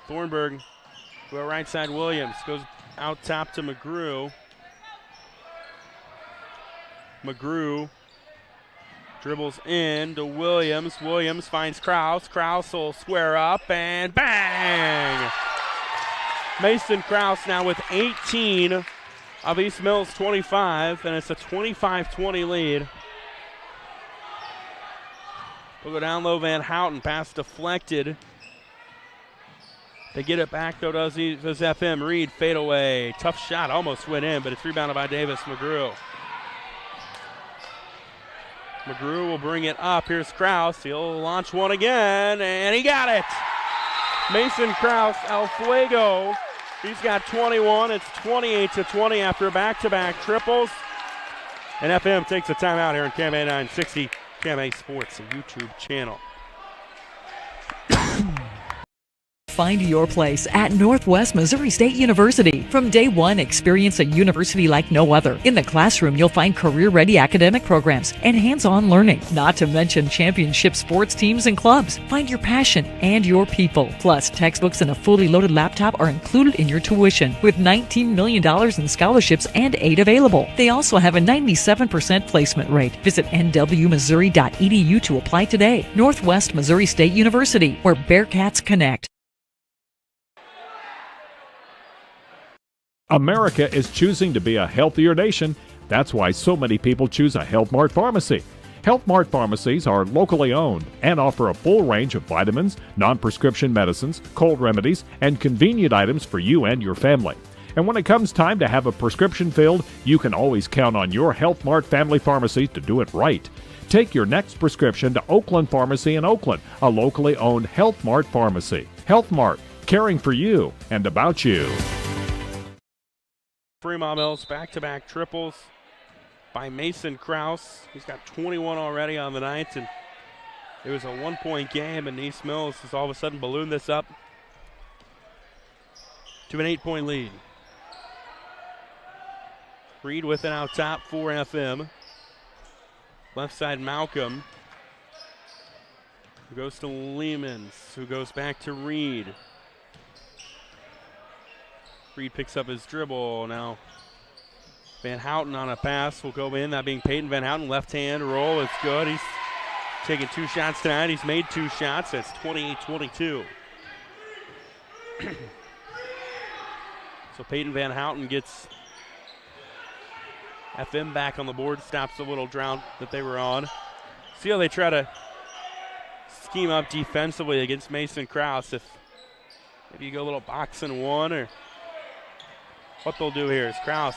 Thornburg, well, right side Williams. Goes out top to McGrew. McGrew dribbles in to Williams. Williams finds Krause. Krause will square up and bang! Mason Krause now with 18 of East Mills 25, and it's a 25-20 lead. We'll go down low, Van Houten. Pass deflected. They get it back, though, does FM. Reed, fade away. Tough shot, almost went in, but it's rebounded by Davis McGrew. McGrew will bring it up. Here's Krause. He'll launch one again, and he got it. Mason Krause, El Fuego. He's got 21. It's 28-20 after back-to-back triples. And FM takes a timeout here on KMA 960, KMA Sports, the YouTube channel. Find your place at Northwest Missouri State University. From day one, experience a university like no other. In the classroom, you'll find career-ready academic programs and hands-on learning, not to mention championship sports teams and clubs. Find your passion and your people. Plus, textbooks and a fully loaded laptop are included in your tuition, with $19 million in scholarships and aid available. They also have a 97% placement rate. Visit nwmissouri.edu to apply today. Northwest Missouri State University, where Bearcats connect. America is choosing to be a healthier nation. That's why so many people choose a Health Mart pharmacy. Health Mart pharmacies are locally owned and offer a full range of vitamins, non-prescription medicines, cold remedies, and convenient items for you and your family. And when it comes time to have a prescription filled, you can always count on your Health Mart family pharmacy to do it right. Take your next prescription to Oakland Pharmacy in Oakland, a locally owned Health Mart pharmacy. Health Mart, caring for you and about you. Fremont-Mills back-to-back triples by Mason Krause. He's got 21 already on the night, and it was a one-point game, and East Mills has all of a sudden ballooned this up to an 8-point lead. Reed with it out top for FM. Left side Malcolm, who goes to Lehmans, who goes back to Reed. Reed picks up his dribble. Now Van Houten on a pass will go in, that being Peyton Van Houten. Left-hand roll, it's good. He's taken 2 shots tonight. He's made 2 shots. That's 28-22. So Peyton Van Houten gets FM back on the board, stops the little drought that they were on. See how they try to scheme up defensively against Mason Krause. If maybe you go a little box and one, or what they'll do here is Krause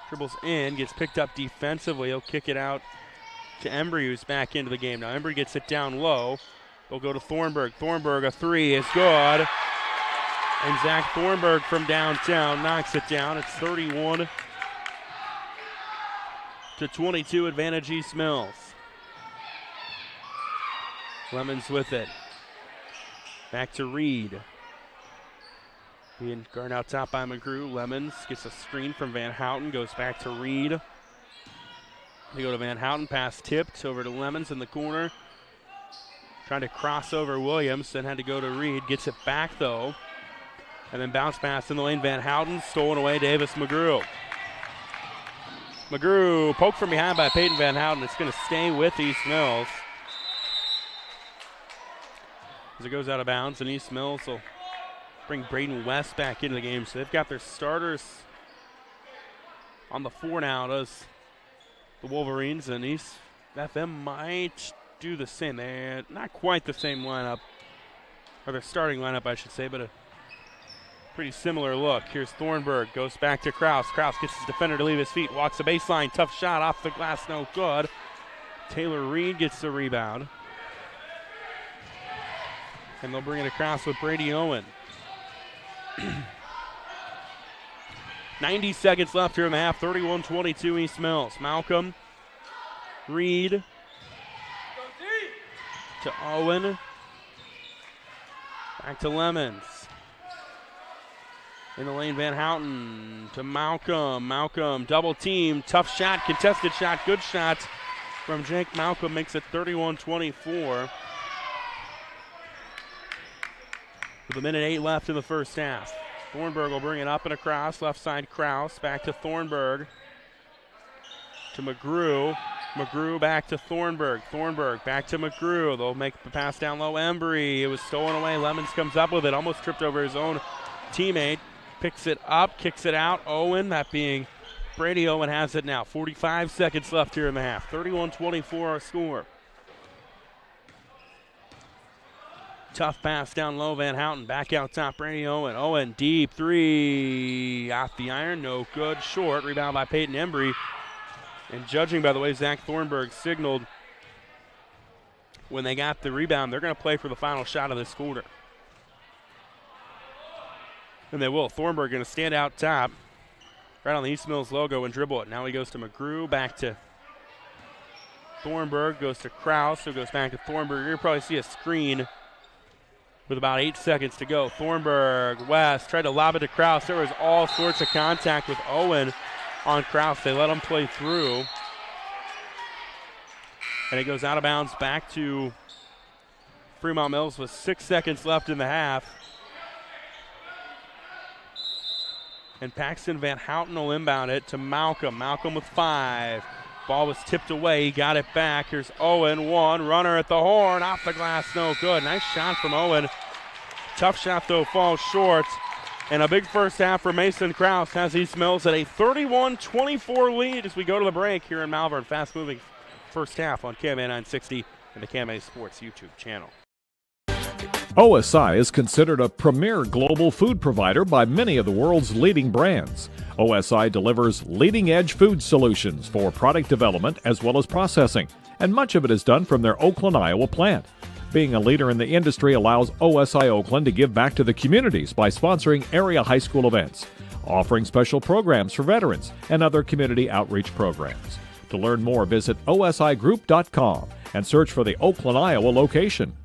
dribbles in, gets picked up defensively. He'll kick it out to Embry, who's back into the game. Now Embry gets it down low. They'll go to Thornburg. Thornburg, a 3 is good. And Zach Thornburg from downtown knocks it down. It's 31-22, advantage East Mills. Lemons with it. Back to Reed. Being guarded out top by McGrew. Lemons gets a screen from Van Houten, goes back to Reed. They go to Van Houten, pass tipped over to Lemons in the corner. Trying to cross over Williams, then had to go to Reed. Gets it back though. And then bounce pass in the lane. Van Houten, stolen away, Davis McGrew. McGrew poked from behind by Peyton Van Houten. It's going to stay with East Mills as it goes out of bounds, and East Mills will bring Braden West back into the game. So they've got their starters on the floor now, does the Wolverines, and East FM might do the same. They're not quite the same lineup, or their starting lineup, I should say, but a pretty similar look. Here's Thornburg, goes back to Krause. Krause gets his defender to leave his feet, walks the baseline, tough shot off the glass, no good. Taylor Reed gets the rebound. And they'll bring it across with Brady Owen. 90 seconds left here in the half, 31-22 East Mills. Malcolm, Reed, to Owen. Back to Lemons. In the lane, Van Houten to Malcolm. Malcolm, double team, tough shot, contested shot, good shot from Jake Malcolm, makes it 31-24. With 1:08 left in the first half. Thornburg will bring it up and across, left side Kraus, back to Thornburg. To McGrew. McGrew back to Thornburg. Thornburg back to McGrew. They'll make the pass down low. Embry. It was stolen away. Lemons comes up with it. Almost tripped over his own teammate. Picks it up, kicks it out. Owen, that being Brady Owen, has it now. 45 seconds left here in the half. 31-24 our score. Tough pass down low. Van Houten back out top. Brady Owen. Owen deep three. Off the iron. No good. Short. Rebound by Peyton Embry. And judging by the way Zach Thornburg signaled when they got the rebound, they're going to play for the final shot of this quarter. And they will. Thornburg going to stand out top, right on the East Mills logo and dribble it. Now he goes to McGrew, back to Thornburg, goes to Kraus, who goes back to Thornburg. You're going to probably see a screen with about 8 seconds to go. Thornburg, West, tried to lob it to Kraus. There was all sorts of contact with Owen on Kraus. They let him play through. And it goes out of bounds back to Fremont-Mills with 6 seconds left in the half. And Paxton Van Houten will inbound it to Malcolm. Malcolm with 5. Ball was tipped away. He got it back. Here's Owen. One runner at the horn. Off the glass. No good. Nice shot from Owen. Tough shot, though, falls short. And a big first half for Mason Kraus has East Mills at a 31-24 lead as we go to the break here in Malvern. Fast-moving first half on KMA 960 and the KMA Sports YouTube channel. OSI is considered a premier global food provider by many of the world's leading brands. OSI delivers leading-edge food solutions for product development as well as processing, and much of it is done from their Oakland, Iowa plant. Being a leader in the industry allows OSI Oakland to give back to the communities by sponsoring area high school events, offering special programs for veterans, and other community outreach programs. To learn more, visit osigroup.com and search for the Oakland, Iowa location.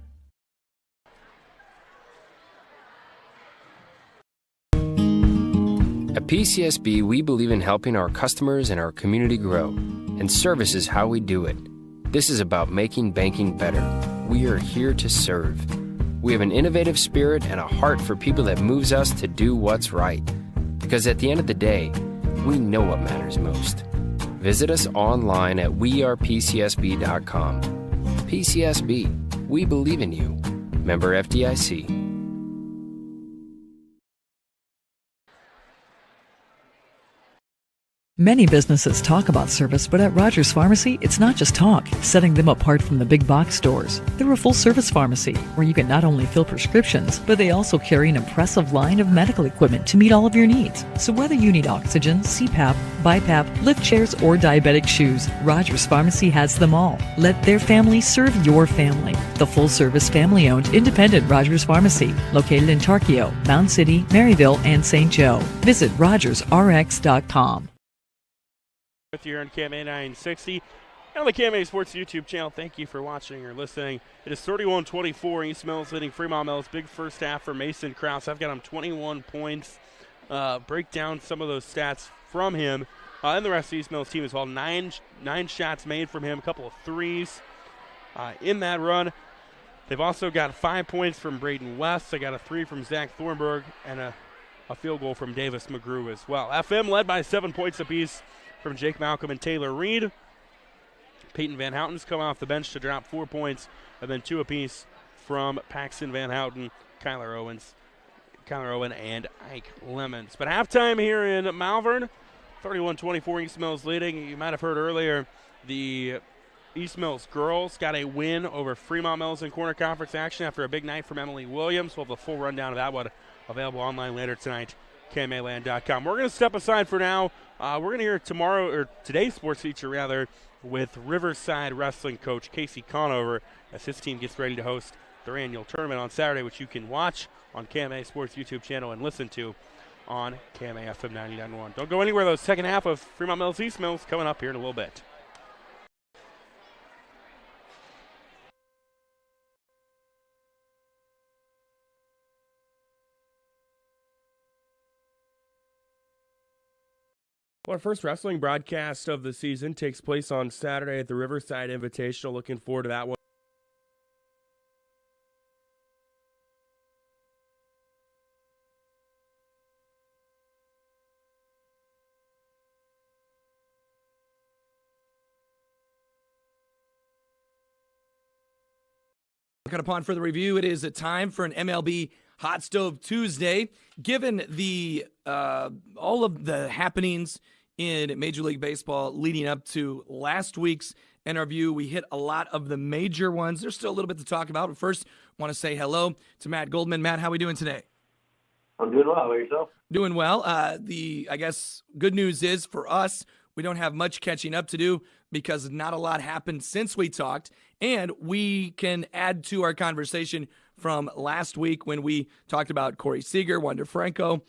At PCSB, we believe in helping our customers and our community grow, and service is how we do it. This is about making banking better. We are here to serve. We have an innovative spirit and a heart for people that moves us to do what's right. Because at the end of the day, we know what matters most. Visit us online at wearepcsb.com. PCSB, we believe in you. Member FDIC. Many businesses talk about service, but at Rogers Pharmacy, it's not just talk, setting them apart from the big box stores. They're a full-service pharmacy where you can not only fill prescriptions, but they also carry an impressive line of medical equipment to meet all of your needs. So whether you need oxygen, CPAP, BiPAP, lift chairs, or diabetic shoes, Rogers Pharmacy has them all. Let their family serve your family. The full-service, family-owned, independent Rogers Pharmacy, located in Tarkio, Mound City, Maryville, and St. Joe. Visit rogersrx.com. With you here on KMA 960 and on the KMA Sports YouTube channel. Thank you for watching or listening. It is 31-24. East Mills leading Fremont-Mills. Big first half for Mason Kraus. I've got him 21 points. Break down some of those stats from him. And the rest of the East Mills team as well. Nine shots made from him. A couple of threes in that run. They've also got 5 points from Braden West. They got a 3 from Zach Thornburg and a field goal from Davis McGrew as well. FM led by 7 points apiece from Jake Malcolm and Taylor Reed. Peyton Van Houten's come off the bench to drop 4 points, and then 2 apiece from Paxton Van Houten, Kyler Owen, and Ike Lemons. But halftime here in Malvern, 31-24, East Mills leading. You might have heard earlier the East Mills girls got a win over Fremont-Mills in corner conference action after a big night from Emily Williams. We'll have a full rundown of that one available online later tonight, KMAland.com. We're going to step aside for now. We're going to hear today's sports feature rather, with Riverside Wrestling coach Casey Conover as his team gets ready to host their annual tournament on Saturday, which you can watch on KMA Sports YouTube channel and listen to on KMA FM 99.1. Don't go anywhere, though. Second half of Fremont-Mills East Mills coming up here in a little bit. Well, our first wrestling broadcast of the season takes place on Saturday at the Riverside Invitational. Looking forward to that one. Upon further review, it is a time for an MLB Hot Stove Tuesday. Given the all of the happenings in Major League Baseball leading up to last week's interview, we hit a lot of the major ones. There's still a little bit to talk about, but first, I want to say hello to Matt Goldman. Matt, how are we doing today? I'm doing well. How about yourself? Doing well. I guess good news is for us, we don't have much catching up to do because not a lot happened since we talked, and we can add to our conversation from last week when we talked about Corey Seager, Wander Franco,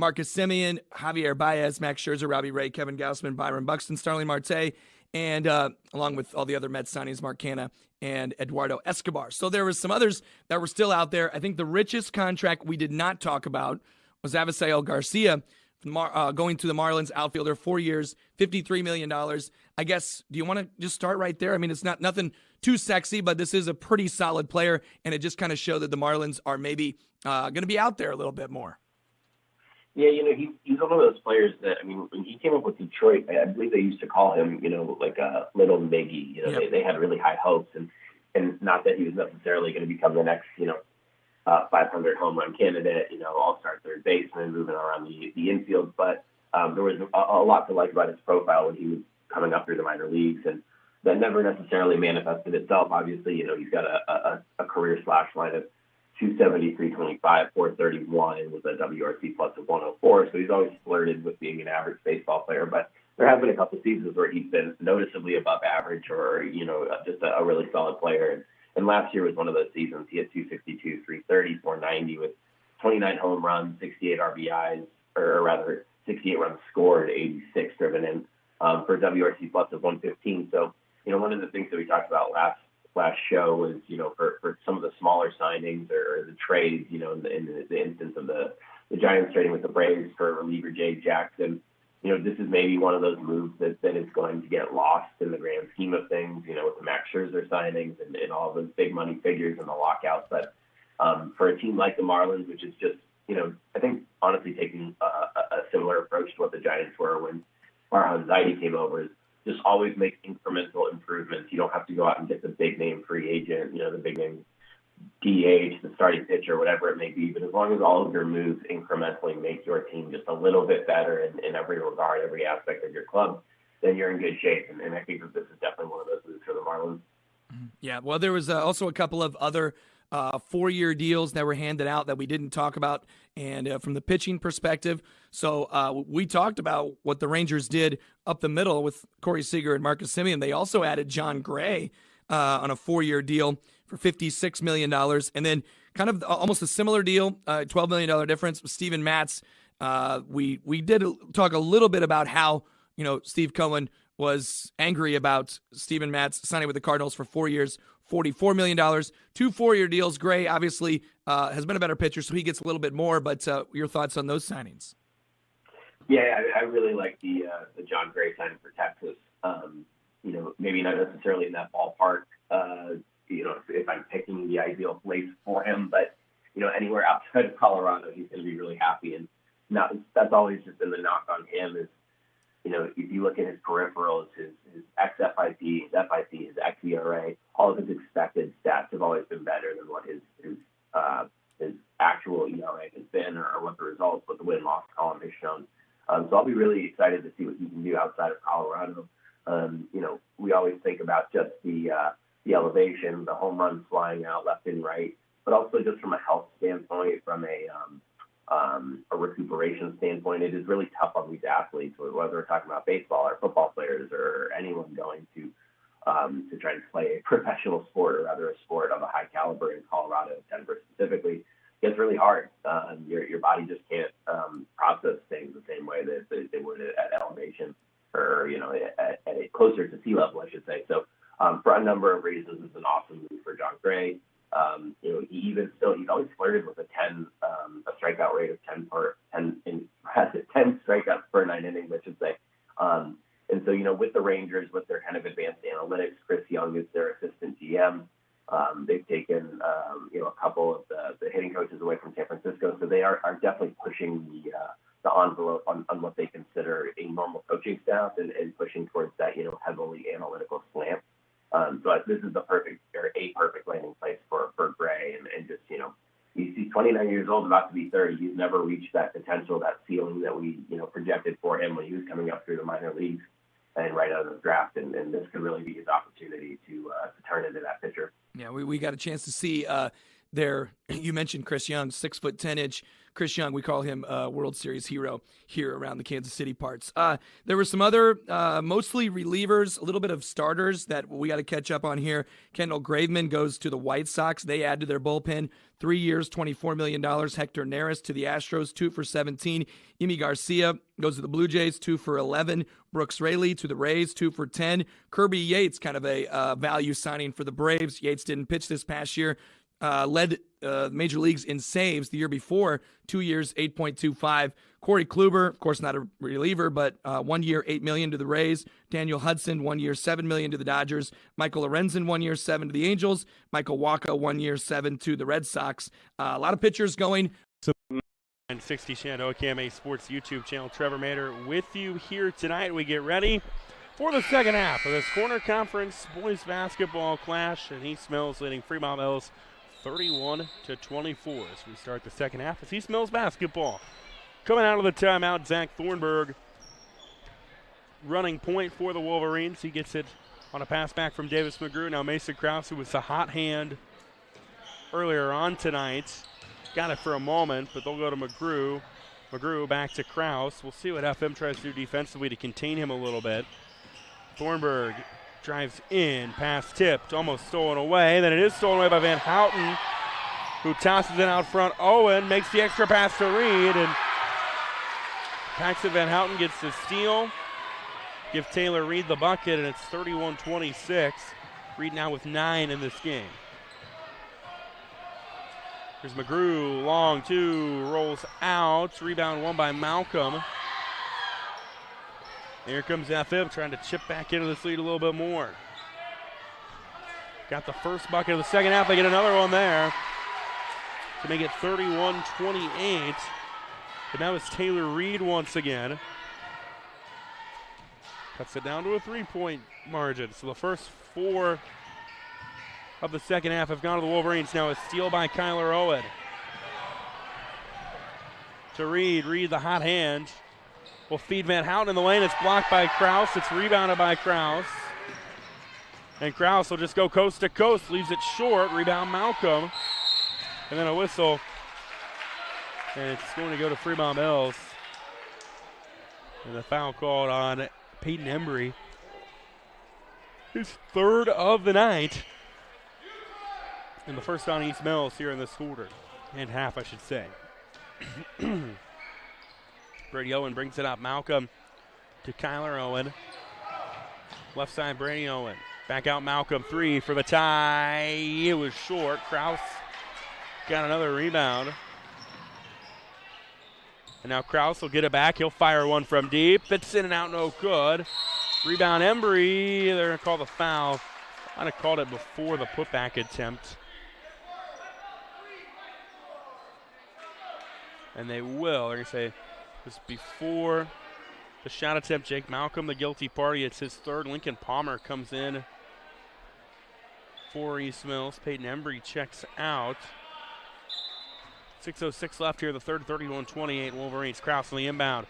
Marcus Semien, Javier Baez, Max Scherzer, Robbie Ray, Kevin Gausman, Byron Buxton, Starling Marte, and along with all the other Mets signings, Mark Canha and Eduardo Escobar. So there were some others that were still out there. I think the richest contract we did not talk about was Avisail Garcia, going to the Marlins, outfielder, 4 years, $53 million. I guess, do you want to just start right there? I mean, it's not nothing too sexy, but this is a pretty solid player, and it just kind of showed that the Marlins are maybe going to be out there a little bit more. Yeah, he's one of those players that, I mean, when he came up with Detroit, I believe they used to call him, like a little Miggy. Yep. They had really high hopes, and not that he was necessarily going to become the next, 500 home run candidate, all-star third baseman, moving around the infield. But there was a lot to like about his profile when he was coming up through the minor leagues, and that never necessarily manifested itself. Obviously, he's got a career slash line of 270, 325, 431 with a WRC plus of 104. So he's always flirted with being an average baseball player. But there have been a couple seasons where he's been noticeably above average or, just a really solid player. And last year was one of those seasons. He had 262, 330, 490 with 29 home runs, 68 RBIs, or rather 68 runs scored, 86 driven in for a WRC plus of 115. So, one of the things that we talked about last show was, for some of the smaller signings or the trades, in the instance of the Giants trading with the Braves for reliever Jay Jackson, this is maybe one of those moves that is going to get lost in the grand scheme of things, with the Max Scherzer signings and all those big money figures and the lockouts. But for a team like the Marlins, which is just, I think honestly taking a similar approach to what the Giants were when Farhan Zaidi came over, is just always make incremental improvements. You don't have to go out and get the big name free agent, the big name DH, the starting pitcher, whatever it may be. But as long as all of your moves incrementally make your team just a little bit better in every regard, every aspect of your club, then you're in good shape. And I think that this is definitely one of those moves for the Marlins. Yeah, well, there was also a couple of other 4-year deals that were handed out that we didn't talk about, and from the pitching perspective. So we talked about what the Rangers did up the middle with Corey Seager and Marcus Semien. They also added John Gray on a 4-year deal for $56 million. And then kind of almost a similar deal, $12 million difference with Steven Matz. We did talk a little bit about how, Steve Cohen was angry about Steven Matz signing with the Cardinals for 4 years, $44 million, 2 4-year deals. Gray obviously has been a better pitcher, so he gets a little bit more. But your thoughts on those signings? Yeah, I really like the John Gray signing for Texas. Maybe not necessarily in that ballpark, if I'm picking the ideal place for him, but, anywhere outside of Colorado, he's going to be really happy. And that's always just been the knock on him is, if you look at his peripherals, his xFIP, his FIP, his xERA, all of his expected stats have always been better than what his actual ERA has been or what the win-loss column has shown. So I'll be really excited to see what he can do outside of Colorado. We always think about just the elevation, the home runs flying out left and right, but also just from a health standpoint, from a recuperation standpoint, it is really tough on these athletes, whether we're talking about baseball or football players or anyone going to try to play a professional sport or rather a sport of a high caliber in Colorado, Denver specifically. It's really hard. Your body just can't process things the same way that they would at elevation or, at a closer to sea level, I should say. So for a number of reasons, it's an awesome move for John Gray. He's always flirted with a strikeout rate of 10 strikeouts per 9 innings, I should say. And so, with the Rangers, with their kind of advanced analytics, Chris Young is their assistant GM. They've taken, a couple of the hitting coaches away from San Francisco. So they are definitely pushing the envelope on what they consider a normal coaching staff and pushing towards that, heavily analytical slant. So this is a perfect landing place for Gray. And just, he's 29 years old, about to be 30. He's never reached that potential, that ceiling that we, projected for him when he was coming up through the minor leagues and right out of the draft. And this could really be his opportunity to turn into that pitcher. Yeah, we got a chance to see there. You mentioned Chris Young, 6'10" Chris Young. We call him World Series hero here around the Kansas City parts. There were some other mostly relievers, a little bit of starters that we got to catch up on here. Kendall Graveman goes to the White Sox. They add to their bullpen. 3 years, $24 million. Hector Neris to the Astros, 2 for $17. Yimi Garcia goes to the Blue Jays, 2 for $11. Brooks Raley to the Rays, 2 for $10. Kirby Yates, kind of a value signing for the Braves. Yates didn't pitch this past year. Led major leagues in saves the year before, 2 years, 8.25. Corey Kluber, of course not a reliever, but 1 year, $8 million to the Rays. Daniel Hudson, 1 year, $7 million to the Dodgers. Michael Lorenzen, 1 year, $7 to the Angels. Michael Wacha, 1 year, $7 to the Red Sox. A lot of pitchers going. And 60 Shenandoah KMA Sports YouTube channel. Trevor Mater with you here tonight. We get ready for the second half of this Corner Conference boys basketball clash, and East Mills leading Fremont-Mills 31-24 as we start the second half. It's East Mills basketball. Coming out of the timeout, Zach Thornburg running point for the Wolverines. He gets it on a pass back from Davis McGrew. Now Mason Krause, who was the hot hand earlier on tonight, got it for a moment, but they'll go to McGrew. McGrew back to Krause. We'll see what FM tries to do defensively to contain him a little bit. Thornburg drives in, pass tipped, almost stolen away. Then it is stolen away by Van Houten, who tosses it out front. Owen makes the extra pass to Reed, and Paxton Van Houten gets the steal. Give Taylor Reed the bucket, and it's 31-26. Reed now with 9 in this game. Here's McGrew, long two, rolls out. Rebound won by Malcolm. Here comes FM trying to chip back into this lead a little bit more. Got the first bucket of the second half. They get another one there to make it 31-28. But now it's Taylor Reed once again. Cuts it down to a 3-point margin. So the first 4 of the second half have gone to the Wolverines. Now a steal by Kyler Owen. To Reed. Reed, the hot hand, will feed Van Houten in the lane. It's blocked by Krause. It's rebounded by Krause. And Krause will just go coast to coast. Leaves it short. Rebound Malcolm. And then a whistle. And it's going to go to Fremont-Mills. And the foul called on Peyton Embry. His third of the night. And the first on East Mills here in this quarter. And half, I should say. Brady Owen brings it up. Malcolm to Kyler Owen. Left side, Brady Owen. Back out Malcolm. 3 for the tie. It was short. Krause got another rebound. And now Krause will get it back. He'll fire one from deep. It's in and out, no good. Rebound Embry. They're going to call the foul. I'd have called it before the putback attempt. And they will. They're going to say this before the shot attempt. Jake Malcolm, the guilty party. It's his third. Lincoln Palmer comes in for East Mills. Peyton Embry checks out. 6:06 left here, the third, 31-28 Wolverines. Krause on the inbound.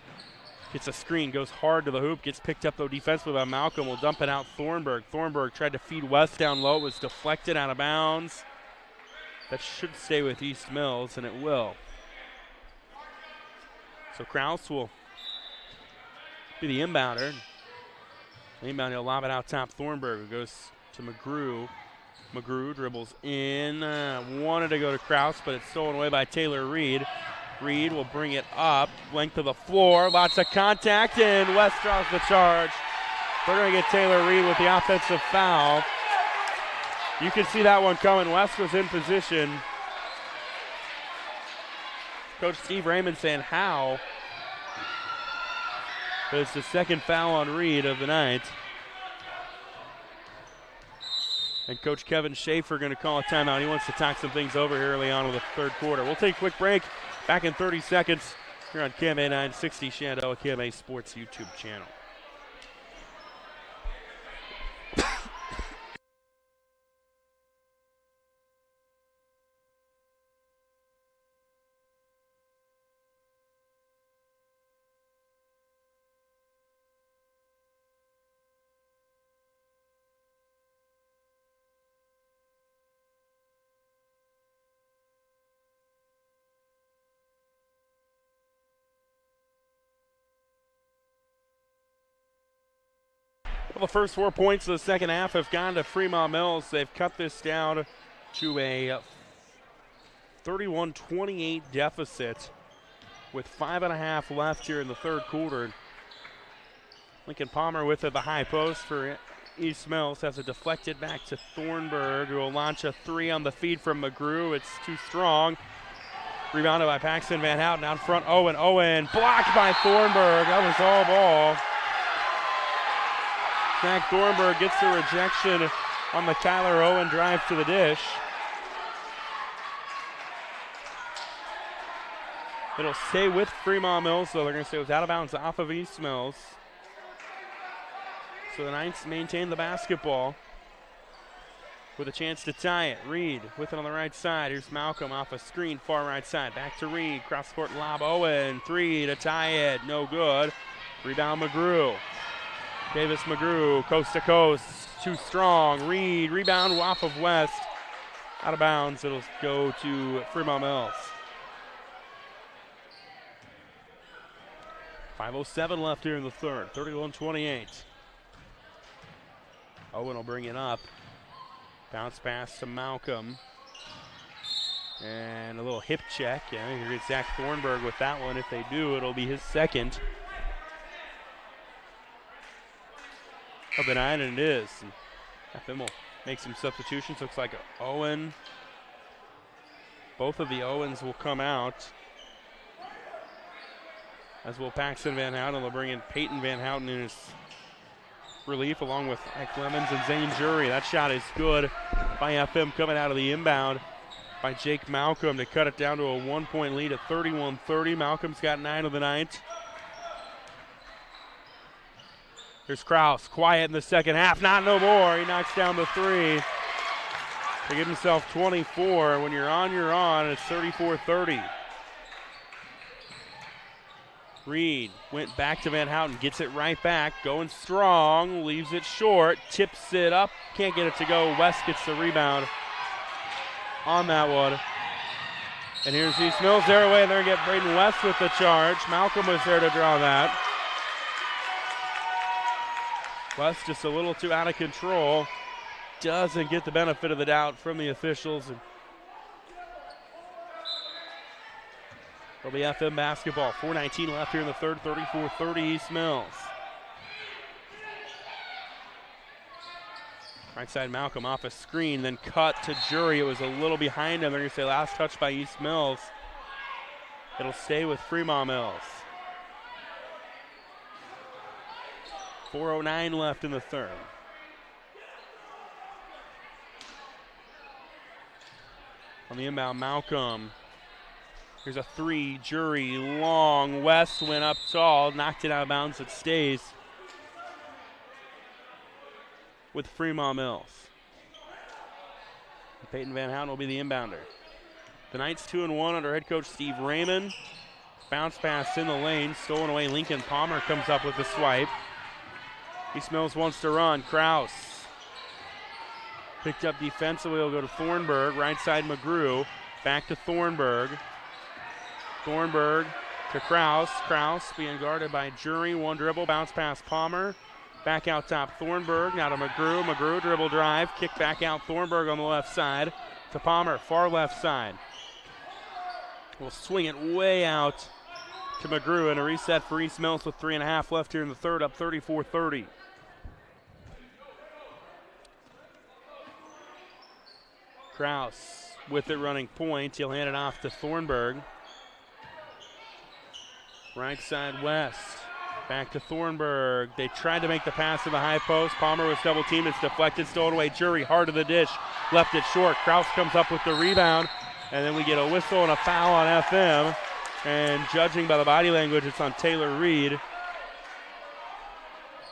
Gets a screen, goes hard to the hoop, gets picked up though defensively by Malcolm. Will dump it out Thornburg. Thornburg tried to feed West down low. It was deflected out of bounds. That should stay with East Mills, and it will. So Krause will be the inbounder. The inbound, he'll lob it out top. Thornburg, who goes to McGrew. McGrew dribbles in. Wanted to go to Krause, but it's stolen away by Taylor Reed. Reed will bring it up. Length of the floor. Lots of contact, and West draws the charge. They're going to get Taylor Reed with the offensive foul. You can see that one coming. West was in position. Coach Steve Raymond saying how. But it's the second foul on Reed of the night. And Coach Kevin Schaefer going to call a timeout. He wants to talk some things over here early on in the third quarter. We'll take a quick break. Back in 30 seconds here on KMA 960 Shenandoah KMA Sports YouTube channel. Well, the first 4 points of the second half have gone to Fremont-Mills. They've cut this down to a 31-28 deficit with 5.5 left here in the third quarter. Lincoln Palmer with it, the high post for East Mills. Has it deflected back to Thornburg, who will launch a three on the feed from McGrew. It's too strong. Rebounded by Paxton Van Houten out front. Owen blocked by Thornburg. That was all ball. Zach Thornburg gets the rejection on the Kyler Owen drive to the dish. It'll stay with Fremont-Mills, so they're going to say it was out of bounds off of East Mills. So the Knights maintain the basketball with a chance to tie it. Reed with it on the right side. Here's Malcolm off a screen, far right side. Back to Reed, cross-court lob. Owen, three to tie it, no good. Rebound McGrew. Davis McGrew, coast to coast, too strong. Reed, rebound off of West. Out of bounds, it'll go to Fremont-Mills. 5:07 left here in the third, 31-28. Owen will bring it up. Bounce pass to Malcolm. And a little hip check. Yeah, here gets Zach Thornburg with that one. If they do, it'll be his second of the night, and it is. And Anthem will make some substitutions. Looks like Owen. Both of the Owens will come out. As will Paxton Van Houten. They'll bring in Peyton Van Houten in his relief, along with Ike Lemons and Zane Jury. That shot is good by FM, coming out of the inbound by Jake Malcolm to cut it down to a 1-point lead at 31-30. Malcolm's got 9 of the night. Here's Kraus, quiet in the second half. Not no more. He knocks down the three to give himself 24. When you're on, you're on. It's 34-30. Reed went back to Van Houten, gets it right back, going strong, leaves it short, tips it up, can't get it to go. West gets the rebound on that one. And here's East Mills, they're away, and they're going to get Braden West with the charge. Malcolm was there to draw that. West just a little too out of control. Doesn't get the benefit of the doubt from the officials. And it'll be FM basketball. 4:19 left here in the third, 34-30 East Mills. Right side Malcolm off a screen, then cut to Jury. It was a little behind him. They're going to say last touch by East Mills. It'll stay with Fremont-Mills. 4:09 left in the third. On the inbound, Malcolm. Here's a three, Jury, long. West went up tall, knocked it out of bounds. It stays with Fremont-Mills. Peyton Van Houten will be the inbounder. The Knights 2-1 under head coach Steve Raymond. Bounce pass in the lane, stolen away. Lincoln Palmer comes up with the swipe. East Mills wants to run. Kraus picked up defensively. Will go to Thornburg. Right side McGrew. Back to Thornburg. Thornburg to Kraus. Kraus being guarded by Jury. One dribble. Bounce pass Palmer. Back out top Thornburg. Now to McGrew. McGrew dribble drive. Kick back out Thornburg on the left side to Palmer. Far left side. We'll swing it way out to McGrew, and a reset for East Mills with 3.5 left here in the third, up 34-30. Kraus with it running point. He'll hand it off to Thornburg. Right side West. Back to Thornburg. They tried to make the pass to the high post. Palmer was double teamed. It's deflected, stolen away. Jury hard to the dish. Left it short. Kraus comes up with the rebound. And then we get a whistle and a foul on FM. And judging by the body language, it's on Taylor Reed,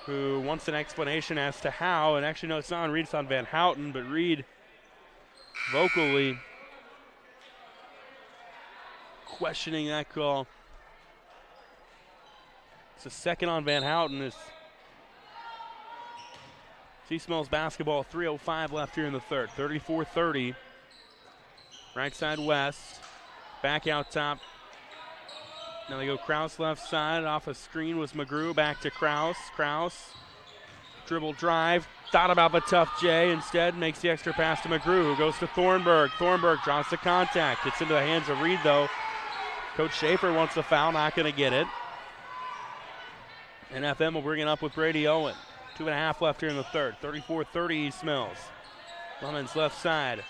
who wants an explanation as to how. And actually, no, it's not on Reed. It's on Van Houten. But Reed vocally questioning that call. It's a second on Van Houten. It's East Mills basketball, 3:05 left here in the third. 34-30. Right side West. Back out top. Now they go Kraus left side. Off a screen was McGrew. Back to Kraus. Kraus. Dribble drive. Thought about the tough J. Instead makes the extra pass to McGrew, who goes to Thornburg. Thornburg draws the contact. It's into the hands of Reed, though. Coach Schaefer wants the foul. Not going to get it. And FM will bring it up with Brady Owen. 2.5 left here in the third. 34-30 East Mills. Lemons left side.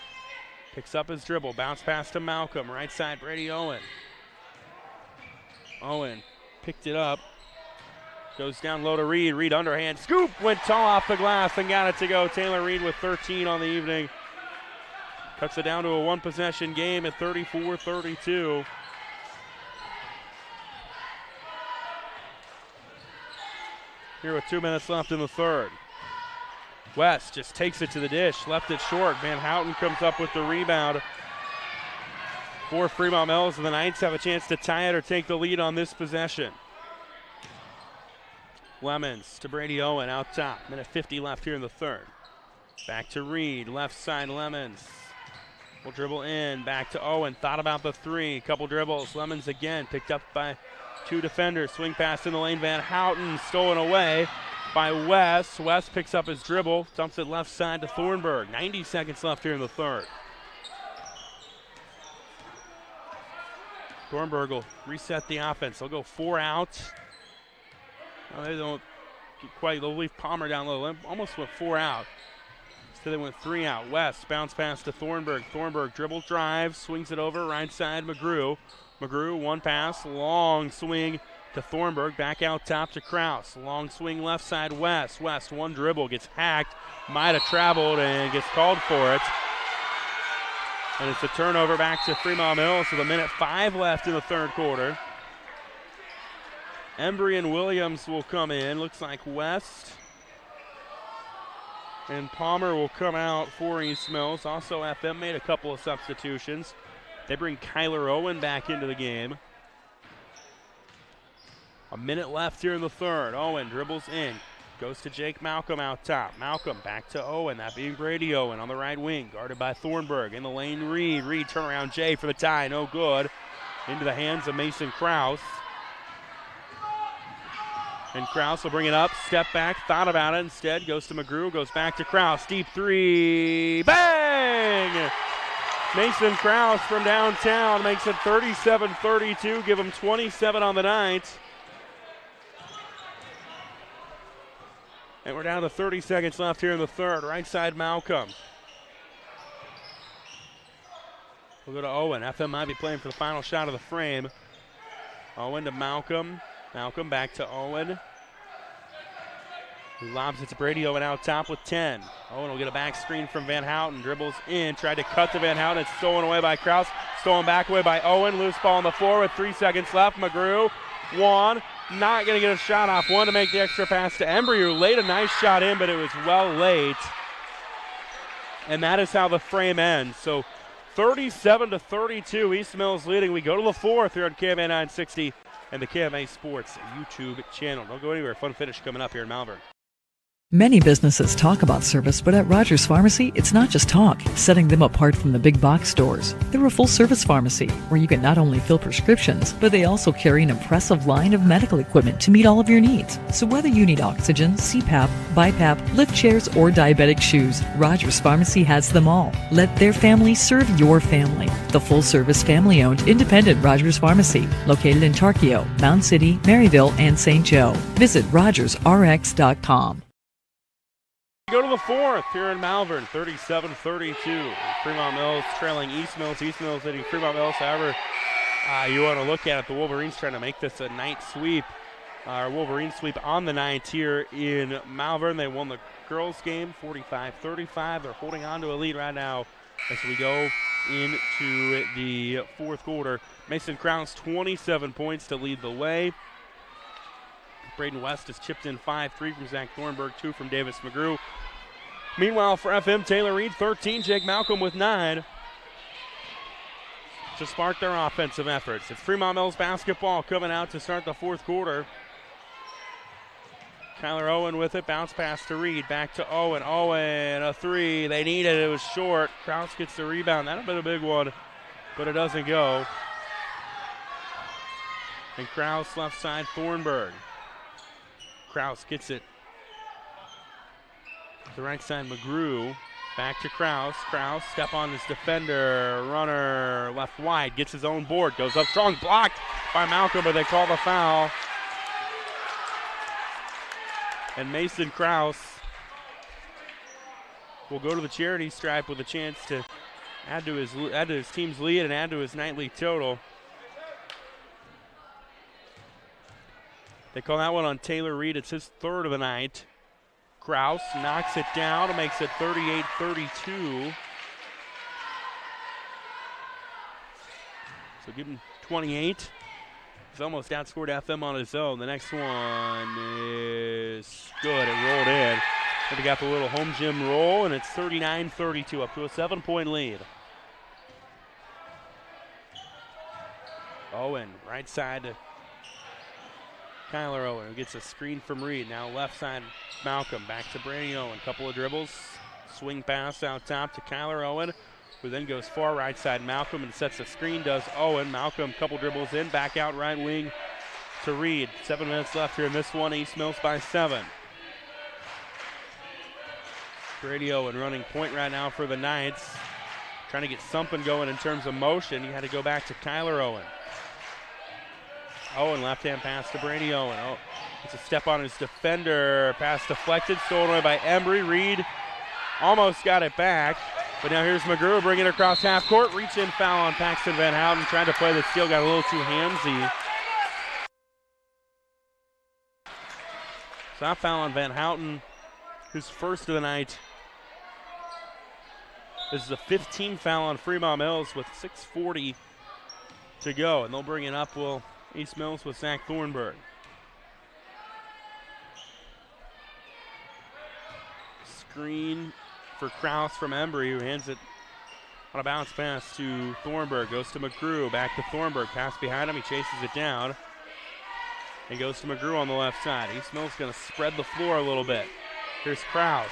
Picks up his dribble. Bounce pass to Malcolm. Right side, Brady Owen. Owen picked it up. Goes down low to Reed. Reed underhand scoop. Went tall off the glass and got it to go. Taylor Reed with 13 on the evening. Cuts it down to a one-possession game at 34-32. Here with 2 minutes left in the third. West just takes it to the dish. Left it short. Van Houten comes up with the rebound for Fremont-Mills, and the Knights have a chance to tie it or take the lead on this possession. Lemons to Brady Owen out top. Minute 50 left here in the third. Back to Reed. Left side Lemons. Will dribble in. Back to Owen. Thought about the three. Couple dribbles. Lemons again. Picked up by two defenders. Swing pass in the lane. Van Houten stolen away by West. West picks up his dribble. Dumps it left side to Thornburg. 90 seconds left here in the third. Thornburg will reset the offense. They'll go 4 out. No, they don't quite. They'll leave Palmer down low. Almost went 4 out. So they went 3 out. West bounce pass to Thornburg. Thornburg dribble drive. Swings it over. Right side McGrew. McGrew, one pass. Long swing to Thornburg. Back out top to Kraus. Long swing left side West. West, one dribble. Gets hacked. Might have traveled and gets called for it. And it's a turnover back to Fremont-Mills with a minute 5 left in the third quarter. Embry and Williams will come in. Looks like West and Palmer will come out for East Mills. Also, FM made a couple of substitutions. They bring Kyler Owen back into the game. A minute left here in the third. Owen dribbles in. Goes to Jake Malcolm out top. Malcolm back to Owen, that being Brady Owen on the right wing. Guarded by Thornburg. In the lane, Reed. Reed turnaround Jay for the tie. No good. Into the hands of Mason Kraus. And Kraus will bring it up. Step back. Thought about it. Instead goes to McGrew. Goes back to Kraus. Deep three. Bang! Mason Kraus from downtown makes it 37-32. Give him 27 on the night. And we're down to 30 seconds left here in the third. Right side, Malcolm. We'll go to Owen. FM might be playing for the final shot of the frame. Owen to Malcolm. Malcolm back to Owen. He lobs it to Brady Owen out top with 10. Owen will get a back screen from Van Houten. Dribbles in. Tried to cut to Van Houten. It's stolen away by Kraus. Stolen back away by Owen. Loose ball on the floor with 3 seconds left. McGrew. One. Not going to get a shot off. One to make the extra pass to Embry, who laid a nice shot in, but it was well late. And that is how the frame ends. So 37-32, East Mills leading. We go to the fourth here on KMA 960 and the KMA Sports YouTube channel. Don't go anywhere. Fun finish coming up here in Malvern. Many businesses talk about service, but at Rogers Pharmacy, it's not just talk, setting them apart from the big box stores. They're a full-service pharmacy where you can not only fill prescriptions, but they also carry an impressive line of medical equipment to meet all of your needs. So whether you need oxygen, CPAP, BiPAP, lift chairs, or diabetic shoes, Rogers Pharmacy has them all. Let their family serve your family. The full-service, family-owned, independent Rogers Pharmacy, located in Tarkio, Mound City, Maryville, and St. Joe. Visit RogersRx.com. Go to the fourth here in Malvern, 37-32. Fremont-Mills trailing East Mills. East Mills leading Fremont-Mills. However, you want to look at it, the Wolverines trying to make this a night sweep our Wolverine sweep on the night here in Malvern. They won the girls game 45-35. They're holding on to a lead right now as we go into the fourth quarter. Mason Krause 27 points to lead the way. Braden West has chipped in 5, 3 from Zach Thornburg, 2 from Davis McGrew. Meanwhile, for FM, Taylor Reed 13, Jake Malcolm with 9 to spark their offensive efforts. It's Fremont-Mills basketball coming out to start the fourth quarter. Kyler Owen with it, bounce pass to Reed, back to Owen. Owen, a 3, they need it, it was short. Krause gets the rebound, that'll be a big one, but it doesn't go. And Krause left side, Thornburg. Krause gets it. The right side, McGrew. Back to Krause. Krause, step on his defender. Runner left wide. Gets his own board. Goes up strong. Blocked by Malcolm, but they call the foul. And Mason Krause will go to the charity stripe with a chance to add to his team's lead and add to his nightly total. They call that one on Taylor Reed. It's his third of the night. Krause knocks it down and makes it 38-32. So give him 28. He's almost outscored FM on his own. The next one is good. It rolled in. They got the little home gym roll, and it's 39-32, up to a 7-point lead. Owen, right side to Kyler Owen, who gets a screen from Reed. Now left side, Malcolm. Back to Brady Owen. Couple of dribbles. Swing pass out top to Kyler Owen, who then goes far right side. Malcolm and sets a screen. Does Owen. Malcolm, couple dribbles in. Back out right wing to Reed. 7 minutes left here in this one. East Mills by 7. Brady Owen running point right now for the Knights. Trying to get something going in terms of motion. He had to go back to Kyler Owen. Owen, left-hand pass to Brady Owen. Oh, it's a step on his defender. Pass deflected, stolen away by Embry. Reed almost got it back, but now here's McGrew bringing it across half court. Reach-in foul on Paxton Van Houten. Trying to play the steal, got a little too handsy. So that foul on Van Houten, who's first of the night. This is a 15 foul on Fremont-Mills with 6:40 to go, and they'll bring it up. East Mills with Zach Thornburg. Screen for Krause from Embry, who hands it on a bounce pass to Thornburg. Goes to McGrew, back to Thornburg. Pass behind him, he chases it down. And goes to McGrew on the left side. East Mills going to spread the floor a little bit. Here's Krause.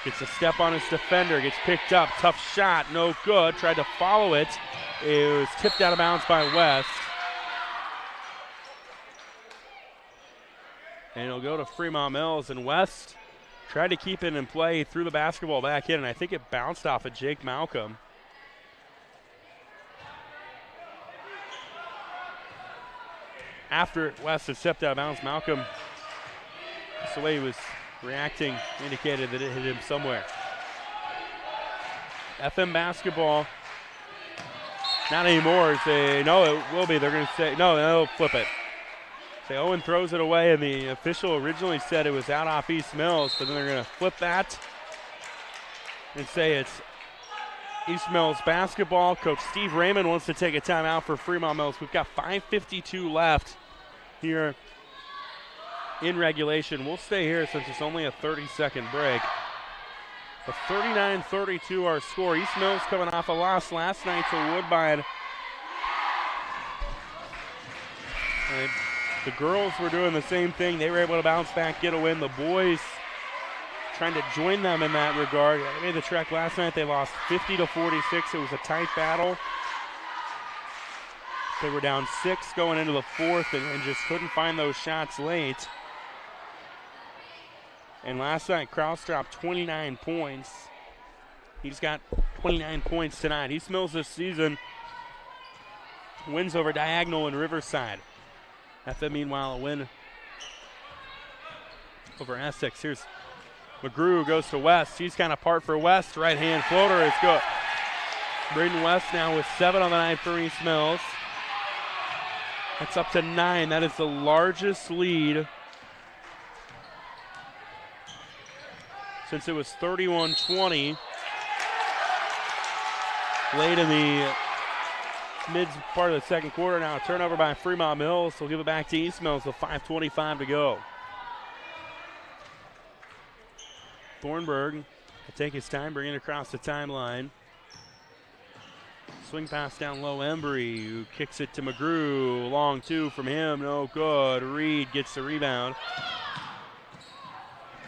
Gets a step on his defender, gets picked up. Tough shot, no good. Tried to follow it. It was tipped out of bounds by West. And it'll go to Fremont-Mills, and West tried to keep it in play, threw the basketball back in, and I think it bounced off of Jake Malcolm. After West had stepped out of bounds, Malcolm, just the way he was reacting, indicated that it hit him somewhere. FM basketball, not anymore. Say, no, it will be. They're going to say, no, they'll flip it. Say Owen throws it away, and the official originally said it was out off East Mills, but then they're going to flip that and say it's East Mills basketball. Coach Steve Raymond wants to take a timeout for Fremont-Mills. We've got 5:52 left here in regulation. We'll stay here since it's only a 30-second break. But 39-32 our score. East Mills coming off a loss last night to Woodbine. The girls were doing the same thing. They were able to bounce back, get a win. The boys trying to join them in that regard. They made the trek last night. They lost 50-46. It was a tight battle. They were down 6 going into the fourth and just couldn't find those shots late. And last night, Krause dropped 29 points. He's got 29 points tonight. East Mills this season wins over Diagonal and Riverside. FM, meanwhile, a win over Essex. Here's McGrew, goes to West. He's kind of part for West. Right-hand floater is good. Braden West now with 7 on the night for East Mills. That's up to 9. That is the largest lead since it was 31-20 late in the mid part of the second quarter. Now a turnover by Fremont-Mills. We'll give it back to East Mills with 5:25 to go. Thornburg will take his time, bring it across the timeline. Swing pass down low, Embry, who kicks it to McGrew. Long 2 from him, no good. Reed gets the rebound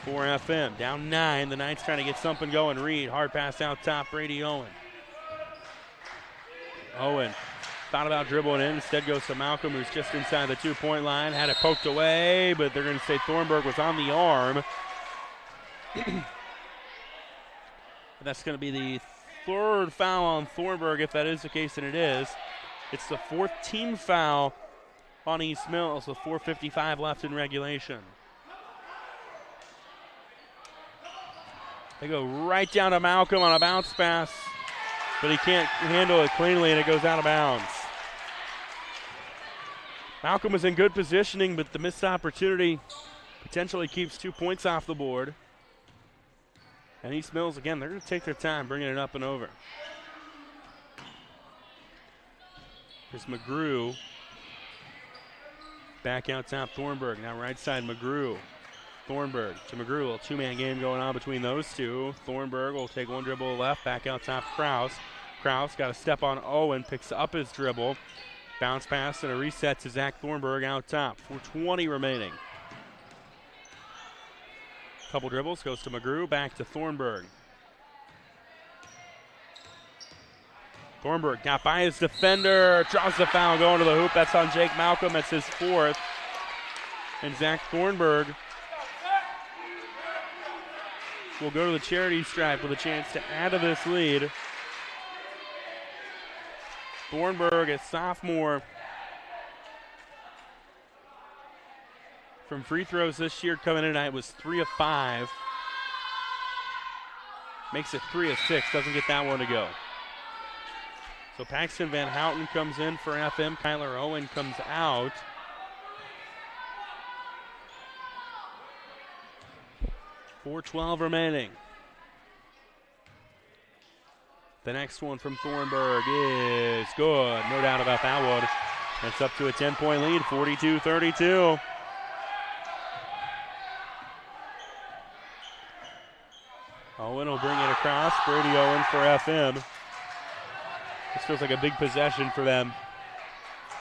for FM. Down 9, the Knights trying to get something going. Reed, hard pass out top, Brady Owen. Owen thought about dribbling in, instead goes to Malcolm, who's just inside the 2-point line. Had it poked away, but they're going to say Thornburg was on the arm. That's going to be the third foul on Thornburg, if that is the case, and it is. It's the 4th team foul on East Mills with 4:55 left in regulation. They go right down to Malcolm on a bounce pass, but he can't handle it cleanly, and it goes out of bounds. Malcolm was in good positioning, but the missed opportunity potentially keeps 2 points off the board. And East Mills, again, they're going to take their time bringing it up and over. Here's McGrew. Back out top, Thornburg. Now right side, McGrew. Thornburg to McGrew. A little 2-man game going on between those two. Thornburg will take one dribble left. Back out top, Krause. Krause got a step on Owen. Picks up his dribble. Bounce pass and a reset to Zach Thornburg out top. 4:20 remaining. Couple dribbles, goes to McGrew, back to Thornburg. Thornburg got by his defender, draws the foul, going to the hoop. That's on Jake Malcolm. That's his 4th. And Zach Thornburg will go to the charity stripe with a chance to add to this lead. Thornburg, a sophomore, from free throws this year coming in tonight was 3 of 5. Makes it 3 of 6, doesn't get that one to go. So Paxton Van Houten comes in for FM. Kyler Owen comes out. .412 remaining. The next one from Thornburg is good. No doubt about that one. That's up to a 10-point lead, 42-32. Owen will bring it across. Brady Owen for FM. This feels like a big possession for them.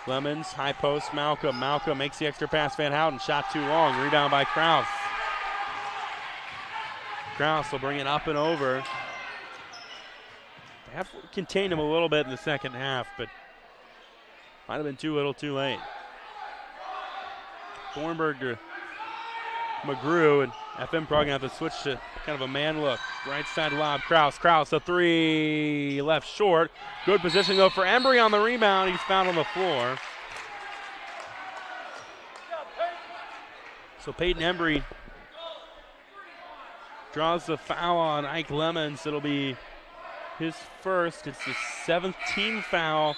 Lemons, high post, Malcolm. Malcolm makes the extra pass. Van Houten, shot too long. Rebound by Krause. Krause will bring it up and over. They have contained him a little bit in the second half, but might have been too little too late. Thornburg to McGrew, and FM probably going to have to switch to kind of a man look. Right side lob, Krause. Krause, a 3, left short. Good position though for Embry on the rebound. He's found on the floor. So Peyton Embry draws the foul on Ike Lemons. It'll be his first. It's the 7th team foul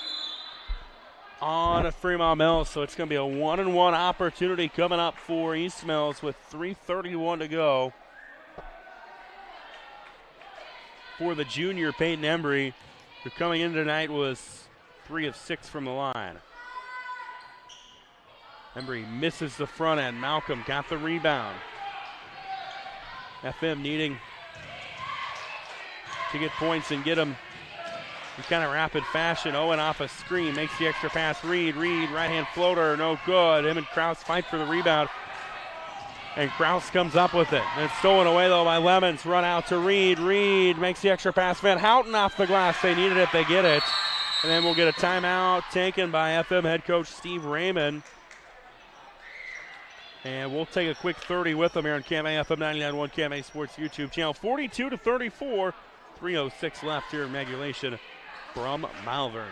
on Fremont-Mills, so it's going to be a 1-and-1 opportunity coming up for East Mills with 3:31 to go. For the junior Peyton Embry, who coming in tonight was 3 of 6 from the line. Embry misses the front end. Malcolm got the rebound. FM needing to get points and get them in kind of rapid fashion. Owen off a screen, makes the extra pass. Reed, right-hand floater, no good. Him and Krause fight for the rebound. And Krause comes up with it. And it's stolen away, though, by Lemons. Run out to Reed. Reed makes the extra pass. Van Houten off the glass. They needed it. They get it. And then we'll get a timeout taken by FM head coach Steve Raymond. And we'll take a quick 30 with them here on KMA FM 99.1 KMA Sports YouTube channel. 42-34. 3:06 left here in regulation from Malvern.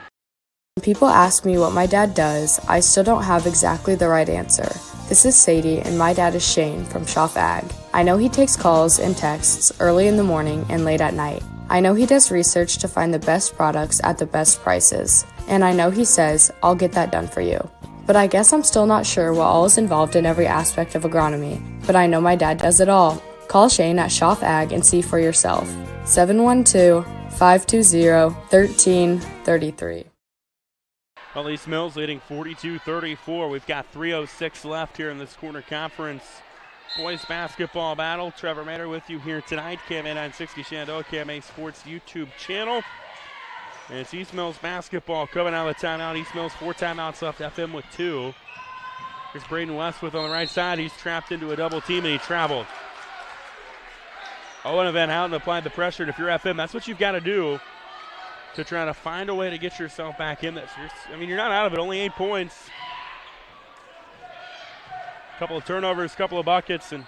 When people ask me what my dad does, I still don't have exactly the right answer. This is Sadie, and my dad is Shane from Schaff Ag. I know he takes calls and texts early in the morning and late at night. I know he does research to find the best products at the best prices. And I know he says, "I'll get that done for you." but I guess I'm still not sure what all is involved in every aspect of agronomy, but I know my dad does it all. Call Shane at Schaff Ag and see for yourself. 712-520-1333. Well, East Mills leading 42-34. We've got 3:06 left here in this corner conference boys basketball battle. Trevor Matter with you here tonight. KMA 960 Shenandoah, KMA Sports YouTube channel. And it's East Mills basketball coming out of the timeout. East Mills 4 timeouts left, FM with 2. Here's Braden Westwood on the right side. He's trapped into a double team and he traveled. Owen Van Houten applied the pressure. And if you're FM, that's what you've got to do to try to find a way to get yourself back in this. You're not out of it, only 8 points. A couple of turnovers, couple of buckets, and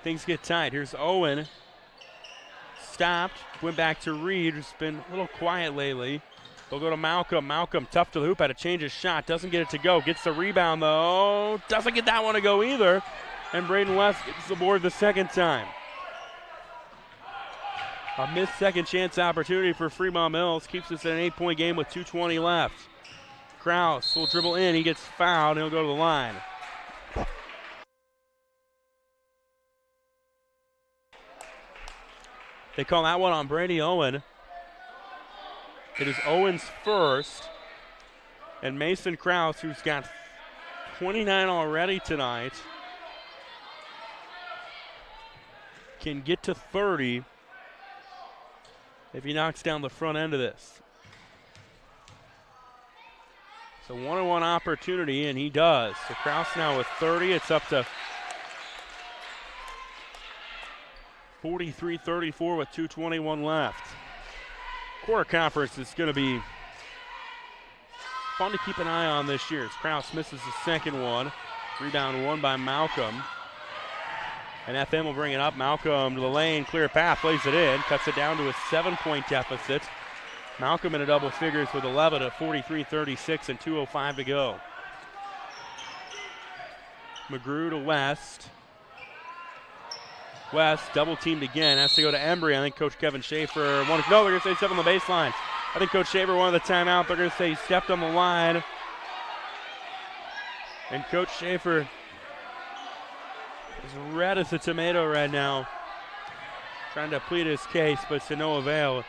things get tight. Here's Owen. Stopped, went back to Reed, who's been a little quiet lately. They'll go to Malcolm. Malcolm, tough to the hoop, had to change his shot. Doesn't get it to go. Gets the rebound, though. Doesn't get that one to go either. And Braden West gets the board the second time. A missed second chance opportunity for Fremont-Mills. Keeps us at an 8-point game with 2:20 left. Krause will dribble in. He gets fouled, and he'll go to the line. They call that one on Brady Owen. It is Owen's first. And Mason Krause, who's got 29 already tonight, can get to 30 if he knocks down the front end of this. So 1-on-1 opportunity, and he does. So Krause now with 30. It's up to 43-34 with 2:21 left. Quarter conference is going to be fun to keep an eye on this year. As Krause misses the second one. Rebound won by Malcolm. And FM will bring it up. Malcolm to the lane, clear path, lays it in, cuts it down to a 7-point deficit. Malcolm in a double figures with 11 at 43-36 and 2:05 to go. McGrew to West. West double teamed again, has to go to Embry. I think Coach Kevin Schaefer wanted, no, they're going to say step on the baseline. I think Coach Schaefer wanted the timeout. They're going to say he stepped on the line. And Coach Schaefer is red as a tomato right now, trying to plead his case, but to no avail.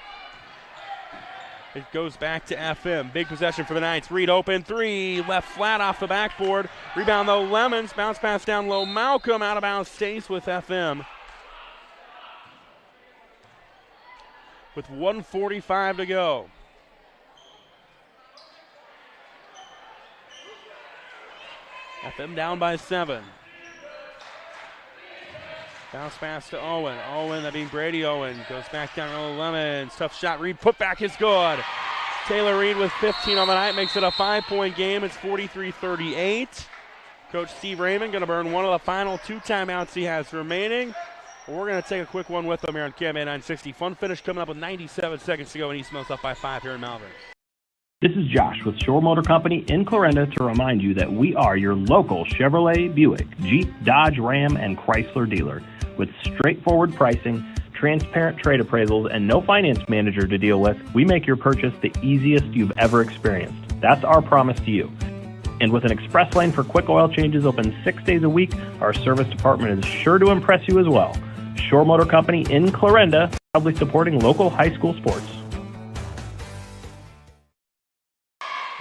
It goes back to FM. Big possession for the Knights. Reed open three, left flat off the backboard. Rebound though, Lemons. Bounce pass down low. Malcolm out of bounds, stays with FM. With 1:45 to go. FM down by 7. Bounce pass to Owen. Owen, that being Brady Owen, goes back down to Lemons. Tough shot. Reed put back is good. Taylor Reed with 15 on the night makes it a 5-point game. It's 43-38. Coach Steve Raymond going to burn one of the final 2 timeouts he has remaining. We're going to take a quick one with them here on KMA 960. Fun finish coming up with 97 seconds to go, and East Mills up by 5 here in Malvern. This is Josh with Shore Motor Company in Clarinda to remind you that we are your local Chevrolet, Buick, Jeep, Dodge, Ram, and Chrysler dealer. With straightforward pricing, transparent trade appraisals, and no finance manager to deal with, we make your purchase the easiest you've ever experienced. That's our promise to you. And with an express lane for quick oil changes open 6 days a week, our service department is sure to impress you as well. Shore Motor Company in Clarinda, proudly supporting local high school sports.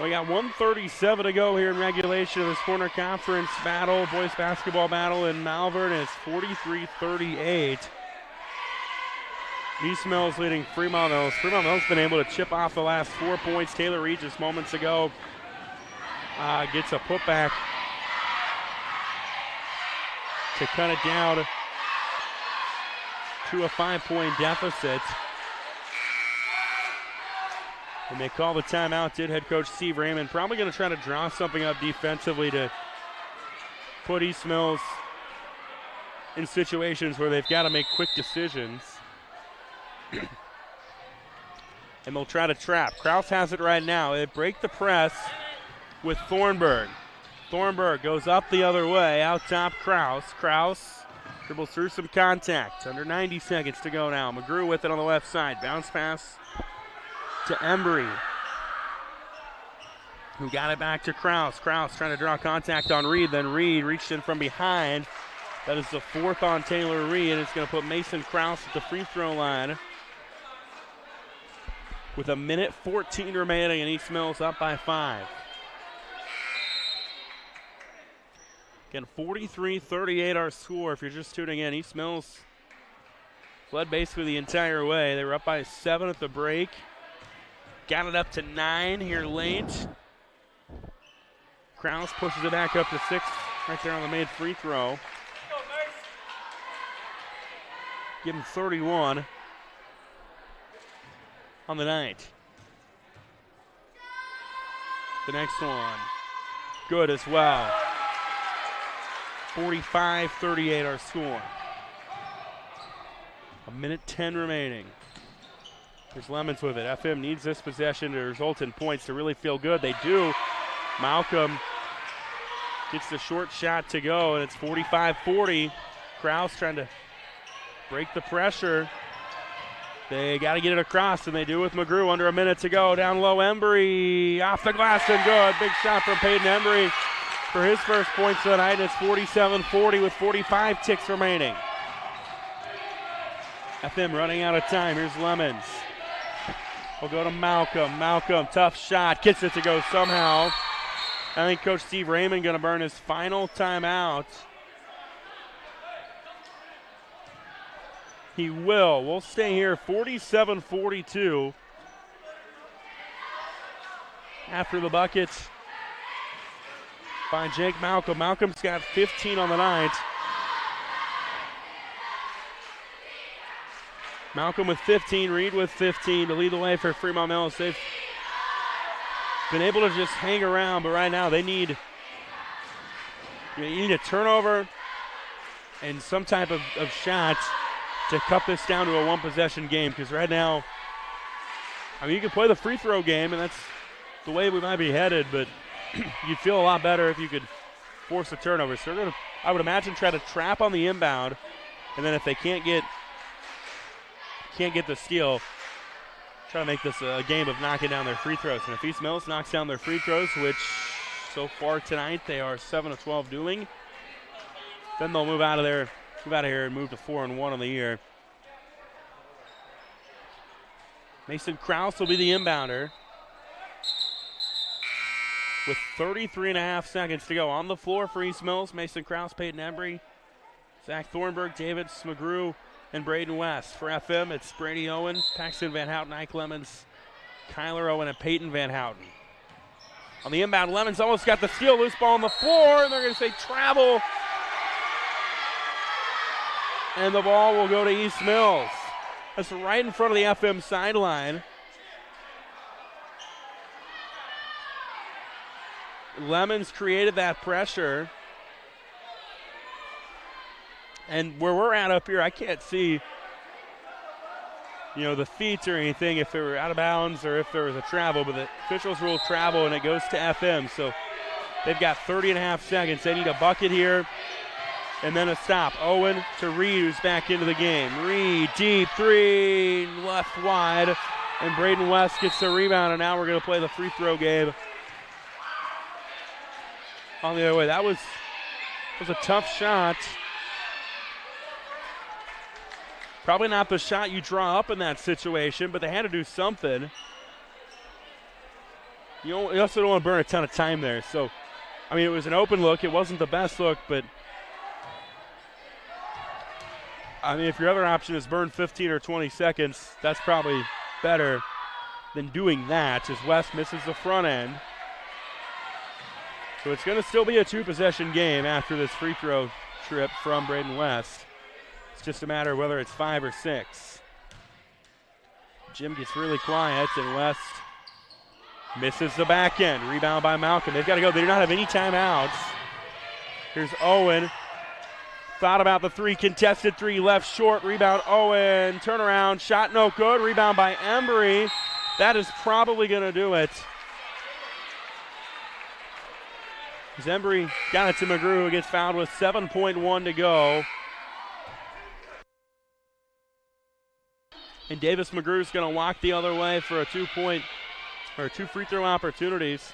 We got 1:37 to go here in regulation of this corner conference battle, boys basketball battle in Malvern. It's 43-38. East Mills leading Fremont-Mills. Fremont-Mills been able to chip off the last 4 points. Taylor Reed just moments ago gets a putback to cut it down to a 5-point deficit. And they call the timeout, did head coach Steve Raymond. Probably going to try to draw something up defensively to put East Mills in situations where they've got to make quick decisions. And they'll try to trap. Krause has it right now. They break the press with Thornburg. Thornburg goes up the other way, out top Krause. Krause dribbles through some contact. Under 90 seconds to go now. McGrew with it on the left side. Bounce pass to Embry. who got it back to Krause. Krause trying to draw contact on Reed, then Reed reached in from behind. That is the fourth on Taylor Reed, and it's going to put Mason Krause at the free throw line. With a minute 14 remaining, and East Mills up by 5. Again, 43-38 our score. If you're just tuning in, East Mills led basically the entire way. They were up by 7 at the break. Got it up to 9 here late. Krause pushes it back up to 6 right there on the made free throw. Give him 31 on the night. The next one, good as well. 45-38 our score. A minute 10 remaining. There's Lemons with it. FM needs this possession to result in points to really feel good. They do. Malcolm gets the short shot to go, and it's 45-40. Krause trying to break the pressure. They got to get it across, and they do with McGrew. Under a minute to go. Down low, Embry off the glass and good. Big shot from Peyton Embry for his first points of the night. It's 47-40 with 45 ticks remaining. FM running out of time. Here's Lemons. We'll go to Malcolm. Malcolm, tough shot. Gets it to go somehow. I think Coach Steve Raymond going to burn his final timeout. He will. We'll stay here 47-42. After the bucket by Jake Malcolm. Malcolm's got 15 on the night. Malcolm with 15, Reed with 15 to lead the way for Fremont-Mills. They've been able to just hang around, but right now they need a turnover and some type of shot to cut this down to a one-possession game, because right now, I mean, you can play the free throw game, and that's the way we might be headed, but you'd feel a lot better if you could force a turnover. So they're going to, I would imagine, try to trap on the inbound, and then if they can't get the steal, try to make this a game of knocking down their free throws. And if East Mills knocks down their free throws, which so far tonight they are 7-12 doing, then they'll move out of here and move to 4-1 on the year. Mason Krause will be the inbounder with 33.5 seconds to go. On the floor for East Mills, Mason Krause, Peyton Embry, Zach Thornburg, David McGrew, and Braden West. For FM, it's Brady Owen, Paxton Van Houten, Ike Lemons, Kyler Owen, and Peyton Van Houten. On the inbound, Lemons almost got the steal. Loose ball on the floor, and they're going to say travel. And the ball will go to East Mills. That's right in front of the FM sideline. Lemons created that pressure. And where we're at up here, I can't see, the feet or anything if they were out of bounds or if there was a travel, but the officials rule travel and it goes to FM. So they've got 30.5 seconds. They need a bucket here and then a stop. Owen to Reed, who's back into the game. Reed, deep three, left wide, and Braden West gets the rebound, and now we're going to play the free throw game on the other way. That was a tough shot. Probably not the shot you draw up in that situation, but they had to do something. You also don't want to burn a ton of time there. So, I mean, it was an open look. It wasn't the best look, but, I mean, if your other option is burn 15 or 20 seconds, that's probably better than doing that, as West misses the front end. So it's going to still be a two-possession game after this free throw trip from Braden West. It's just a matter of whether it's 5 or 6. Jim gets really quiet, and West misses the back end. Rebound by Malcolm. They've got to go. They do not have any timeouts. Here's Owen. Thought about the three. Contested three. Left short. Rebound Owen. Turnaround. Shot no good. Rebound by Embry. That is probably going to do it. As Embry got it to McGrew, who gets fouled with 7.1 to go. And Davis McGrew's going to walk the other way for two free throw opportunities.